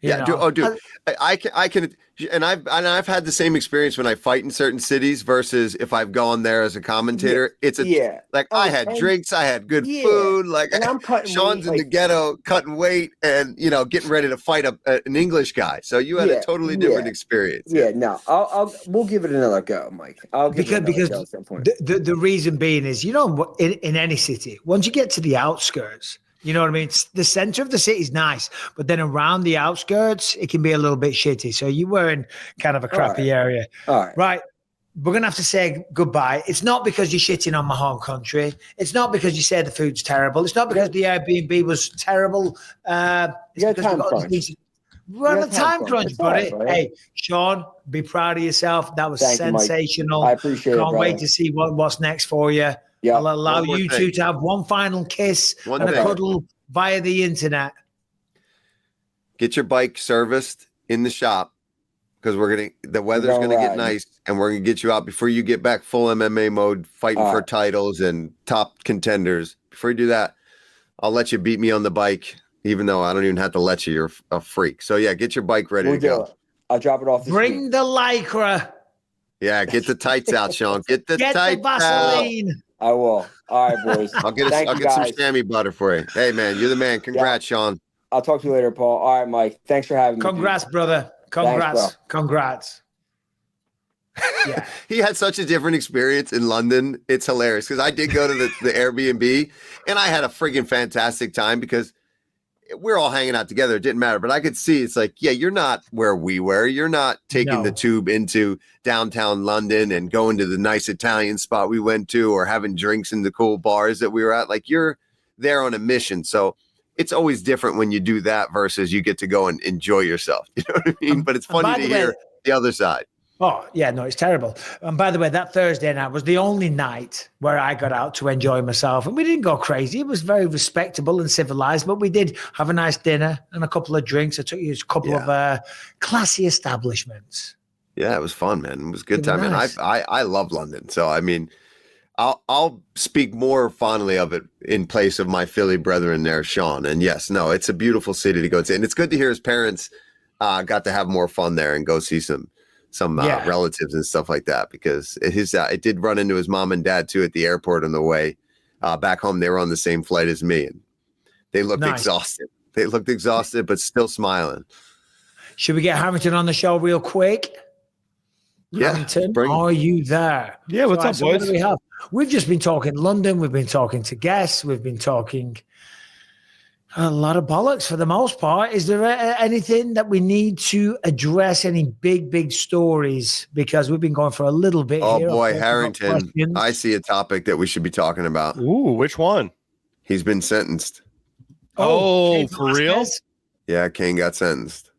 Yeah, dude. I can, and I've had the same experience when I fight in certain cities versus if I've gone there as a commentator. It's I had drinks, I had good food, like, and I'm Sean's weight, in the ghetto cutting weight and getting ready to fight an English guy. So you had a totally different experience. Yeah, no, we'll give it another go, Mike. Because the reason being is in any city, once you get to the outskirts. You know what I mean? The center of the city is nice, but then around the outskirts, it can be a little bit shitty. So you were in kind of a crappy area. All right. Right. We're going to have to say goodbye. It's not because you're shitting on my home country. It's not because you say the food's terrible. It's not because the Airbnb was terrible. It's because we're on a time crunch, buddy. Right. Hey, Sean, be proud of yourself. That was sensational. I appreciate it. Can't wait to see what's next for you. Yeah. I'll allow you two to have one final kiss and a cuddle via the internet. Get your bike serviced in the shop because the weather's gonna get nice and we're gonna get you out before you get back full MMA mode, fighting for titles and top contenders. Before you do that, I'll let you beat me on the bike, even though I don't even have to let you. You're a freak. So yeah, get your bike ready to go. I'll drop it off. Bring the Lycra. Yeah, get the tights out, Sean. Get the tights Vaseline. out. I will. All right, boys. I'll get some chamois butter for you. Hey, man, you're the man. Congrats, Sean. I'll talk to you later, Paul. All right, Mike. Thanks for having me. Congrats, brother. Congrats. Thanks, Congrats. Yeah. He had such a different experience in London. It's hilarious because I did go to the Airbnb and I had a friggin' fantastic time because we're all hanging out together. It didn't matter, but I could see it's like, yeah, you're not where we were. You're not taking the tube into downtown London and going to the nice Italian spot we went to or having drinks in the cool bars that we were at. Like you're there on a mission. So it's always different when you do that versus you get to go and enjoy yourself. You know what I mean? But it's funny to hear the other side. Oh, yeah, no, it's terrible. And by the way, that Thursday night was the only night where I got out to enjoy myself. And we didn't go crazy. It was very respectable and civilized, but we did have a nice dinner and a couple of drinks. I took you to a couple of classy establishments. Yeah, it was fun, man. It was a good time. Nice. And I love London. So, I mean, I'll speak more fondly of it in place of my Philly brethren there, Sean. And yes, no, it's a beautiful city to go to. And it's good to hear his parents got to have more fun there and go see some relatives and stuff like that, because it did run into his mom and dad too at the airport on the way back home. They were on the same flight as me and they looked exhausted. They looked exhausted, but still smiling. Should we get Harrington on the show real quick? Yeah. Harrington, are you there? Yeah. What's up, boys? What do we have? We've just been talking London. We've been talking to guests. We've been talking a lot of bollocks for the most part. Is there anything that we need to address? Any big stories? Because we've been going for a little bit here. Oh, boy, Harrington. I see a topic that we should be talking about. Ooh, which one? He's been sentenced. Oh, for real? Yeah, Cain got sentenced.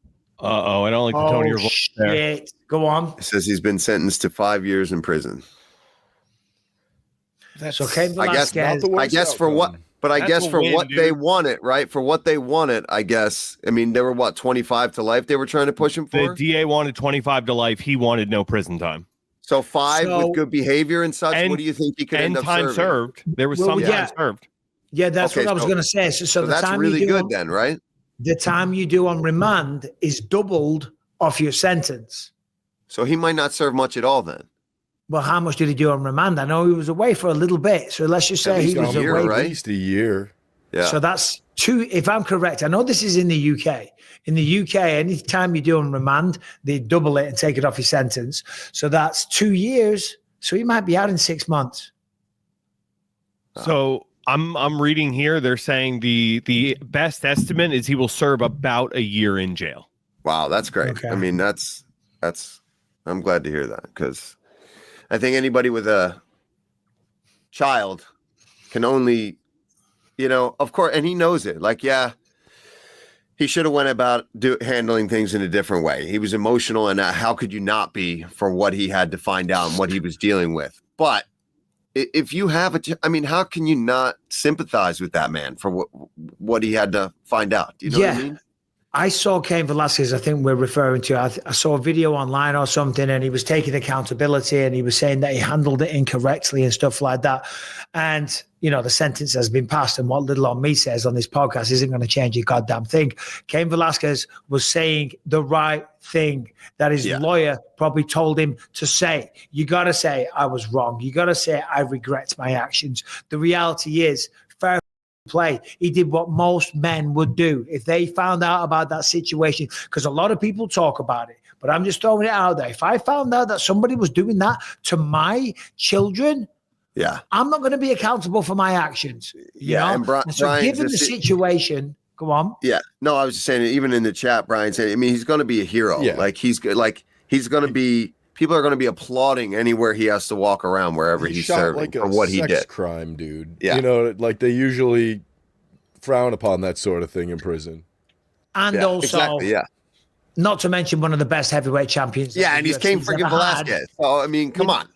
Uh-oh, I don't like the tone of your voice there. Go on. It says he's been sentenced to 5 years in prison. That's okay. I guess for what? But I guess for what they wanted, right? For what they wanted, I guess. I mean, they were 25 to life they were trying to push him for? The DA wanted 25 to life. He wanted no prison time. So 5 with good behavior and such. What do you think he could end up serving? And time served. There was some time served. Yeah, that's what I was going to say. So the that's time really good then, right? The time you do on remand is doubled off your sentence. So he might not serve much at all then. Well, how much did he do on remand? I know he was away for a little bit. So let's just say he was away. Right? At least a year. Yeah. So that's 2, if I'm correct. I know this is in the UK. In the UK, any time you do on remand, they double it and take it off your sentence. So that's 2 years So he might be out in 6 months. So I'm reading here. They're saying the best estimate is he will serve about a year in jail. Wow, that's great. Okay. I mean, that's I'm glad to hear that, because I think anybody with a child can only, of course, and he knows it. Like, yeah, he should have went about handling things in a different way. He was emotional, and how could you not be for what he had to find out and what he was dealing with? But if you have how can you not sympathize with that man for what he had to find out? Do you know what I mean? I saw Cain Velasquez, I think we're referring to. I saw a video online or something, and he was taking accountability, and he was saying that he handled it incorrectly and stuff like that. And, the sentence has been passed, and what little on me says on this podcast isn't going to change a goddamn thing. Cain Velasquez was saying the right thing that his lawyer probably told him to say. You got to say, I was wrong. You got to say, I regret my actions. The reality is, fair play. He did what most men would do if they found out about that situation, because a lot of people talk about it, but I'm just throwing it out there. If I found out that somebody was doing that to my children, I'm not going to be accountable for my actions. And so Brian, given the situation, go on. Yeah, no, I was just saying, even in the chat, Brian said, he's going to be a hero. Yeah. Like, he's going to be. People are going to be applauding anywhere he has to walk around, wherever he's serving, for what he did. Crime, dude. Yeah. Like they usually frown upon that sort of thing in prison. And also, not to mention one of the best heavyweight champions. Yeah, and he's Cain freaking Velasquez. So, come on.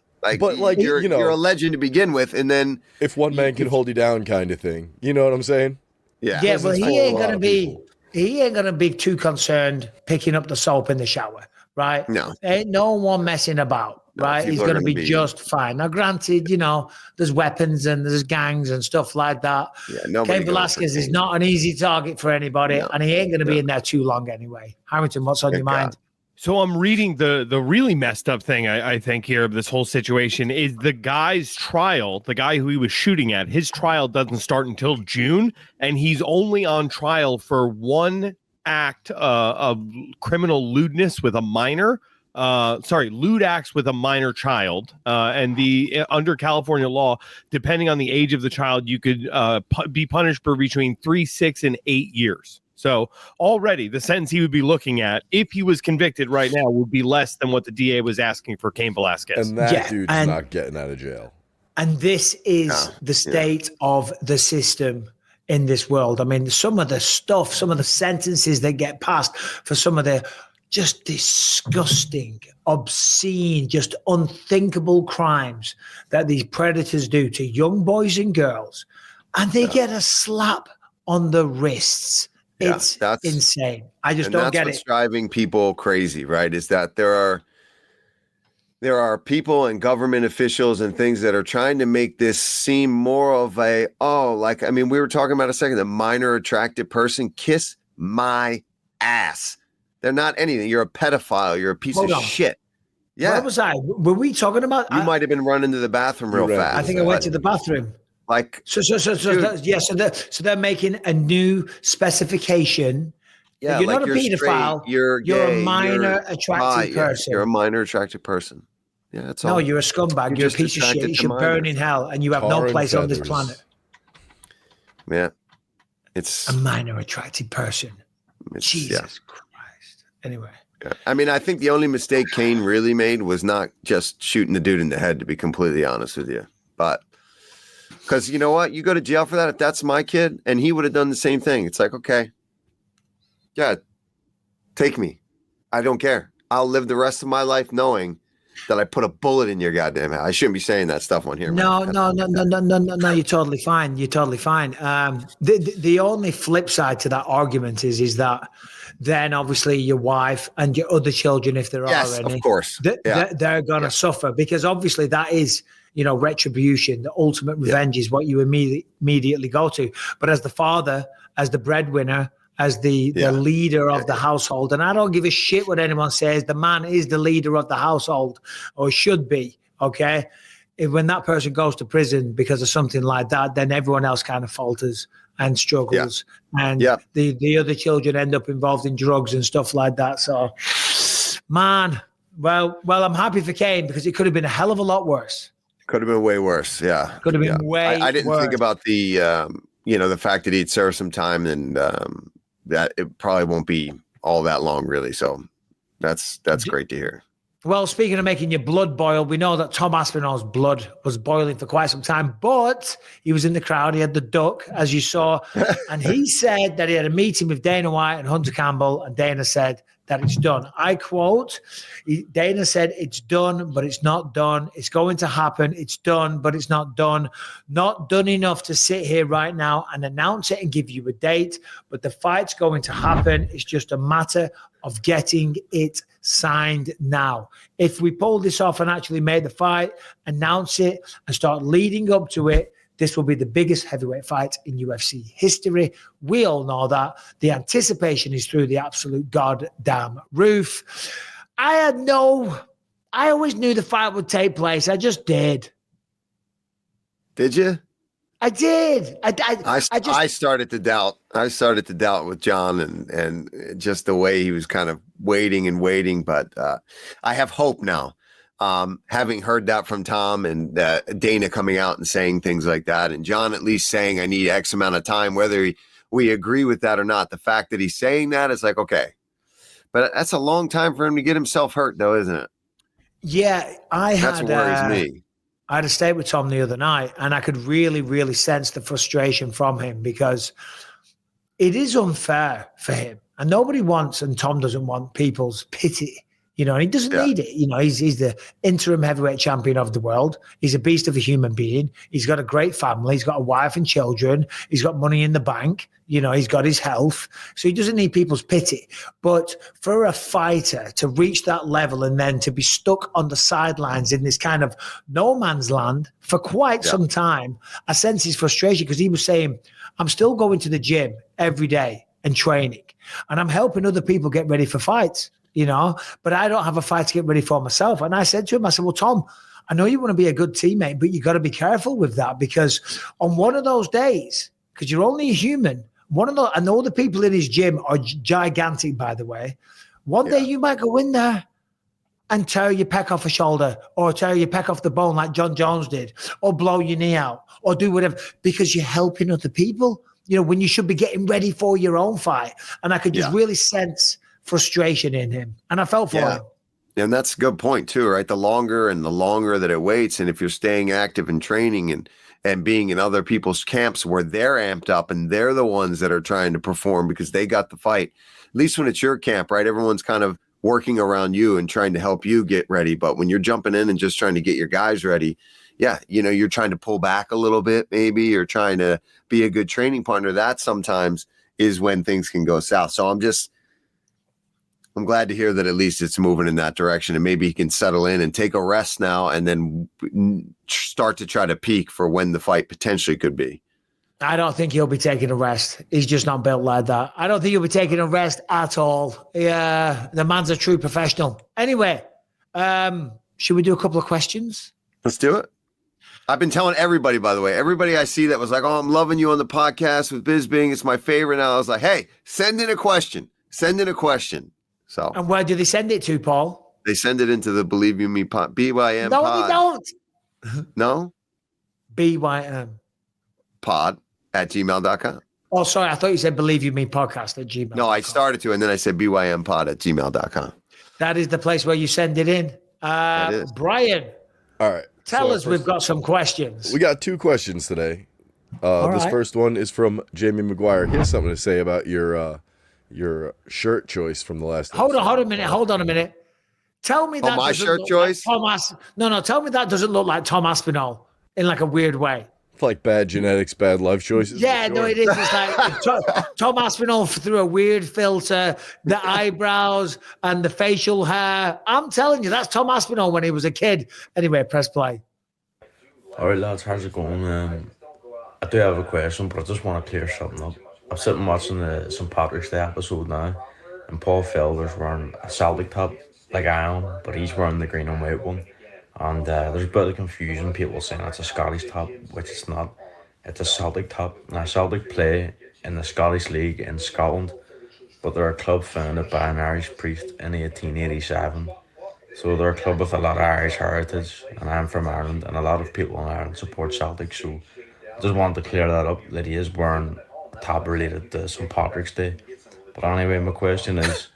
You're a legend to begin with, and then if one man can hold you down, kind of thing. You know what I'm saying? Yeah. Yeah, well, he ain't gonna be too concerned picking up the soap in the shower. Right? No. Ain't no one messing about, right? He's going to be just fine. Now, granted, there's weapons and there's gangs and stuff like that. Yeah, Cain Velasquez is not an easy target for anybody, and he ain't going to be in there too long anyway. Harrington, what's on your mind? So I'm reading the really messed up thing, I think, here of this whole situation is the guy's trial, the guy who he was shooting at, his trial doesn't start until June, and he's only on trial for one act of criminal lewdness with a minor, lewd acts with a minor child, and under California law, depending on the age of the child, you could be punished for between 3, 6, and 8 years. So already the sentence he would be looking at if he was convicted right now would be less than what the DA was asking for Cain Velasquez. And that dude's not getting out of jail. And this is the state of the system in this world. Some of the stuff, some of the sentences that get passed for some of the just disgusting, obscene, just unthinkable crimes that these predators do to young boys and girls, and they get a slap on the wrists. It's insane. I just don't get it. That's what's driving people crazy, right? Is that there are people and government officials and things that are trying to make this seem more of we were talking about a second, the minor attracted person. Kiss my ass. They're not anything. You're a pedophile. You're a piece of shit. Yeah. Where was I? Were we talking about? You might have been running to the bathroom real fast. I think I went to the bathroom. So they're making a new specification. Yeah, you're not a pedophile. Straight, you're a minor attractive person. You're a minor attractive person. Yeah, that's all. No, you're a scumbag. You're a piece of shit. You should burn in hell, and you have no place on this planet. Yeah, it's a minor attractive person. Jesus Christ. Anyway. Yeah. I think the only mistake Cain really made was not just shooting the dude in the head, to be completely honest with you. But because you know what? You go to jail for that. If that's my kid, and he would have done the same thing. It's like, okay, yeah, take me. I don't care. I'll live the rest of my life knowing that I put a bullet in your goddamn head. I shouldn't be saying that stuff on here. No. You're totally fine. You're totally fine. The only flip side to that argument is that then obviously your wife and your other children, if there are any, of course, they're going to suffer, because obviously that is, retribution. The ultimate revenge is what you immediately go to. But as the father, as the breadwinner, as the leader of the household, and I don't give a shit what anyone says, the man is the leader of the household, or should be, okay? When that person goes to prison because of something like that, then everyone else kind of falters and struggles, and the other children end up involved in drugs and stuff like that. So, man, Well, I'm happy for Cain because it could have been a hell of a lot worse. Could have been way worse. Yeah. Could have been way I didn't worse. think about the, the fact that he'd served some time and that it probably won't be all that long, really. So that's great to hear. Well, speaking of making your blood boil, we know that Tom Aspinall's blood was boiling for quite some time, but he was in the crowd. He had the duck, as you saw, and he said that he had a meeting with Dana White and Hunter Campbell, and Dana said that it's done. I quote, Dana said, it's done, but it's not done. It's going to happen. It's done, but it's not done. Not done enough to sit here right now and announce it and give you a date, but the fight's going to happen. It's just a matter of getting it signed now. If we pull this off and actually made the fight, announce it, and start leading up to it, this will be the biggest heavyweight fight in UFC history. We all know that. The anticipation is through the absolute goddamn roof. I always knew the fight would take place. I just did. Did you? I did. I started to doubt. I started to doubt with John and just the way he was kind of waiting. But I have hope now. Having heard that from Tom and Dana coming out and saying things like that, and John at least saying I need X amount of time, whether we agree with that or not. The fact that he's saying that is like, okay. But that's a long time for him to get himself hurt, though, isn't it? Yeah, That's what worries me. I had a state with Tom the other night, and I could really, really sense the frustration from him because it is unfair for him. And nobody wants, and Tom doesn't want, people's pity. And he doesn't need it. He's the interim heavyweight champion of the world. He's a beast of a human being. He's got a great family. He's got a wife and children. He's got money in the bank. He's got his health. So he doesn't need people's pity. But for a fighter to reach that level and then to be stuck on the sidelines in this kind of no man's land for quite some time, I sense his frustration because he was saying, I'm still going to the gym every day and training, and I'm helping other people get ready for fights. But I don't have a fight to get ready for myself. And I said to him, I said, well, Tom, I know you want to be a good teammate, but you got to be careful with that because on one of those days, because you're only a human, and all the people in his gym are gigantic, by the way. One day you might go in there and tear your pec off a shoulder or tear your pec off the bone like John Jones did or blow your knee out or do whatever because you're helping other people, when you should be getting ready for your own fight. And I could just really sense frustration in him, and I felt for him. And that's a good point too, right? The longer that it waits, and if you're staying active and training and being in other people's camps where they're amped up and they're the ones that are trying to perform because they got the fight, at least when it's your camp, right? Everyone's kind of working around you and trying to help you get ready. But when you're jumping in and just trying to get your guys ready, you're trying to pull back a little bit, maybe you're trying to be a good training partner. That sometimes is when things can go south. So I'm glad to hear that at least it's moving in that direction, and maybe he can settle in and take a rest now and then start to try to peak for when the fight potentially could be. I don't think he'll be taking a rest. He's just not built like that. I don't think he'll be taking a rest at all. Yeah, the man's a true professional. Anyway, should we do a couple of questions? Let's do it. I've been telling everybody, by the way, everybody I see that was like, oh, I'm loving you on the podcast with Bisping. It's my favorite. Now I was like, hey, send in a question. So, and where do they send it to, Paul? They send it into the Believe You Me pod, BYM no, pod. No, they don't. No? BYM. Pod at gmail.com. Oh, sorry. I thought you said Believe You Me podcast at gmail.com. No, I started to, and then I said BYM pod at gmail.com. That is the place where you send it in. Brian. All right. Tell us, we've got some questions. We got 2 questions today. This first one is from Jamie McGuire. He has something to say about your shirt choice from the last Hold on a minute. Tell me that my shirt choice? Like tell me that doesn't look like Tom Aspinall in like a weird way. Like bad genetics, bad life choices. Yeah, no, it is. It's like Tom Aspinall through a weird filter, the eyebrows and the facial hair. I'm telling you, that's Tom Aspinall when he was a kid. Anyway, press play. All right, lads, how's it going? I do have a question, but I just want to clear something up. I'm sitting watching the St. Patrick's Day episode now, and Paul Felder's wearing a Celtic top like I am, but he's wearing the green and white one. And there's a bit of confusion. People saying it's a Scottish top, which it's not. It's a Celtic top. Now, Celtic play in the Scottish League in Scotland, but they're a club founded by an Irish priest in 1887. So they're a club with a lot of Irish heritage, and I'm from Ireland, and a lot of people in Ireland support Celtic. So I just wanted to clear that up, that he is wearing a top related to St. Patrick's Day. But anyway, my question is,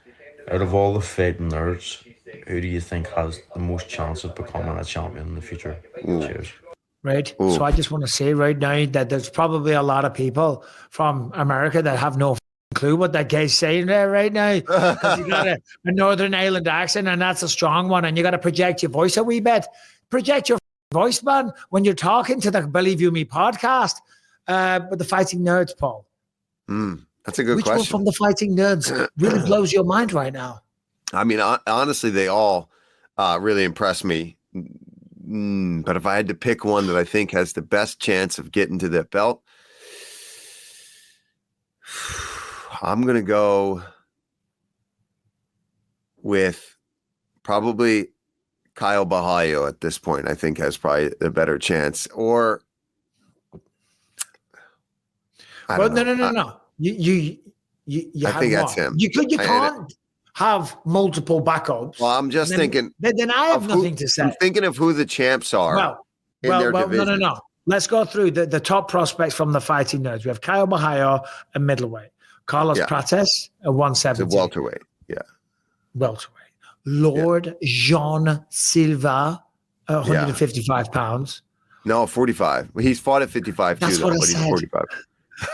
out of all the fighting nerds, who do you think has the most chance of becoming a champion in the future? Cheers. Right. Ooh. So I just want to say right now that there's probably a lot of people from America that have no clue what that guy's saying there right now, because he got a Northern Ireland accent, and that's a strong one, and you got to project your voice a wee bit. Project your voice, man, when you're talking to the Believe You Me podcast. But the Fighting Nerds, Paul. That's a good question. Which one from the Fighting Nerds really blows your mind right now? I mean, honestly, they all really impress me. But if I had to pick one that I think has the best chance of getting to that belt, I'm going to go with probably Kyle Bahayo at this point. I think has probably the better chance. Or no. You I think that's him. You can't have multiple backups. Well, I'm just thinking. Then I have nothing to say. I'm thinking of who the champs are in their division. No. Let's go through the top prospects from the Fighting Nerds. We have Kyle Bahayo at middleweight, Carlos Prates at 170. It's a welterweight. Yeah. Welterweight. Lord Jean Silva at 155 pounds. No, 45. He's fought at 55 That's too, what though, I but he's said.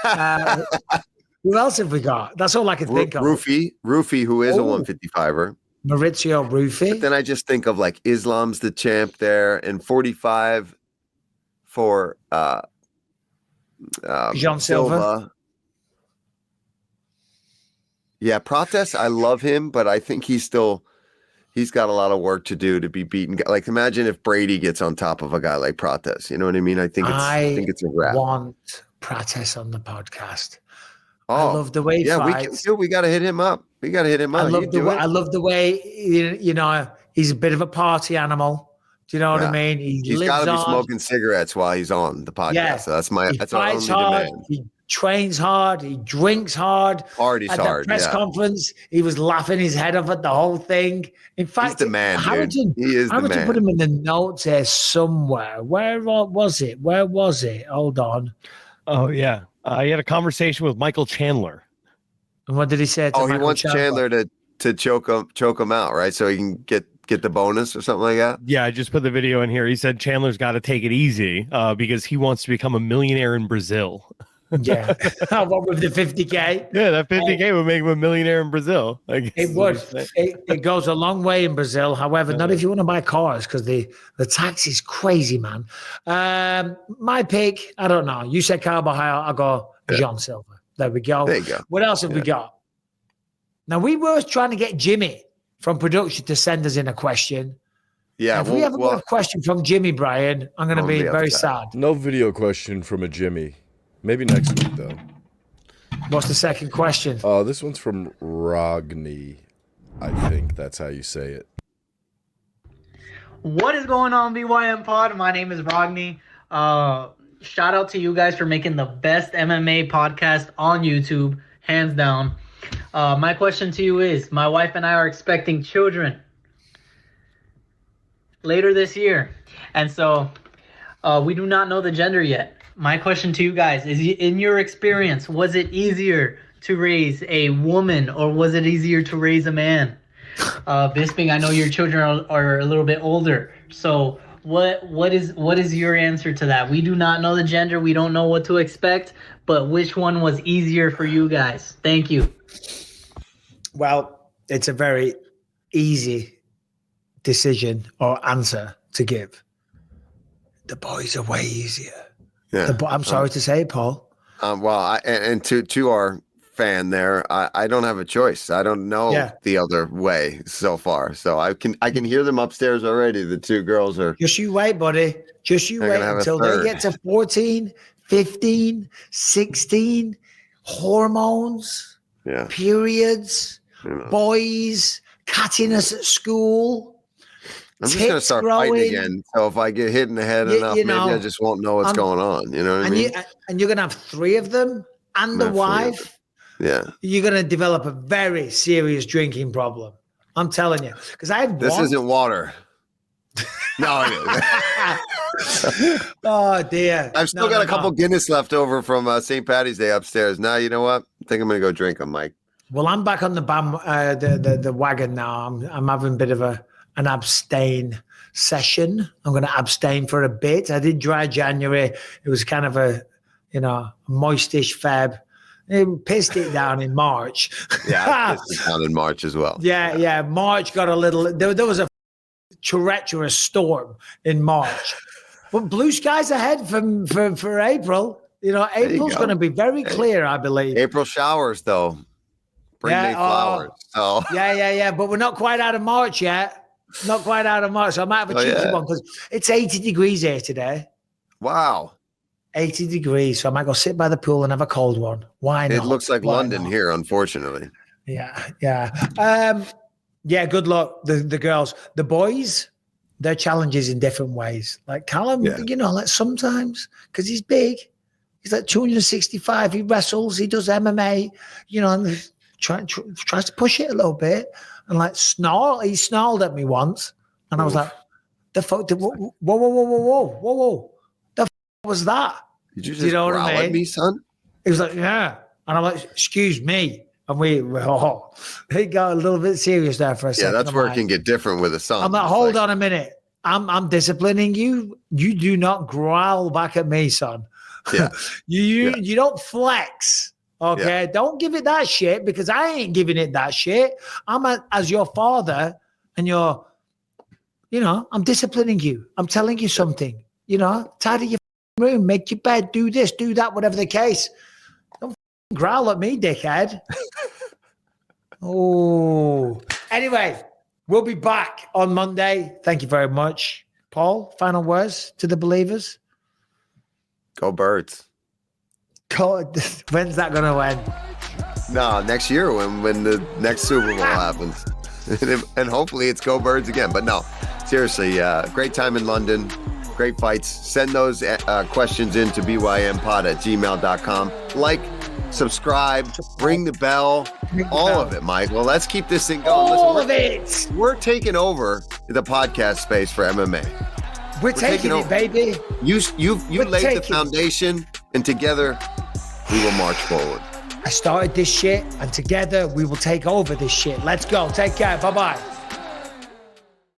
45. Who else have we got? That's all I can think of. Rufy, who is a 155er. Maurizio Rufy. But then I just think of like Islam's the champ there, and 45 for Jean Silva. Yeah, Prates, I love him, but I think he's got a lot of work to do to be beaten. Like, imagine if Brady gets on top of a guy like Prates. You know what I mean? I think it's a wrap. I want Prates on the podcast. Oh, I love the way he fights. we got to hit him up. I love the way, he's a bit of a party animal. Do you know what I mean? He's got to be smoking cigarettes while he's on the podcast. Yeah. So that's our only hard. demand. He trains hard. He drinks hard. Party's hard. At the press conference, he was laughing his head off at the whole thing. In fact, he's the man, Hamilton, dude. He is the man. Hamilton put him in the notes there somewhere. Where was it? Hold on. Oh, yeah. He had a conversation with Michael Chandler. And what did he say? He wants Chandler to choke him out, right? So he can get the bonus or something like that. Yeah, I just put the video in here. He said Chandler's got to take it easy because he wants to become a millionaire in Brazil. Yeah. What with the 50K? Yeah, that 50K would make him a millionaire in Brazil. It would. It goes a long way in Brazil. However, not if you want to buy cars, because the tax is crazy, man. My pick, I don't know. You said Kyle Bahayo, I'll go Jean Silva. There we go. There you go. What else have we got? Now, we were trying to get Jimmy from production to send us in a question. Yeah. If we haven't got a question from Jimmy, Brian, I'm going to be very sad. No video question from a Jimmy. Maybe next week, though. What's the second question? This one's from Rogny. I think that's how you say it. What is going on, BYM Pod? My name is Rogny. Shout out to you guys for making the best MMA podcast on YouTube, hands down. My question to you is, my wife and I are expecting children later this year. And so we do not know the gender yet. My question to you guys is, in your experience, was it easier to raise a woman or was it easier to raise a man? Bisping, I know your children are a little bit older. So what is your answer to that? We do not know the gender. We don't know what to expect. But which one was easier for you guys? Thank you. Well, it's a very easy decision or answer to give. The boys are way easier. Yeah. I'm sorry to say, Paul. And to our fan there, I don't have a choice. I don't know the other way so far. So I can hear them upstairs already. The two girls are. Just you wait, buddy. Just you wait until they get to 14, 15, 16, hormones, periods, boys, cattiness at school. I'm just going to start fighting again. So if I get hit in the head enough, maybe I just won't know what's going on. You know what I mean? And you're going to have 3 of them and the wife. Yeah. You're going to develop a very serious drinking problem. I'm telling you, because I had This one. isn't water. No, it is. Oh dear. I've still got a couple Guinness left over from St. Patty's Day upstairs. Now, you know what? I think I'm going to go drink them, Mike. Well, I'm back on the wagon now. I'm having a bit of an abstain session. I'm going to abstain for a bit. I did dry January. It was kind of a moistish Feb. It pissed it down in March. Yeah, I pissed it down in March as well. Yeah. March got a little. There was a treacherous storm in March, but blue skies ahead for April. April's going to be very clear, I believe. April showers, though. Bring me flowers. So. Yeah. But we're not quite out of March yet. Not quite out of March. So I might have a cheeky one because it's 80 degrees here today. Wow. 80 degrees. So I might go sit by the pool and have a cold one. Why not? It looks like London here, unfortunately. Yeah. Good luck, the girls. The boys, their challenges in different ways. Like Callum, like sometimes, because he's big, he's like 265. He wrestles, he does MMA, and tries to push it a little bit. And like snarl, he snarled at me once. And I was like, the fuck, whoa. The fuck was that? Did you just growl at me, son? He was like, yeah. And I'm like, excuse me. And he got a little bit serious there for a second. Yeah, that's where it can get different with a son. I'm like, hold on a minute. I'm disciplining you. You do not growl back at me, son. Yeah. You don't flex. Okay. Yeah. Don't give it that shit because I ain't giving it that shit. As your father and I'm disciplining you. I'm telling you something, tidy your room, make your bed, do this, do that, whatever the case. Don't growl at me, dickhead. Oh, anyway, we'll be back on Monday. Thank you very much. Paul, final words to the believers? Go Birds. When's that going to end? No, next year when the next Super Bowl happens. And hopefully it's Go Birds again. But no, seriously, great time in London. Great fights. Send those questions in to bympod@gmail.com. Like, subscribe, ring the bell, all of it, Michael. Let's keep this thing going. All of it. We're taking over the podcast space for MMA. We're taking it, baby. You laid the foundation, and together we will march forward. I started this shit, and together we will take over this shit. Let's go. Take care. Bye-bye.